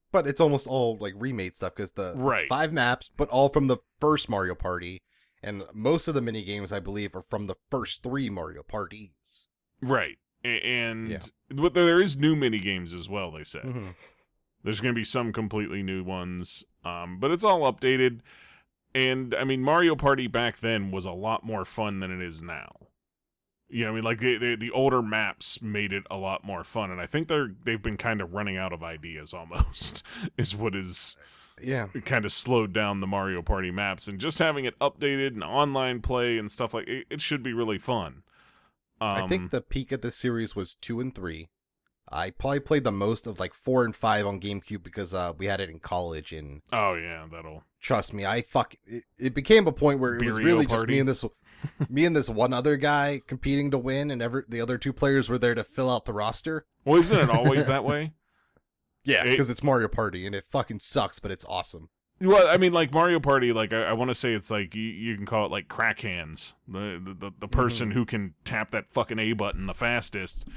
But it's almost all like remade stuff, because it's 5 maps, but all from the first Mario Party. And most of the mini games, I believe, are from the first 3 Mario Parties. Right. And but there is new mini games as well, they said. Mm-hmm. There's going to be some completely new ones, but it's all updated. And, I mean, Mario Party back then was a lot more fun than it is now. You know, I mean, like, the older maps made it a lot more fun, and I think they've been kind of running out of ideas, almost, is what is kind of slowed down the Mario Party maps. And just having it updated and online play and stuff like it should be really fun. I think the peak of the series was 2 and 3. I probably played the most of like 4 and 5 on GameCube, because we had it in college, and trust me, it became a point where it was really just me and this one other guy competing to win, and the other 2 players were there to fill out the roster. Well, isn't it always that way? Yeah, because it's Mario Party, and it fucking sucks, but it's awesome. Well, I mean, like Mario Party, like I want to say it's like you can call it like crack hands. The person who can tap that fucking A button the fastest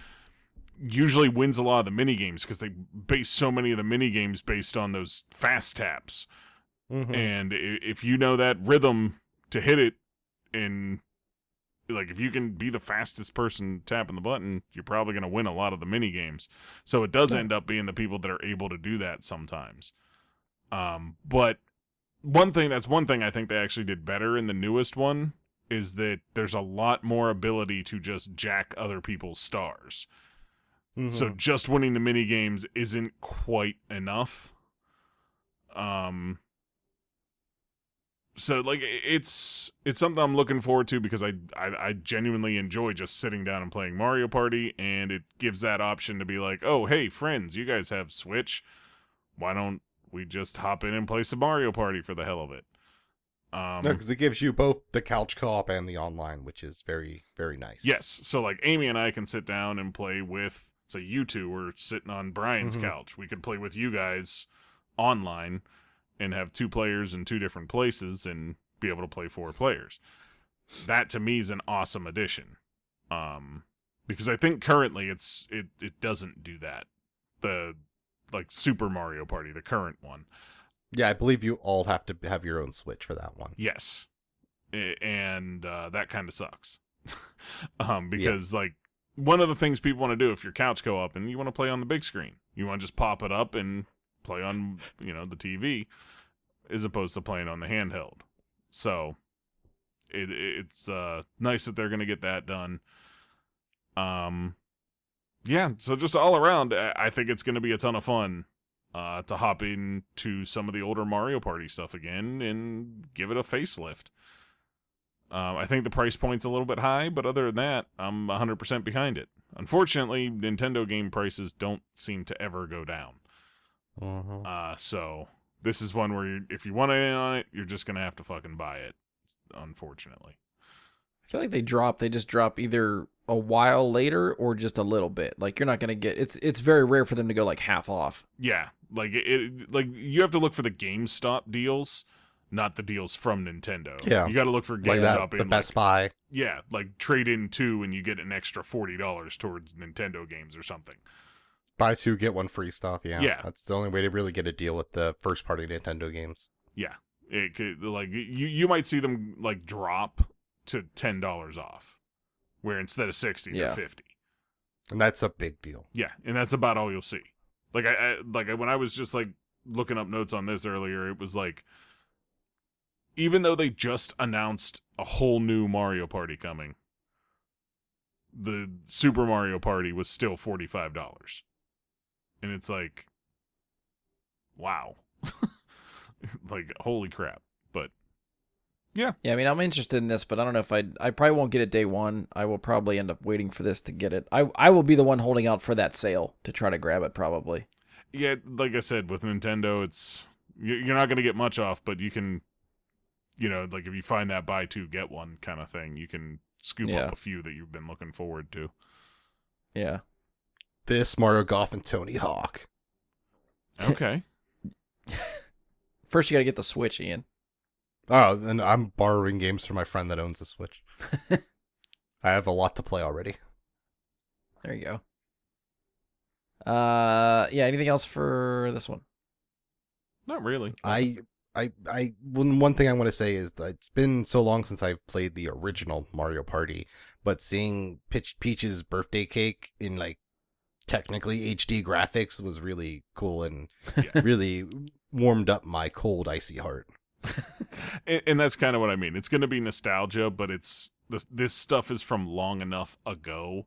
usually wins a lot of the mini games, because they base so many of the mini games based on those fast taps. Mm-hmm. And if you know that rhythm to hit it, and like if you can be the fastest person tapping the button, you're probably going to win a lot of the mini games. So it does end up being the people that are able to do that sometimes. But one thing I think they actually did better in the newest one is that there's a lot more ability to just jack other people's stars. Mm-hmm. So just winning the mini games isn't quite enough. So like it's something I'm looking forward to, because I genuinely enjoy just sitting down and playing Mario Party, and it gives that option to be like, oh hey friends, you guys have Switch, why don't we just hop in and play some Mario Party for the hell of it? No, because it gives you both the couch co-op and the online, which is very, very nice. Yes, so like Amy and I can sit down and play with, say you two were sitting on Brian's couch. We could play with you guys online and have 2 players in 2 different places and be able to play 4 players. That to me is an awesome addition. Because I think currently it doesn't do that. The like Super Mario Party, the current one. Yeah, I believe you all have to have your own Switch for that one. Yes. And that kind of sucks. Because like one of the things people want to do if you're couch co-op and you want to play on the big screen, you want to just pop it up and play on, the TV, as opposed to playing on the handheld. So it's nice that they're going to get that done. Yeah, so just all around, I think it's going to be a ton of fun to hop into some of the older Mario Party stuff again and give it a facelift. I think the price point's a little bit high, but other than that, I'm 100% behind it. Unfortunately, Nintendo game prices don't seem to ever go down. So this is one where if you want in on it, you're just going to have to fucking buy it, unfortunately. I feel like they just drop either a while later or just a little bit. Like you're not going to get, it's very rare for them to go like half off. Yeah. Like like you have to look for the GameStop deals. not the deals from Nintendo. Yeah. You got to look for Like GameStop that, the in Best Buy. yeah, like trade in 2 and you get an extra $40 towards Nintendo games or something. Buy 2, get 1 free stuff. Yeah. Yeah. That's the only way to really get a deal with the first party Nintendo games. Yeah. It could, like you might see them like drop to $10 off, where instead of 60 they're 50. And that's a big deal. Yeah, and that's about all you'll see. Like when I was just like looking up notes on this earlier, it was like, even though they just announced a whole new Mario Party coming, the Super Mario Party was still $45. And it's like, wow. Like, holy crap. But yeah. Yeah, I mean, I'm interested in this, but I don't know if I probably won't get it day one. I will probably end up waiting for this to get it. I will be the one holding out for that sale to try to grab it, probably. Yeah, like I said, with Nintendo, it's you're not going to get much off, but you can, like if you find that buy 2, get 1 kind of thing, you can scoop up a few that you've been looking forward to. Yeah. This, Mario Golf, and Tony Hawk. Okay. First, you got to get the Switch, Ian. Oh, and I'm borrowing games from my friend that owns a Switch. I have a lot to play already. There you go. Yeah, anything else for this one? Not really. One thing I want to say is that it's been so long since I've played the original Mario Party, but seeing Peach's birthday cake in like technically HD graphics was really cool and really warmed up my cold, icy heart. And that's kind of what I mean. It's going to be nostalgia, but it's this stuff is from long enough ago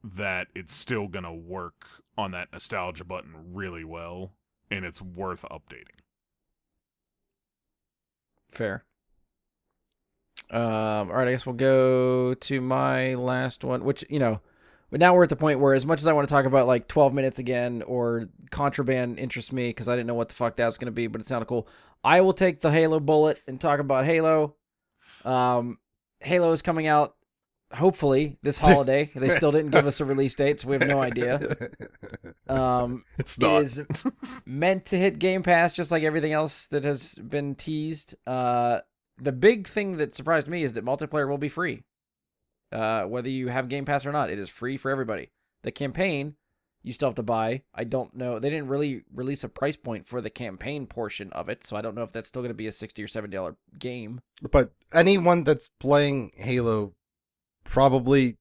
that it's still going to work on that nostalgia button really well, and it's worth updating. Fair. All right, I guess we'll go to my last one, which, but now we're at the point where as much as I want to talk about like 12 minutes again or Contraband interests me because I didn't know what the fuck that was going to be, but it sounded cool. I will take the Halo bullet and talk about Halo. Halo is coming out hopefully this holiday. They still didn't give us a release date, so we have no idea. It's not. It is meant to hit Game Pass just like everything else that has been teased. The big thing that surprised me is that multiplayer will be free. Whether you have Game Pass or not, it is free for everybody. The campaign, you still have to buy. I don't know. They didn't really release a price point for the campaign portion of it, so I don't know if that's still going to be a $60 or $70 game. But anyone that's playing Halo probably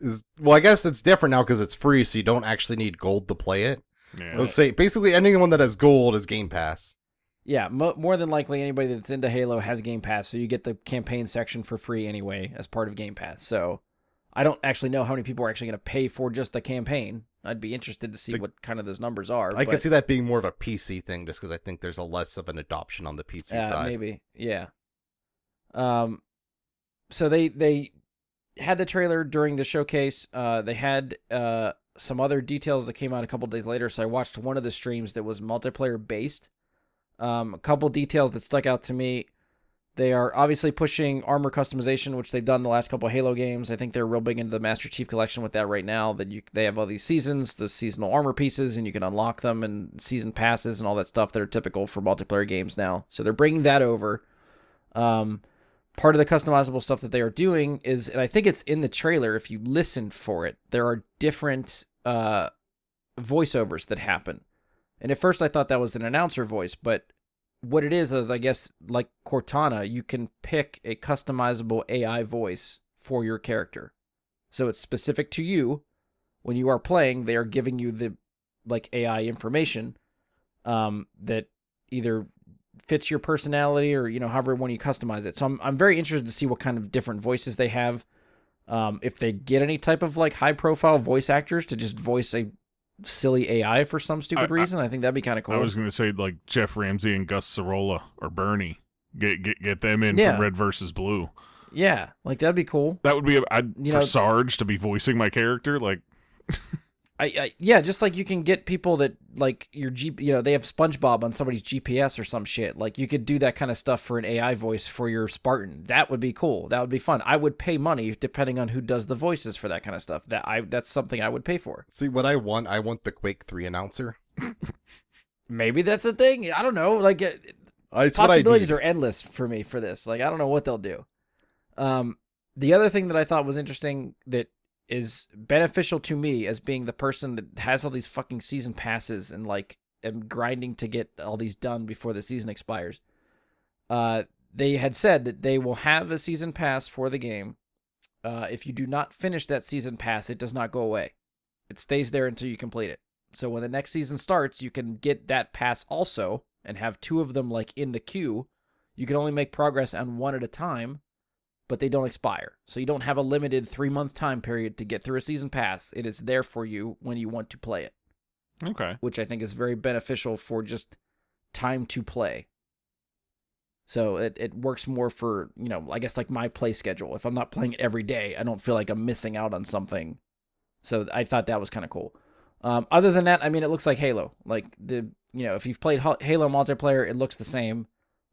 is... Well, I guess it's different now because it's free, so you don't actually need gold to play it. Yeah. Let's say, basically anyone that has gold is Game Pass. Yeah, more than likely anybody that's into Halo has Game Pass, so you get the campaign section for free anyway as part of Game Pass. So I don't actually know how many people are actually going to pay for just the campaign. I'd be interested to see what kind of those numbers are. I could see that being more of a PC thing just because I think there's a less of an adoption on the PC side. Maybe, yeah. So they had the trailer during the showcase. They had some other details that came out a couple days later, so I watched one of the streams that was multiplayer based. A couple details that stuck out to me. They are obviously pushing armor customization, which they've done the last couple of Halo games. I think they're real big into the Master Chief Collection with that right now. That they have all these seasons, the seasonal armor pieces, and you can unlock them, and season passes and all that stuff that are typical for multiplayer games now. So they're bringing that over. Part of the customizable stuff that they are doing is, and I think it's in the trailer, if you listen for it, there are different voiceovers that happen. And at first I thought that was an announcer voice, but what it is I guess, like Cortana, you can pick a customizable AI voice for your character. So it's specific to you. When you are playing, they are giving you the AI information that either fits your personality or, however one you customize it. So I'm very interested to see what kind of different voices they have. If they get any type of high profile voice actors to just voice a silly AI for some stupid reason, I think that'd be kind of cool. I was going to say Jeff Ramsey and Gus Sorolla or Bernie. Get them in from Red versus Blue. Yeah, that'd be cool. That would be for Sarge to be voicing my character. Yeah, just like you can get people that your they have SpongeBob on somebody's GPS or some shit. You could do that kind of stuff for an AI voice for your Spartan. That would be cool. That would be fun. I would pay money depending on who does the voices for that kind of stuff. That's something I would pay for. See what I want? I want the Quake 3 announcer. Maybe that's a thing. I don't know. It's what I possibilities need. are endless for me for this. Like, I don't know what they'll do. The other thing that I thought was interesting that is beneficial to me as being the person that has all these fucking season passes and like am grinding to get all these done before the season expires. They had said that they will have a season pass for the game. If you do not finish that season pass, it does not go away. It stays there until you complete it. So when the next season starts, you can get that pass also and have 2 of them like in the queue. You can only make progress on 1 at a time, but they don't expire. So you don't have a limited 3-month time period to get through a season pass. It is there for you when you want to play it. Okay. Which I think is very beneficial for just time to play. So it works more for, I guess like my play schedule. If I'm not playing it every day, I don't feel like I'm missing out on something. So I thought that was kind of cool. Other than that, I mean, it looks like Halo. Like if you've played Halo multiplayer, it looks the same.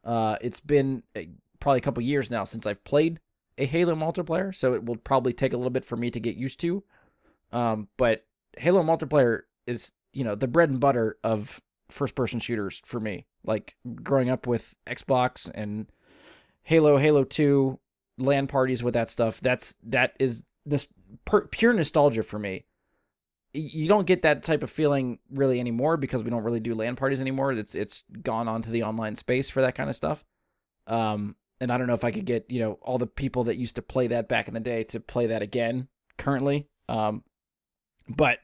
It's been probably a couple years now since I've played a Halo multiplayer, so it will probably take a little bit for me to get used to. But Halo multiplayer is, the bread and butter of first-person shooters for me. Like growing up with Xbox and Halo 2, LAN parties with that stuff. That is this pure nostalgia for me. You don't get that type of feeling really anymore because we don't really do LAN parties anymore. It's gone onto the online space for that kind of stuff. And I don't know if I could get, all the people that used to play that back in the day to play that again currently. But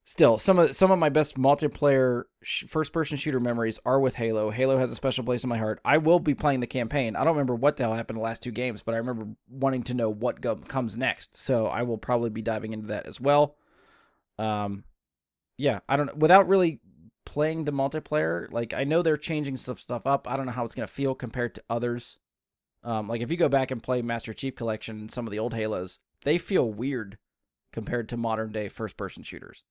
still, some of my best multiplayer first-person shooter memories are with Halo. Halo has a special place in my heart. I will be playing the campaign. I don't remember what the hell happened the last 2 games, but I remember wanting to know what comes next. So I will probably be diving into that as well. Yeah, I don't know. Without really playing the multiplayer, like I know they're changing stuff up. I don't know how it's gonna feel compared to others. Like if you go back and play Master Chief Collection and some of the old Halos, they feel weird compared to modern day first-person shooters.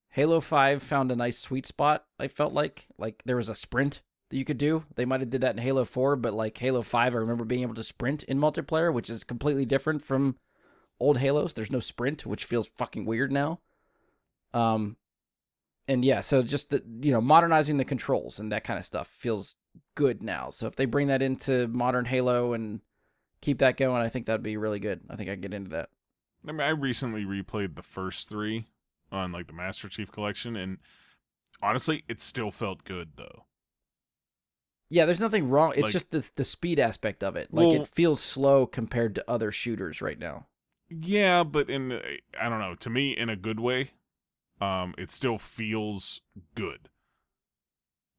Halo 5 found a nice sweet spot, I felt like there was a sprint that you could do. They might have did that in Halo 4, but like Halo 5, I remember being able to sprint in multiplayer, which is completely different from old Halos. There's no sprint, which feels fucking weird now. And yeah, so just modernizing the controls and that kind of stuff feels good now. So if they bring that into modern Halo and keep that going, I think that'd be really good. I think I can get into that. I mean, I recently replayed the first 3 on like the Master Chief Collection, and honestly, it still felt good though. Yeah, there's nothing wrong. It's Like, just the speed aspect of it. Like it feels slow compared to other shooters right now. Yeah, but I don't know, to me, in a good way. It still feels good.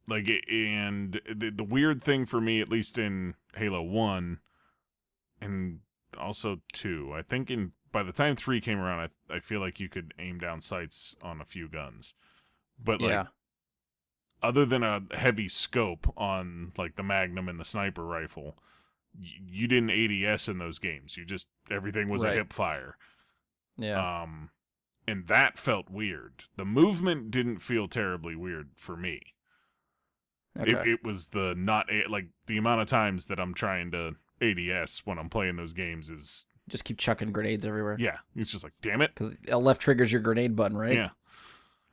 Like, and the weird thing for me, at least in Halo 1, and also 2, I think by the time 3 came around, I feel like you could aim down sights on a few guns. But, like, Yeah. other than a heavy scope on, like, the Magnum and the sniper rifle, you didn't ADS in those games. Everything was a hip fire. Yeah. And that felt weird. The movement didn't feel terribly weird for me. Okay. It was the amount of times that I'm trying to ADS when I'm playing those games is Just keep chucking grenades everywhere. yeah. It's just like, damn it. Because left triggers your grenade button, right? Yeah.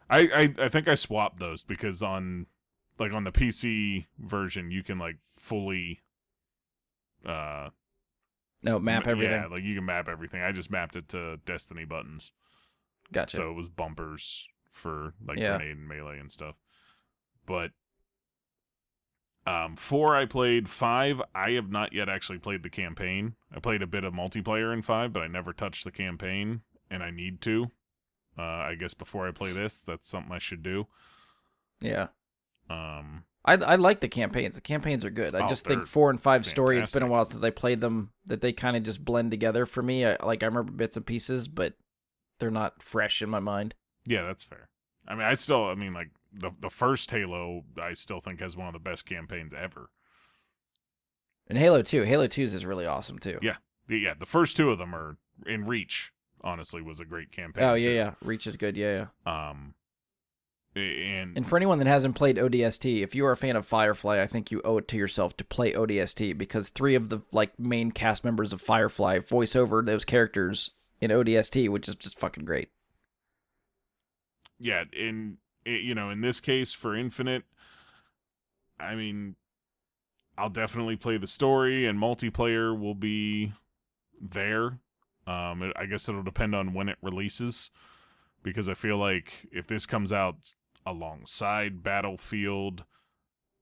I think I swapped those because on the PC version you can like fully map everything. Yeah, like you can map everything. I just mapped it to Destiny buttons. Gotcha. So it was bumpers for like grenade and melee and stuff. But 4 I played. 5 I have not yet actually played the campaign. I played a bit of multiplayer in 5, but I never touched the campaign, and I need to. I guess before I play this, that's something I should do. Yeah. I like the campaigns. The campaigns are good. I just think 4 and 5 story, it's been a while since I played them, that they kind of just blend together for me. I remember bits and pieces, but they're not fresh in my mind. Yeah, that's fair. I mean, like, the first Halo, I still think has one of the best campaigns ever. And Halo 2. Halo 2's is really awesome, too. Yeah. Yeah, the first 2 of them are in Reach, honestly, was a great campaign. Oh, yeah, too. yeah. Reach is good, yeah. And for anyone that hasn't played ODST, if you are a fan of Firefly, I think you owe it to yourself to play ODST, because 3 of the main cast members of Firefly voice over those characters in ODST, which is just fucking great. Yeah, in this case for Infinite, I mean, I'll definitely play the story, and multiplayer will be there. I guess it'll depend on when it releases, because I feel like if this comes out alongside Battlefield,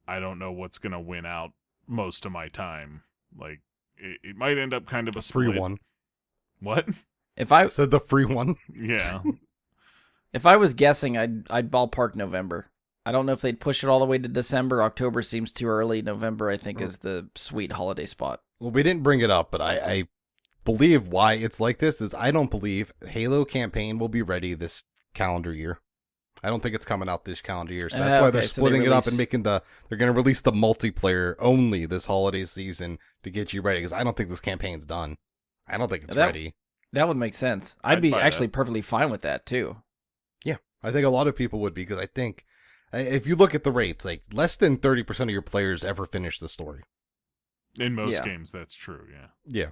I don't know what's gonna win out most of my time. Like, it might end up kind of a Free split. one. What? If I I said the free one. Yeah. if I was guessing, I'd ballpark November. I don't know if they'd push it all the way to December. October seems too early. November, I think, is the sweet holiday spot. Well, we didn't bring it up, but I believe why it's like this is I don't believe Halo campaign will be ready this calendar year. I don't think it's coming out this calendar year. So that's why they're Okay, so splitting they it up and release- making they're going to release the multiplayer only this holiday season to get you ready, because I don't think this campaign's done. I don't think it's ready. That would make sense. I'd I'd be buy actually that. perfectly fine with that, too. Yeah, I think a lot of people would be, because I think if you look at the rates, like less than 30% of your players ever finish the story. In most Yeah. games, that's true, yeah. Yeah.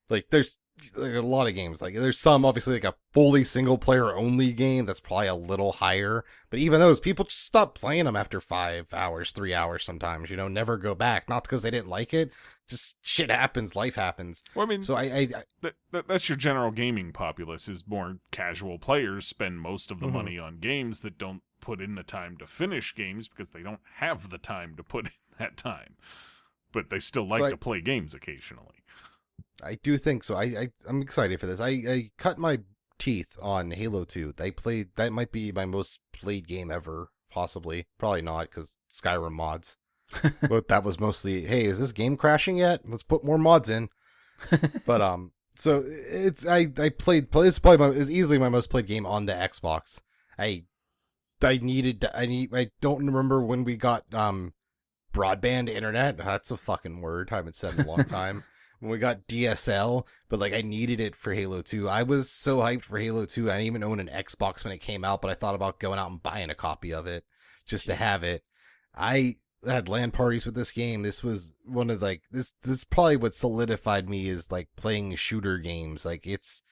Like there's like a lot of games. Like there's some obviously like a fully single player only game that's probably a little higher. But even those people just stop playing them after 5 hours, 3 hours sometimes, never go back. Not because they didn't like it. Just shit happens, life happens. Well, I mean, So I that's your general gaming populace, is more casual players spend most of the Mhm. money on games that don't put in the time to finish games because they don't have the time to put in that time. But they still like to play games occasionally. I do think so. I'm excited for this. I cut my teeth on Halo 2. That might be my most played game ever, possibly. Probably not, because Skyrim mods. But that was mostly, hey, is this game crashing yet? Let's put more mods in. But so I played. This is probably is easily my most played game on the Xbox. I don't remember when we got broadband internet. That's a fucking word I haven't said in a long time. When we got DSL, but like I needed it for Halo 2. I was so hyped for Halo 2. I didn't even own an Xbox when it came out, but I thought about going out and buying a copy of it just to have it. I had LAN parties with this game. This was one of like this is probably what solidified me is like playing shooter games. Like it's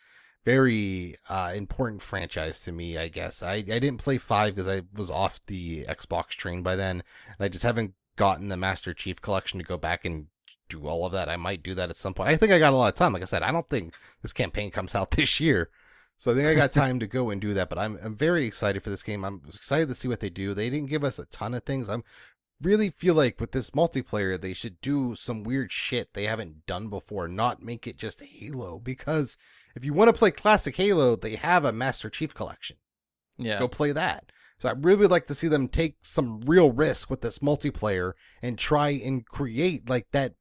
very important franchise to me, I guess. I didn't play 5 because I was off the Xbox train by then. And I just haven't gotten the Master Chief Collection to go back and do all of that. I might do that at some point. I think I got a lot of time. Like I said, I don't think this campaign comes out this year. So I think I got time to go and do that, but I'm very excited for this game. I'm excited to see what they do. They didn't give us a ton of things. I'm really feel like with this multiplayer, they should do some weird shit they haven't done before, not make it just Halo, because if you want to play classic Halo, they have a Master Chief Collection. Yeah. Go play that. So I really would like to see them take some real risk with this multiplayer and try and create like that.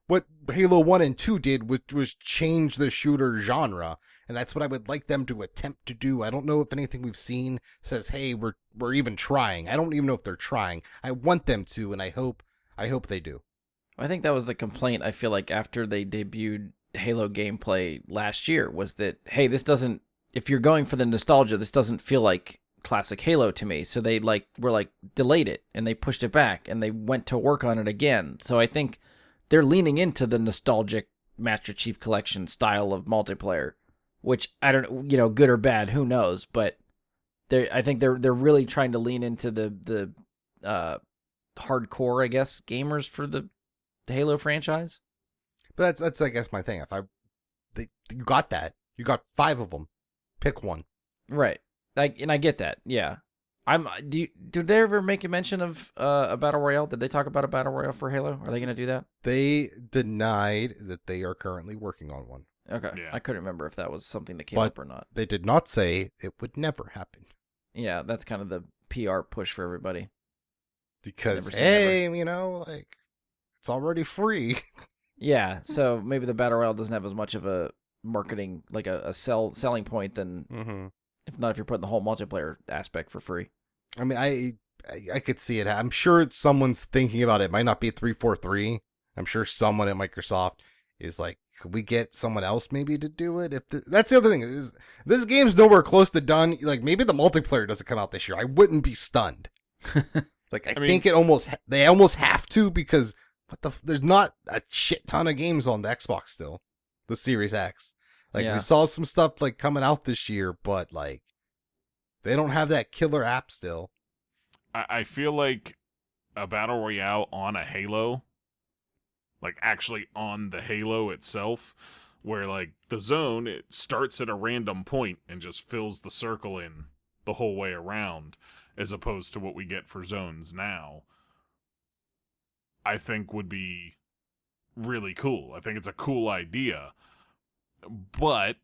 What Halo 1 and 2 did was change the shooter genre, and that's what I would like them to attempt to do. I don't know if anything we've seen says, hey, we're even trying. I don't even know if they're trying. I want them to, and I hope they do. I think that was the complaint, I feel like, after they debuted Halo gameplay last year, was that, hey, this doesn't, if you're going for the nostalgia, this doesn't feel like classic Halo to me. So they delayed it, and they pushed it back, and they went to work on it again. So I think they're leaning into the nostalgic Master Chief Collection style of multiplayer, which I don't, good or bad, who knows? But I think they're really trying to lean into the hardcore, I guess, gamers for the Halo franchise. But that's I guess my thing. You got that, you got 5 of them. Pick one. Right. And I get that. Yeah. Did they ever make a mention of a battle royale? Did they talk about a battle royale for Halo? Are they going to do that? They denied that they are currently working on one. Okay. Yeah. I couldn't remember if that was something that came But up or not. they did not say it would never happen. Yeah, that's kind of the PR push for everybody. Because, Never say hey, like, it's already free. Yeah, so maybe the battle royale doesn't have as much of a marketing, like a selling point than, Mm-hmm. if not if you're putting the whole multiplayer aspect for free. I mean, I could see it. I'm sure someone's thinking about it. It might not be 343. I'm sure someone at Microsoft is like, could we get someone else maybe to do it? That's the other thing is this game's nowhere close to done. Like maybe the multiplayer doesn't come out this year. I wouldn't be stunned. Like I think they almost have to, because there's not a shit ton of games on the Xbox still, the Series X. Like Yeah. we saw some stuff like coming out this year, but like they don't have that killer app still. I feel like a battle royale on a Halo like actually on the Halo itself, where like the zone, it starts at a random point and just fills the circle in the whole way around, as opposed to what we get for zones now, I think would be really cool. I think it's a cool idea, but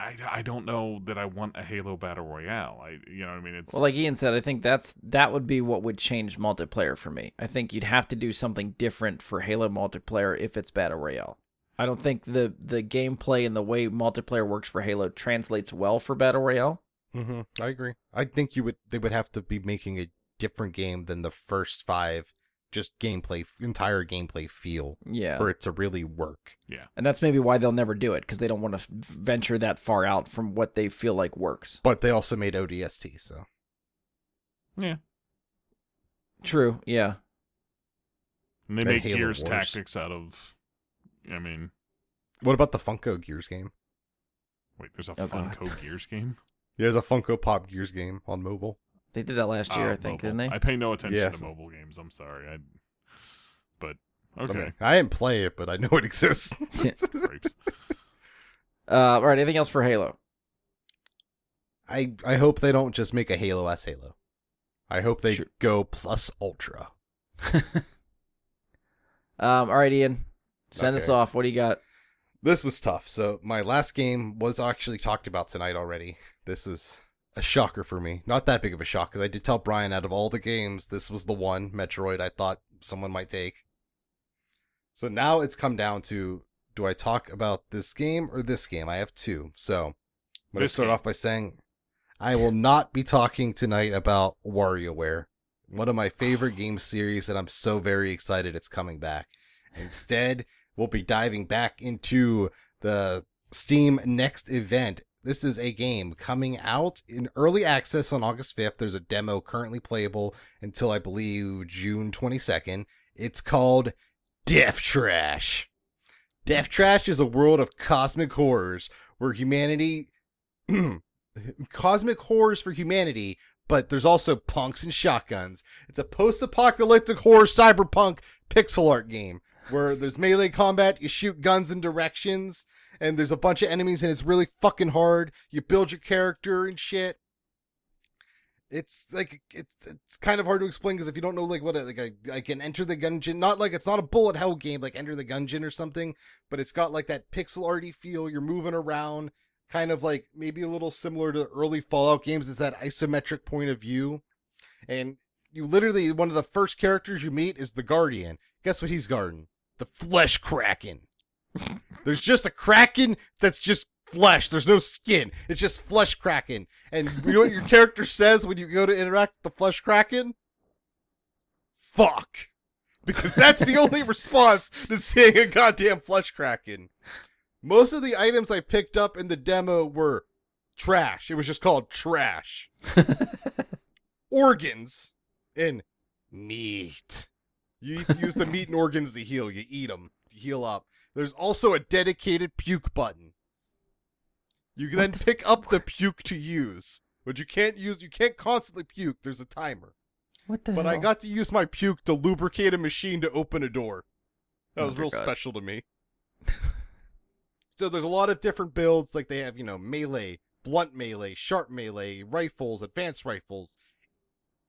I don't know that I want a Halo Battle Royale. You know what I mean? It's Well, like Ian said, I think that would be what would change multiplayer for me. I think you'd have to do something different for Halo multiplayer if it's Battle Royale. I don't think the gameplay and the way multiplayer works for Halo translates well for Battle Royale. Mm-hmm. I agree. I think they would have to be making a different game than the first 5, just entire gameplay feel Yeah. for it to really work. yeah. And that's maybe why they'll never do it, because they don't want to venture that far out from what they feel like works. But they also made ODST, so. Yeah. True, yeah. And they And make Halo Gears Wars. Tactics out of, I mean, What about the Funko Gears game? wait, there's a Oh, God. Funko Gears game? There's a Funko Pop Gears game on mobile. They did that last year, Oh, I think, mobile. didn't they? I pay no attention Yes. to mobile games. I'm sorry. But I okay. mean, I didn't play it, but I know it exists. Grapes. All right, anything else for Halo? I hope they don't just make a Halo S Halo. I hope they Sure. go plus ultra. All right, Ian, send us Okay. off. What do you got? This was tough. So my last game was actually talked about tonight already. This was a shocker for me. Not that big of a shock, because I did tell Brian out of all the games, this was the one, Metroid, I thought someone might take. So now it's come down to, do I talk about this game or this game? I have two. So I'm going to This start game. off by saying I will not be talking tonight about WarioWare, one of my favorite game series, and I'm so very excited it's coming back. Instead, we'll be diving back into the Steam Next event. This is a game coming out in early access on August 5th. There's a demo currently playable until, I believe, June 22nd. It's called Death Trash. Death Trash is a world of cosmic horrors where humanity... cosmic horrors for humanity, but there's also punks and shotguns. It's a post-apocalyptic horror cyberpunk pixel art game where there's melee combat, you shoot guns in directions, and there's a bunch of enemies, and it's really fucking hard. You build your character and shit. It's like it's kind of hard to explain, because if you don't know like what I can Enter the Gungeon, not like it's not a bullet hell game like Enter the Gungeon or something, but it's got like that pixel arty feel. You're moving around, kind of like maybe a little similar to early Fallout games. It's that isometric point of view, and you literally, one of the first characters you meet is the Guardian. Guess what he's guarding? The Flesh Kraken. There's just a Kraken that's just flesh. There's no skin. It's just Flesh Kraken. And you know what your character says when you go to interact with the Flesh Kraken? Fuck. Because that's the only response to seeing a goddamn Flesh Kraken. Most of the items I picked up in the demo were trash. It was just called trash. Organs and meat. You use the meat and organs to heal. You eat them to heal up. There's also a dedicated puke button. You can then pick up the puke to use. But you can't constantly puke. There's a timer. What the But hell? I got to use my puke to lubricate a machine to open a door. That was Oh, real God. special to me. So there's a lot of different builds. Like they have, melee, blunt melee, sharp melee, rifles, advanced rifles,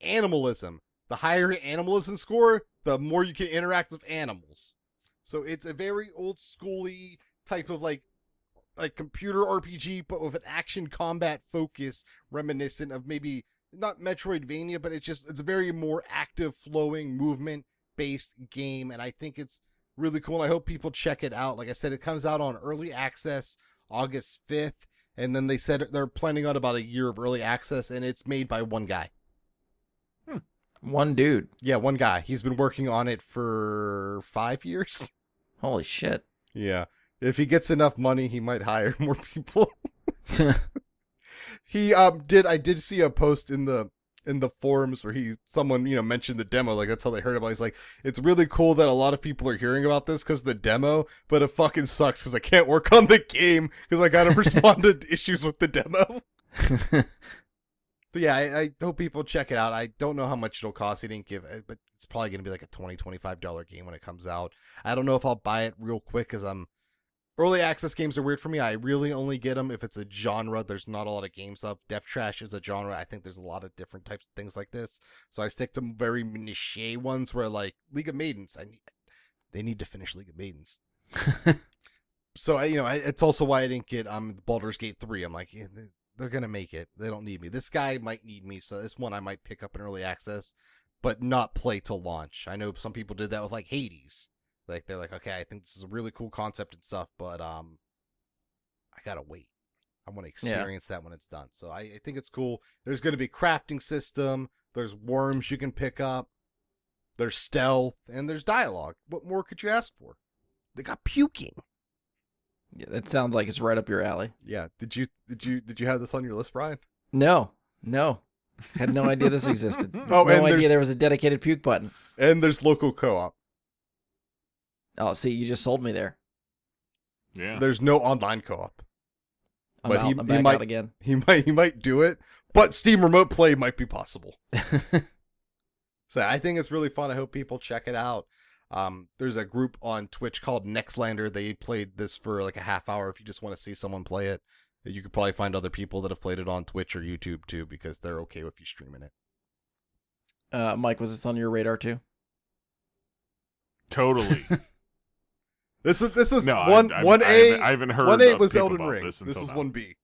animalism. The higher your animalism score, the more you can interact with animals. So it's a very old schooly type of like computer RPG, but with an action combat focus, reminiscent of maybe not Metroidvania, but it's a very more active, flowing, movement based game, and I think it's really cool. I hope people check it out. Like I said, it comes out on early access August 5th, and then they said they're planning on about a year of early access, and it's made by one guy. One dude. Yeah, one guy. He's been working on it for 5 years. Holy shit. Yeah. If he gets enough money, he might hire more people. I did see a post in the forums where someone mentioned the demo, like that's how they heard about it. He's like, it's really cool that a lot of people are hearing about this because of the demo, but it fucking sucks because I can't work on the game because I gotta respond to issues with the demo. But yeah, I hope people check it out. I don't know how much it'll cost. He didn't give it, but it's probably going to be like a $20-$25 game when it comes out. I don't know if I'll buy it real quick because early access games are weird for me. I really only get them if it's a genre there's not a lot of games of. Death Trash is a genre. I think there's a lot of different types of things like this. So I stick to very niche ones where like League of Maidens, they need to finish League of Maidens. So it's also why I didn't get Baldur's Gate 3. I'm like, yeah, they're going to make it. They don't need me. This guy might need me, so this one I might pick up in early access, but not play till launch. I know some people did that with like Hades. Like they're like, okay, I think this is a really cool concept and stuff, but I gotta wait. I want to experience that when it's done. So I think it's cool. There's going to be crafting system. There's worms you can pick up. There's stealth, and there's dialogue. What more could you ask for? They got puking. Yeah, that sounds like it's right up your alley. Yeah. Did you have this on your list, Brian? No. Had no idea this existed. Oh, no idea there was a dedicated puke button. And there's local co-op. Oh, see, you just sold me there. Yeah. There's no online co-op. I'm back out again. He might do it, but Steam Remote Play might be possible. So I think it's really fun. I hope people check it out. There's a group on Twitch called Nextlander. They played this for like a half hour. If you just want to see someone play it, you could probably find other people that have played it on Twitch or YouTube too, because they're okay with you streaming it. Mike, was this on your radar too? Totally. This was No, one A. I haven't heard. 1A of was people Elden about Ring. This was now. 1B.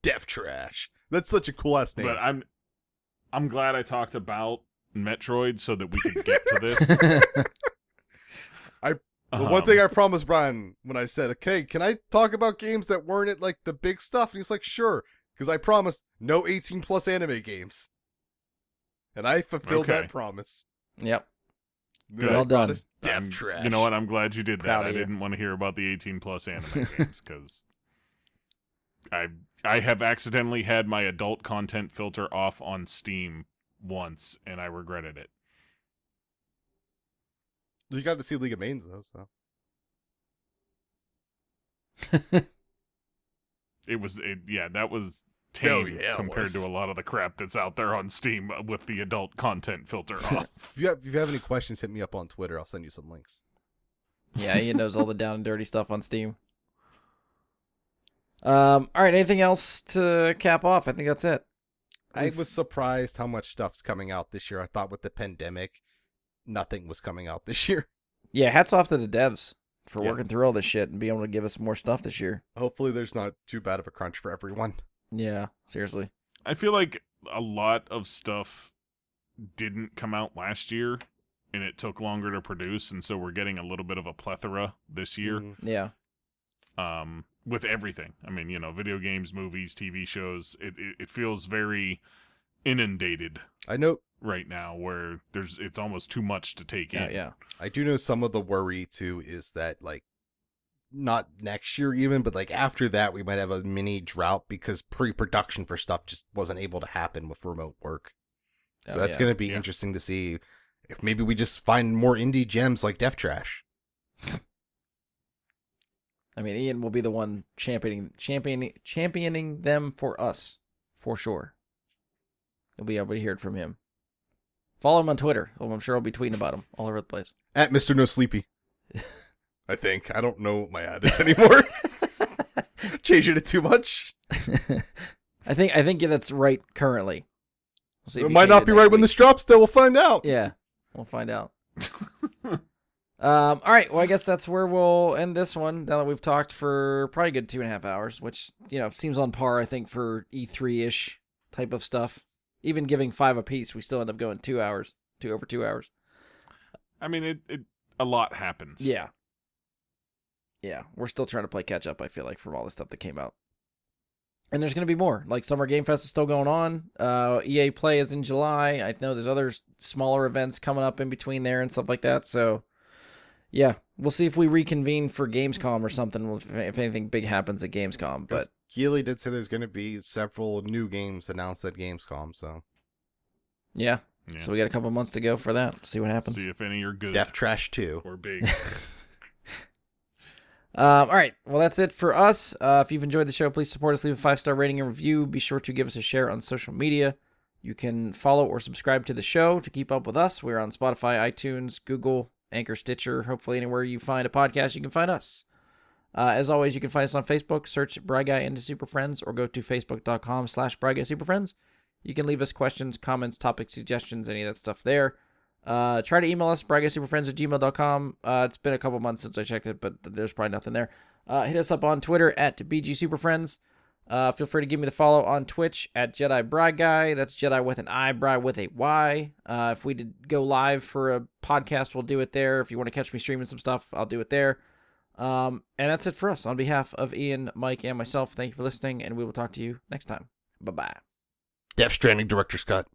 Death Trash. That's such a cool ass name. But I'm glad I talked about Metroid so that we could get to this. The one thing I promised Brian when I said, okay, can I talk about games that weren't at like the big stuff? And he's like, sure. Because I promised no 18 plus anime games. And I fulfilled that promise. Yep. Good. Well done. Death Trash. You know what? I'm glad you did Proud that. I of you. didn't want to hear about the 18 plus anime games because I have accidentally had my adult content filter off on Steam once, and I regretted it. You got to see League of Maidens though, so. That was tame it compared was. to a lot of the crap that's out there on Steam with the adult content filter off. If you have any questions, hit me up on Twitter. I'll send you some links. Yeah, he knows all the down and dirty stuff on Steam. All right, anything else to cap off? I think that's it. I was surprised how much stuff's coming out this year. I thought with the pandemic, nothing was coming out this year. Yeah, hats off to the devs for Yeah. working through all this shit and being able to give us more stuff this year. Hopefully there's not too bad of a crunch for everyone. Yeah, seriously. I feel like a lot of stuff didn't come out last year, and it took longer to produce, and so we're getting a little bit of a plethora this year. Mm. Yeah. With everything. I mean, video games, movies, TV shows. It feels very inundated I know. right now, where it's almost too much to take in. Yeah. I do know some of the worry too is that like not next year even, but like after that we might have a mini drought because pre-production for stuff just wasn't able to happen with remote work. So that's going to be interesting to see if maybe we just find more indie gems like Death Trash. I mean, Ian will be the one championing them for us, for sure. You'll be able to hear it from him. Follow him on Twitter. I'm sure I'll be tweeting about him all over the place. At Mr. No Sleepy. I think. I don't know what my ad is anymore. Changing it too much. I think that's right currently. We'll see if It you might change not be right next when week. this drops, though. We'll find out. Yeah, we'll find out. All right, well, I guess that's where we'll end this one, now that we've talked for probably a good 2.5 hours, which, seems on par, I think, for E3-ish type of stuff. Even giving 5 apiece, we still end up going 2 hours, over 2 hours. I mean, a lot happens. Yeah. Yeah, we're still trying to play catch-up, I feel like, from all the stuff that came out. And there's going to be more. Like, Summer Game Fest is still going on. EA Play is in July. I know there's other smaller events coming up in between there and stuff like that, so... Yeah, we'll see if we reconvene for Gamescom or something, if anything big happens at Gamescom. But Keeley did say there's going to be several new games announced at Gamescom, so. yeah, so we got a couple months to go for that. See what happens. See if any are good. Death Trash 2. Or big. All right. Well, that's it for us. If you've enjoyed the show, please support us. Leave a 5-star rating and review. Be sure to give us a share on social media. You can follow or subscribe to the show to keep up with us. We're on Spotify, iTunes, Google, Anchor, Stitcher. Hopefully anywhere you find a podcast, you can find us. As always, you can find us on Facebook. Search Bry Guy into Super Friends or go to facebook.com/BryGuySuperFriends. You can leave us questions, comments, topic suggestions, any of that stuff there. Try to email us, bryguysuperfriends@gmail.com. It's been a couple months since I checked it, but there's probably nothing there. Hit us up on Twitter at BGSuperFriends. Feel free to give me the follow on Twitch at Jedi Bry Guy. That's Jedi with an I, Bry with a Y. If we did go live for a podcast, we'll do it there. If you want to catch me streaming some stuff, I'll do it there. And that's it for us. On behalf of Ian, Mike, and myself, thank you for listening, and we will talk to you next time. Bye-bye. Death Stranding Director's Cut.